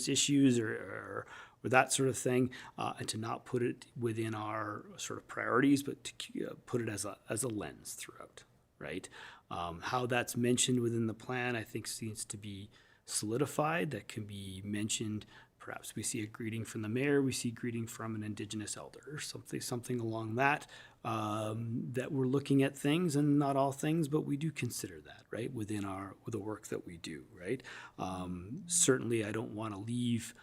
issues or that sort of thing, and to not put it within our sort of priorities, but to put it as a lens throughout, right? How that's mentioned within the plan, I think, needs to be solidified. That can be mentioned. Perhaps we see a greeting from the mayor, we see a greeting from an Indigenous elder, or something along that, that we're looking at things, and not all things, but we do consider that, right, within the work that we do, right? Certainly, I don't want to leave.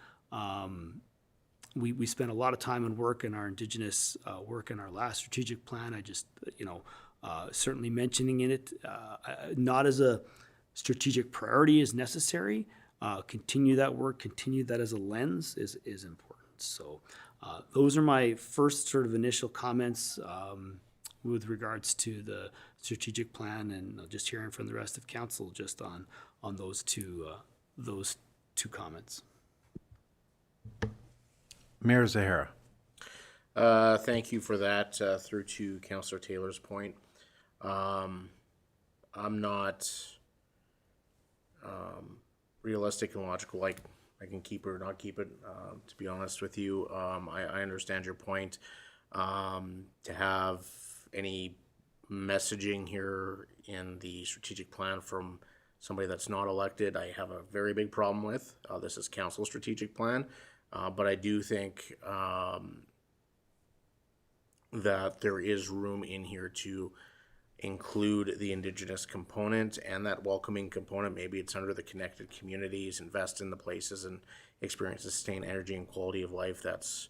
We spent a lot of time and work in our Indigenous work in our last strategic plan. I just, certainly mentioning in it, not as a strategic priority is necessary. Continue that work, continue that as a lens is important. So those are my first sort of initial comments with regards to the strategic plan, and just hearing from the rest of council just on those two comments. Mayor Zahara. Thank you for that, through to Councillor Taylor's point. I'm not realistic and logical, like I can keep it or not keep it, to be honest with you. I understand your point. To have any messaging here in the strategic plan from somebody that's not elected, I have a very big problem with. This is council strategic plan, but I do think that there is room in here to include the Indigenous component and that welcoming component. Maybe it's under the connected communities, invest in the places and experience sustained energy and quality of life that's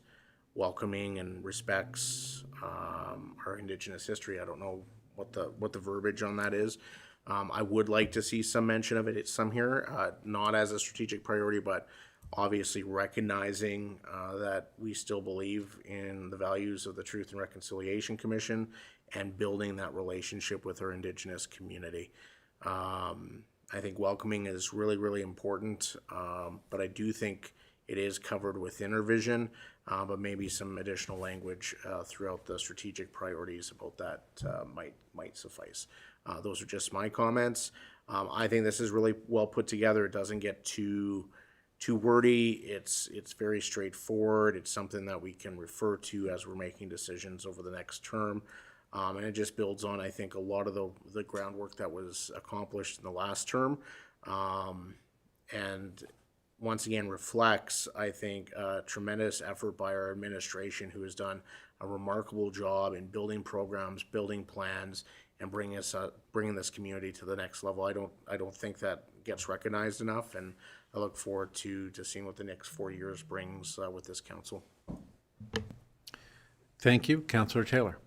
welcoming and respects our Indigenous history. I don't know what the verbiage on that is. I would like to see some mention of it. It's some here, not as a strategic priority, but obviously recognizing that we still believe in the values of the Truth and Reconciliation Commission and building that relationship with our Indigenous community. I think welcoming is really, really important, but I do think it is covered within our vision, but maybe some additional language throughout the strategic priorities about that might suffice. Those are just my comments. I think this is really well put together. It doesn't get too wordy. It's very straightforward. It's something that we can refer to as we're making decisions over the next term. And it just builds on, I think, a lot of the groundwork that was accomplished in the last term. And once again reflects, I think, a tremendous effort by our administration, who has done a remarkable job in building programs, building plans, and bringing this community to the next level. I don't think that gets recognized enough, and I look forward to seeing what the next 4 years brings with this council. Thank you. Councillor Taylor.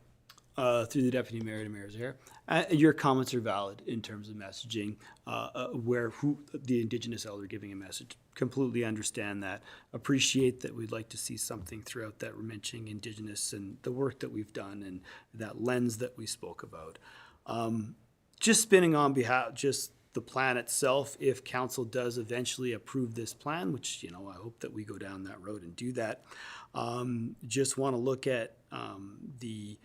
Through the Deputy Mayor to Mayor Zahara. Your comments are valid in terms of messaging, who the Indigenous elder giving a message. Completely understand that. Appreciate that. We'd like to see something throughout that mentioning Indigenous and the work that we've done and that lens that we spoke about. Just spinning on behalf, just the plan itself, if council does eventually approve this plan, which, I hope that we go down that road and do that. Just want to look at the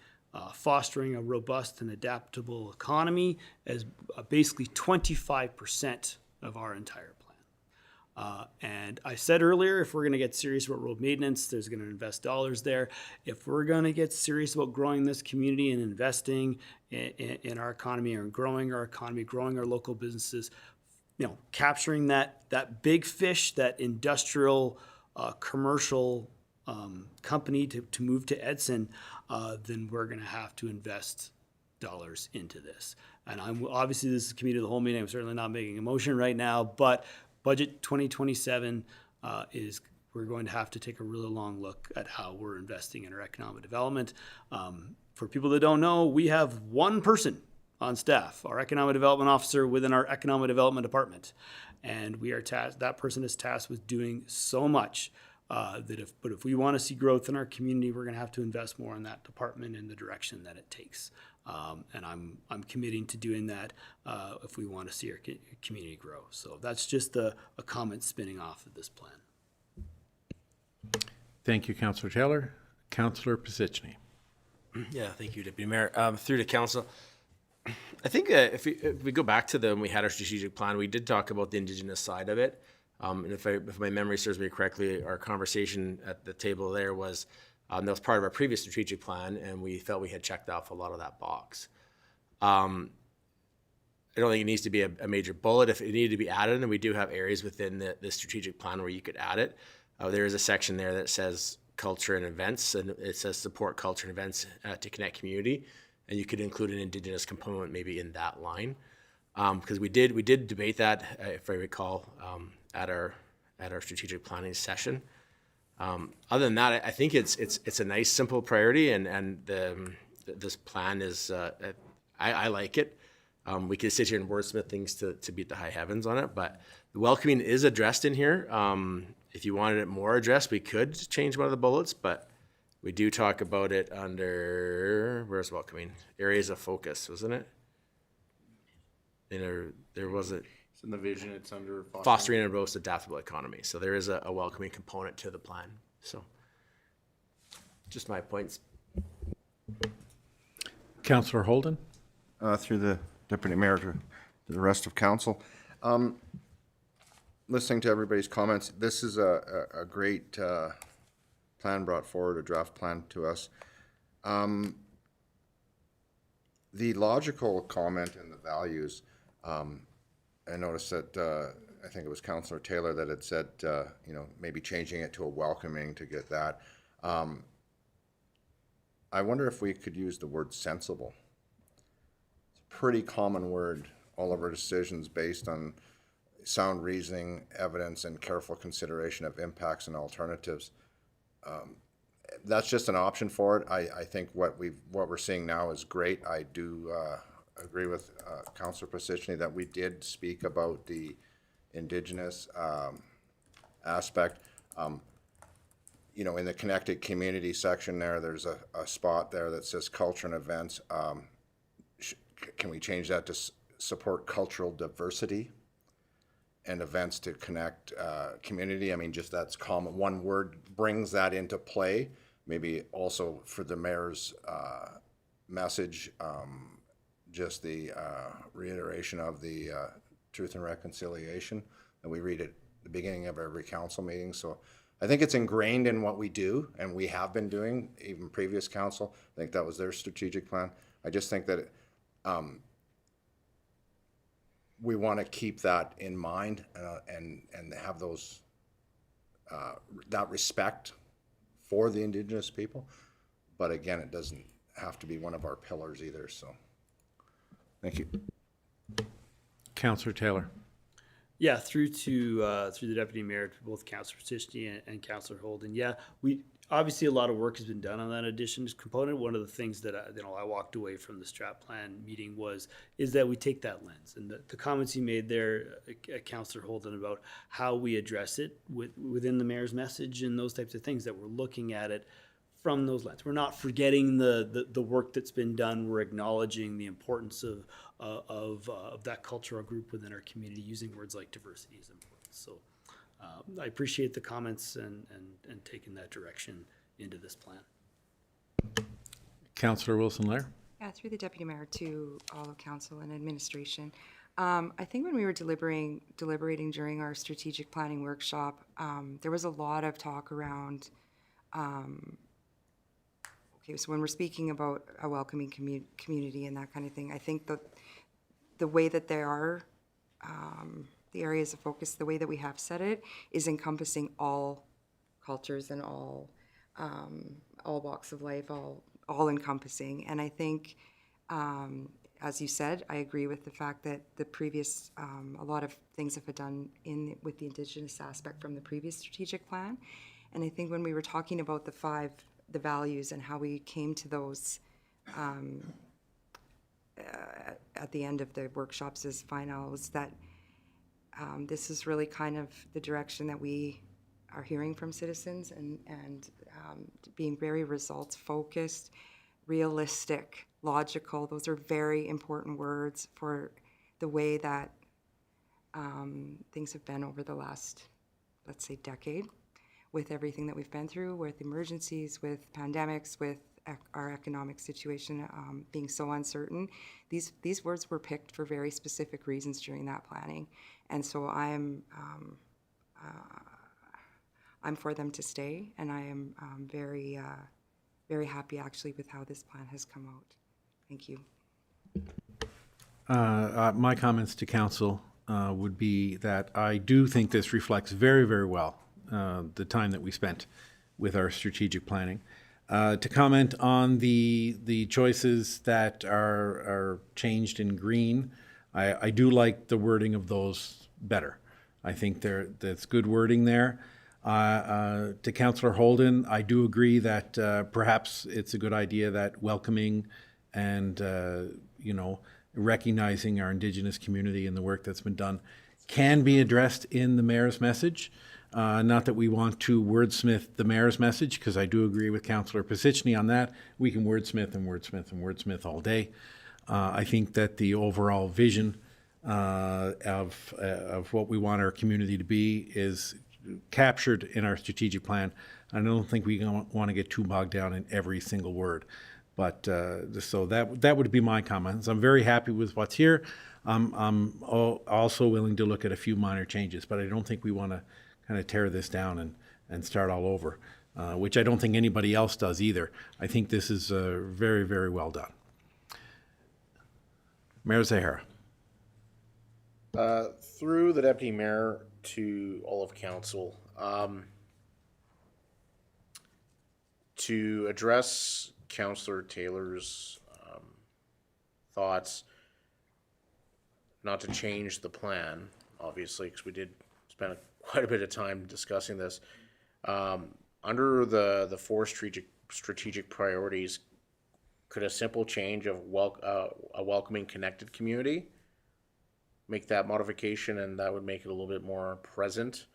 fostering a robust and adaptable economy as basically 25% of our entire plan. And I said earlier, if we're going to get serious about road maintenance, there's going to invest dollars there. If we're going to get serious about growing this community and investing in our economy and growing our economy, growing our local businesses, capturing that big fish, that industrial, commercial company to move to Edson, then we're going to have to invest dollars into this. And obviously this is committee of the whole meeting. I'm certainly not making a motion right now, but budget 2027 we're going to have to take a really long look at how we're investing in our economic development. For people that don't know, we have one person on staff, our economic development officer within our economic development department, and we are that person is tasked with doing so much. But if we want to see growth in our community, we're going to have to invest more in that department in the direction that it takes. And I'm committing to doing that if we want to see our community grow. So that's just a comment spinning off of this plan. Thank you, Councillor Taylor. Councillor Pisichny. Yeah, thank you, Deputy Mayor. Through to council. I think if we go back to when we had our strategic plan, we did talk about the Indigenous side of it. And if my memory serves me correctly, our conversation at the table there was that was part of our previous strategic plan, and we felt we had checked off a lot of that box. I don't think it needs to be a major bullet. If it needed to be added, and we do have areas within the strategic plan where you could add it. There is a section there that says culture and events, and it says support culture and events to connect community, and you could include an Indigenous component maybe in that line. Because we did debate that, if I recall, at our strategic planning session. Other than that, I think it's a nice simple priority, and this plan is I like it. We could sit here and wordsmith things to beat the high heavens on it, but the welcoming is addressed in here. If you wanted it more addressed, we could change one of the bullets, but we do talk about it under, where's welcoming? Areas of focus, wasn't it? there was a It's in the vision, it's under fostering and robust adaptable economy. So there is a welcoming component to the plan. So just my points. Councillor Holden? Through the deputy mayor to the rest of council. Listening to everybody's comments, this is a great plan brought forward, a draft plan to us. The logical comment in the values, I noticed that, I think it was Councillor Taylor that had said, maybe changing it to a welcoming to get that. I wonder if we could use the word sensible. It's a pretty common word. All of our decisions based on sound reasoning, evidence, and careful consideration of impacts and alternatives. That's just an option for it. I think what we're seeing now is great. I do agree with Councillor Pisichny that we did speak about the Indigenous aspect. In the connected community section there's a spot there that says culture and events. Can we change that to support cultural diversity and events to connect community? I mean, just that's common. One word brings that into play. Maybe also for the mayor's message, just the reiteration of the truth and reconciliation that we read at the beginning of every council meeting. So I think it's ingrained in what we do, and we have been doing, even previous council. I think that was their strategic plan. I just think that we want to keep that in mind and have those that respect for the Indigenous people. But again, it doesn't have to be one of our pillars either. So, thank you. Councillor Taylor? Yeah, through the deputy mayor, to both Councillor Pisichny and Councillor Holden. Yeah, we obviously a lot of work has been done on that additions component. One of the things that I walked away from the strat plan meeting is that we take that lens, and the comments you made there, Councillor Holden, about how we address it within the mayor's message and those types of things, that we're looking at it from those lenses. We're not forgetting the work that's been done. We're acknowledging the importance of that cultural group within our community. Using words like diversity is important. So I appreciate the comments and taking that direction into this plan. Councillor Wilson-Lair? Yeah, through the deputy mayor to all of council and administration. I think when we were deliberating during our strategic planning workshop, there was a lot of talk around okay, so when we're speaking about a welcoming community and that kind of thing, I think that the way that there are the areas of focus, the way that we have said it, is encompassing all cultures and all walks of life, all encompassing. And I think, as you said, I agree with the fact that the previous, a lot of things have been done with the Indigenous aspect from the previous strategic plan. And I think when we were talking about the values and how we came to those at the end of the workshops as finals, that this is really kind of the direction that we are hearing from citizens, and being very results focused, realistic, logical. Those are very important words for the way that things have been over the last, let's say, decade, with everything that we've been through, with emergencies, with pandemics, with our economic situation being so uncertain. These words were picked for very specific reasons during that planning. And so I'm for them to stay, and I am very happy actually with how this plan has come out. Thank you. My comments to council would be that I do think this reflects very, very well the time that we spent with our strategic planning. To comment on the choices that are changed in green, I do like the wording of those better. I think that's good wording there. To Councillor Holden, I do agree that perhaps it's a good idea that welcoming and recognizing our Indigenous community and the work that's been done can be addressed in the mayor's message. Not that we want to wordsmith the mayor's message, because I do agree with Councillor Pisichny on that. We can wordsmith and wordsmith and wordsmith all day. I think that the overall vision of what we want our community to be is captured in our strategic plan. I don't think we want to get too bogged down in every single word. But so that would be my comments. I'm very happy with what's here. I'm also willing to look at a few minor changes, but I don't think we want to kind of tear this down and start all over, which I don't think anybody else does either. I think this is very, very well done. Mayor Zahara. Through the deputy mayor to all of council, to address Councillor Taylor's thoughts, not to change the plan, obviously, because we did spend quite a bit of time discussing this. Under the four strategic priorities, could a simple change of a welcoming, connected community make that modification, and that would make it a little bit more present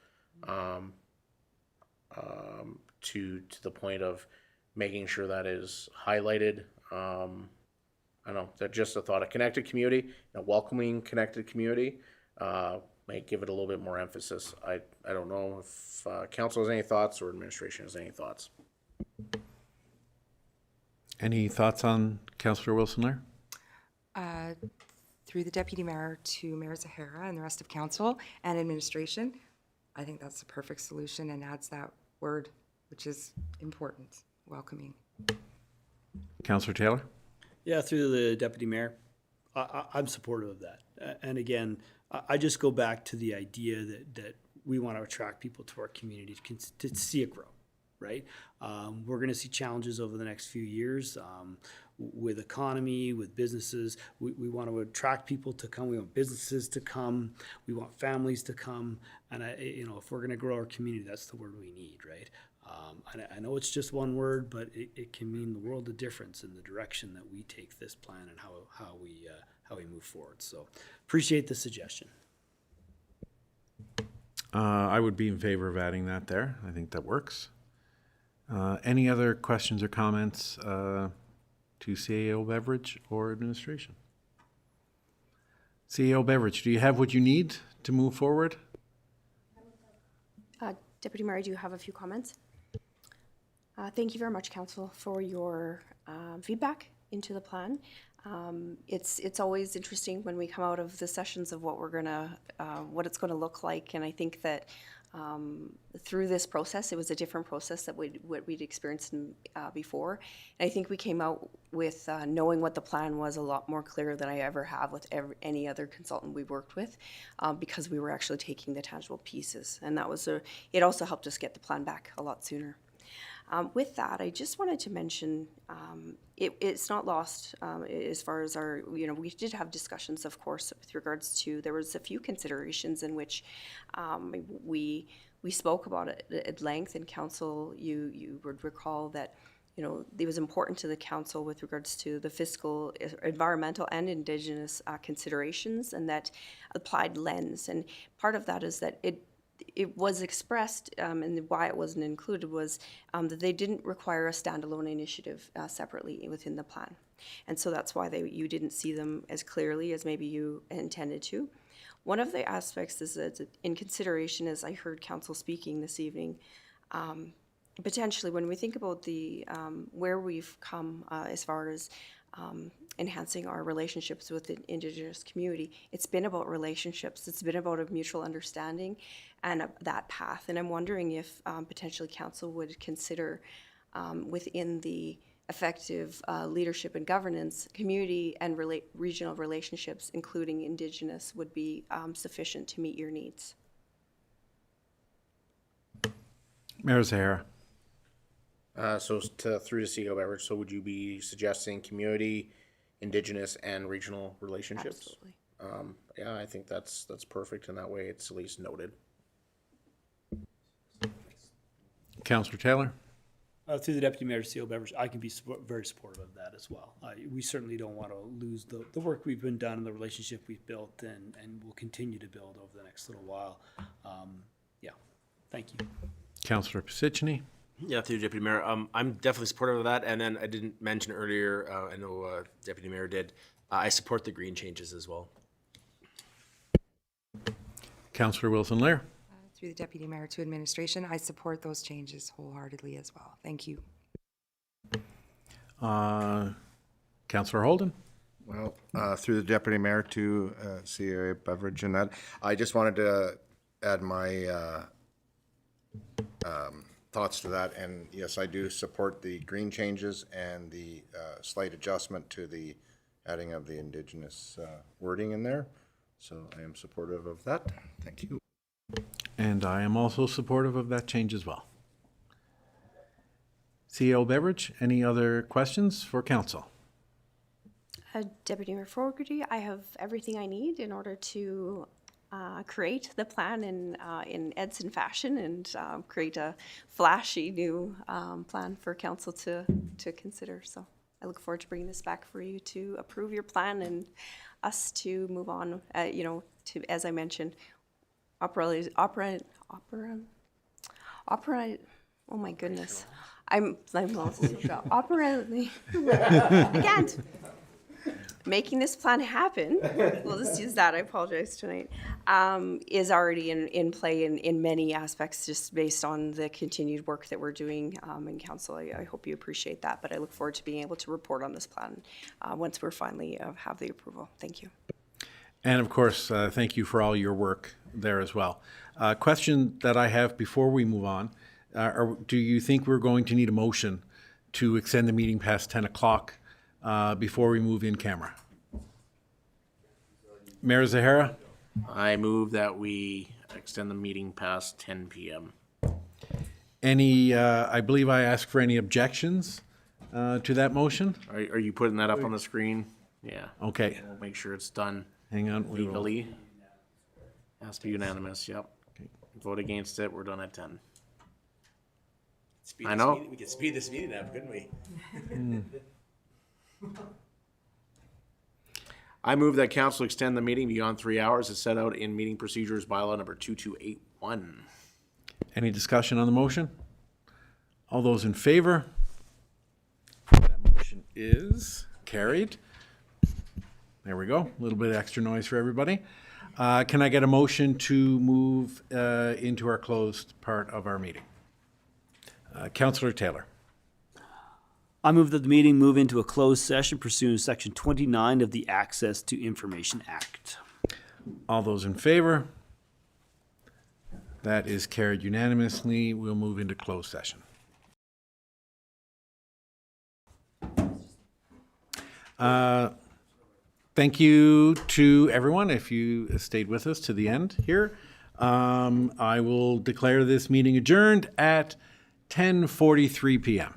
to the point of making sure that is highlighted. I don't know, that's just a thought. A connected community, a welcoming, connected community, might give it a little bit more emphasis. I don't know if council has any thoughts or administration has any thoughts. Any thoughts on Councillor Wilson there? Through the deputy mayor to Mayor Zahara and the rest of council and administration, I think that's the perfect solution and adds that word, which is important, welcoming. Councillor Taylor? Yeah, through the deputy mayor, I'm supportive of that. And again, I just go back to the idea that we want to attract people to our community to see it grow, right? We're going to see challenges over the next few years with economy, with businesses. We want to attract people to come. We want businesses to come. We want families to come. And if we're going to grow our community, that's the word we need, right? I know it's just one word, but it can mean the world of difference in the direction that we take this plan and how we move forward. So appreciate the suggestion. I would be in favor of adding that there. I think that works. Any other questions or comments to CAO Beverage or administration? CAO Beverage, do you have what you need to move forward? Deputy Mayor, I do have a few comments. Thank you very much, Council, for your feedback into the plan. It's always interesting when we come out of the sessions of what it's gonna look like, and I think that through this process, it was a different process that what we'd experienced before. And I think we came out with knowing what the plan was a lot more clear than I ever have with any other consultant we've worked with, because we were actually taking the tangible pieces. And that was it also helped us get the plan back a lot sooner. With that, I just wanted to mention, it's not lost as far as we did have discussions, of course, with regards to, there was a few considerations in which we spoke about it at length in council. You would recall that, it was important to the council with regards to the fiscal, environmental, and Indigenous considerations, and that applied lens. And part of that is that it was expressed, and why it wasn't included was that they didn't require a standalone initiative separately within the plan. And so that's why you didn't see them as clearly as maybe you intended to. One of the aspects is that in consideration, as I heard council speaking this evening, potentially when we think about the where we've come as far as enhancing our relationships with the Indigenous community, it's been about relationships. It's been about a mutual understanding and that path. And I'm wondering if potentially council would consider within the effective leadership and governance, community and regional relationships, including Indigenous, would be sufficient to meet your needs. Mayor Zahara. Through to CAO Beverage, so would you be suggesting community, Indigenous, and regional relationships? Absolutely. Yeah, I think that's perfect, and that way it's at least noted. Councillor Taylor? Through the Deputy Mayor to CAO Beverage, I can be very supportive of that as well. We certainly don't want to lose the work we've been done and the relationship we've built and will continue to build over the next little while. Yeah, thank you. Councillor Pisichny? Yeah, through Deputy Mayor, I'm definitely supportive of that. And then I didn't mention earlier, I know Deputy Mayor did, I support the green changes as well. Councillor Wilson Lair. Through the Deputy Mayor to Administration, I support those changes wholeheartedly as well. Thank you. Councillor Holden. Well, through the Deputy Mayor to CA Beveridge and that, I just wanted to add my thoughts to that. And yes, I do support the green changes and the slight adjustment to the adding of the Indigenous wording in there. So I am supportive of that. Thank you. And I am also supportive of that change as well. CEO Beveridge, any other questions for council? Deputy Mayor Fogarty, I have everything I need in order to create the plan in Edson fashion and create a flashy new plan for council to consider. So I look forward to bringing this back for you to approve your plan and us to move on, to, as I mentioned, opera, oh my goodness. I'm opera, I can't. Making this plan happen, we'll just use that, I apologize tonight, is already in play in many aspects, just based on the continued work that we're doing in council. I hope you appreciate that, but I look forward to being able to report on this plan once we're finally have the approval. Thank you. And of course, thank you for all your work there as well. Question that I have before we move on, do you think we're going to need a motion to extend the meeting past 10 o'clock before we move in camera? Mayor Zahara? I move that we extend the meeting past 10 p.m. Any, I believe I asked for any objections to that motion? Are you putting that up on the screen? Yeah. Okay. We'll make sure it's done Hang on. we will- legally. Has to be unanimous, yep. Vote against it, we're done at 10. I know. We could speed this meeting up, couldn't we? I move that council extend the meeting beyond 3 hours as set out in meeting procedures bylaw number 2281. Any discussion on the motion? All those in favor? That motion is carried. There we go. A little bit of extra noise for everybody. Can I get a motion to move into our closed part of our meeting? Councillor Taylor. I move that the meeting move into a closed session pursuant to Section 29 of the Access to Information Act. All those in favor? That is carried unanimously. We'll move into closed session. Thank you to everyone if you stayed with us to the end here. I will declare this meeting adjourned at 10:43 p.m.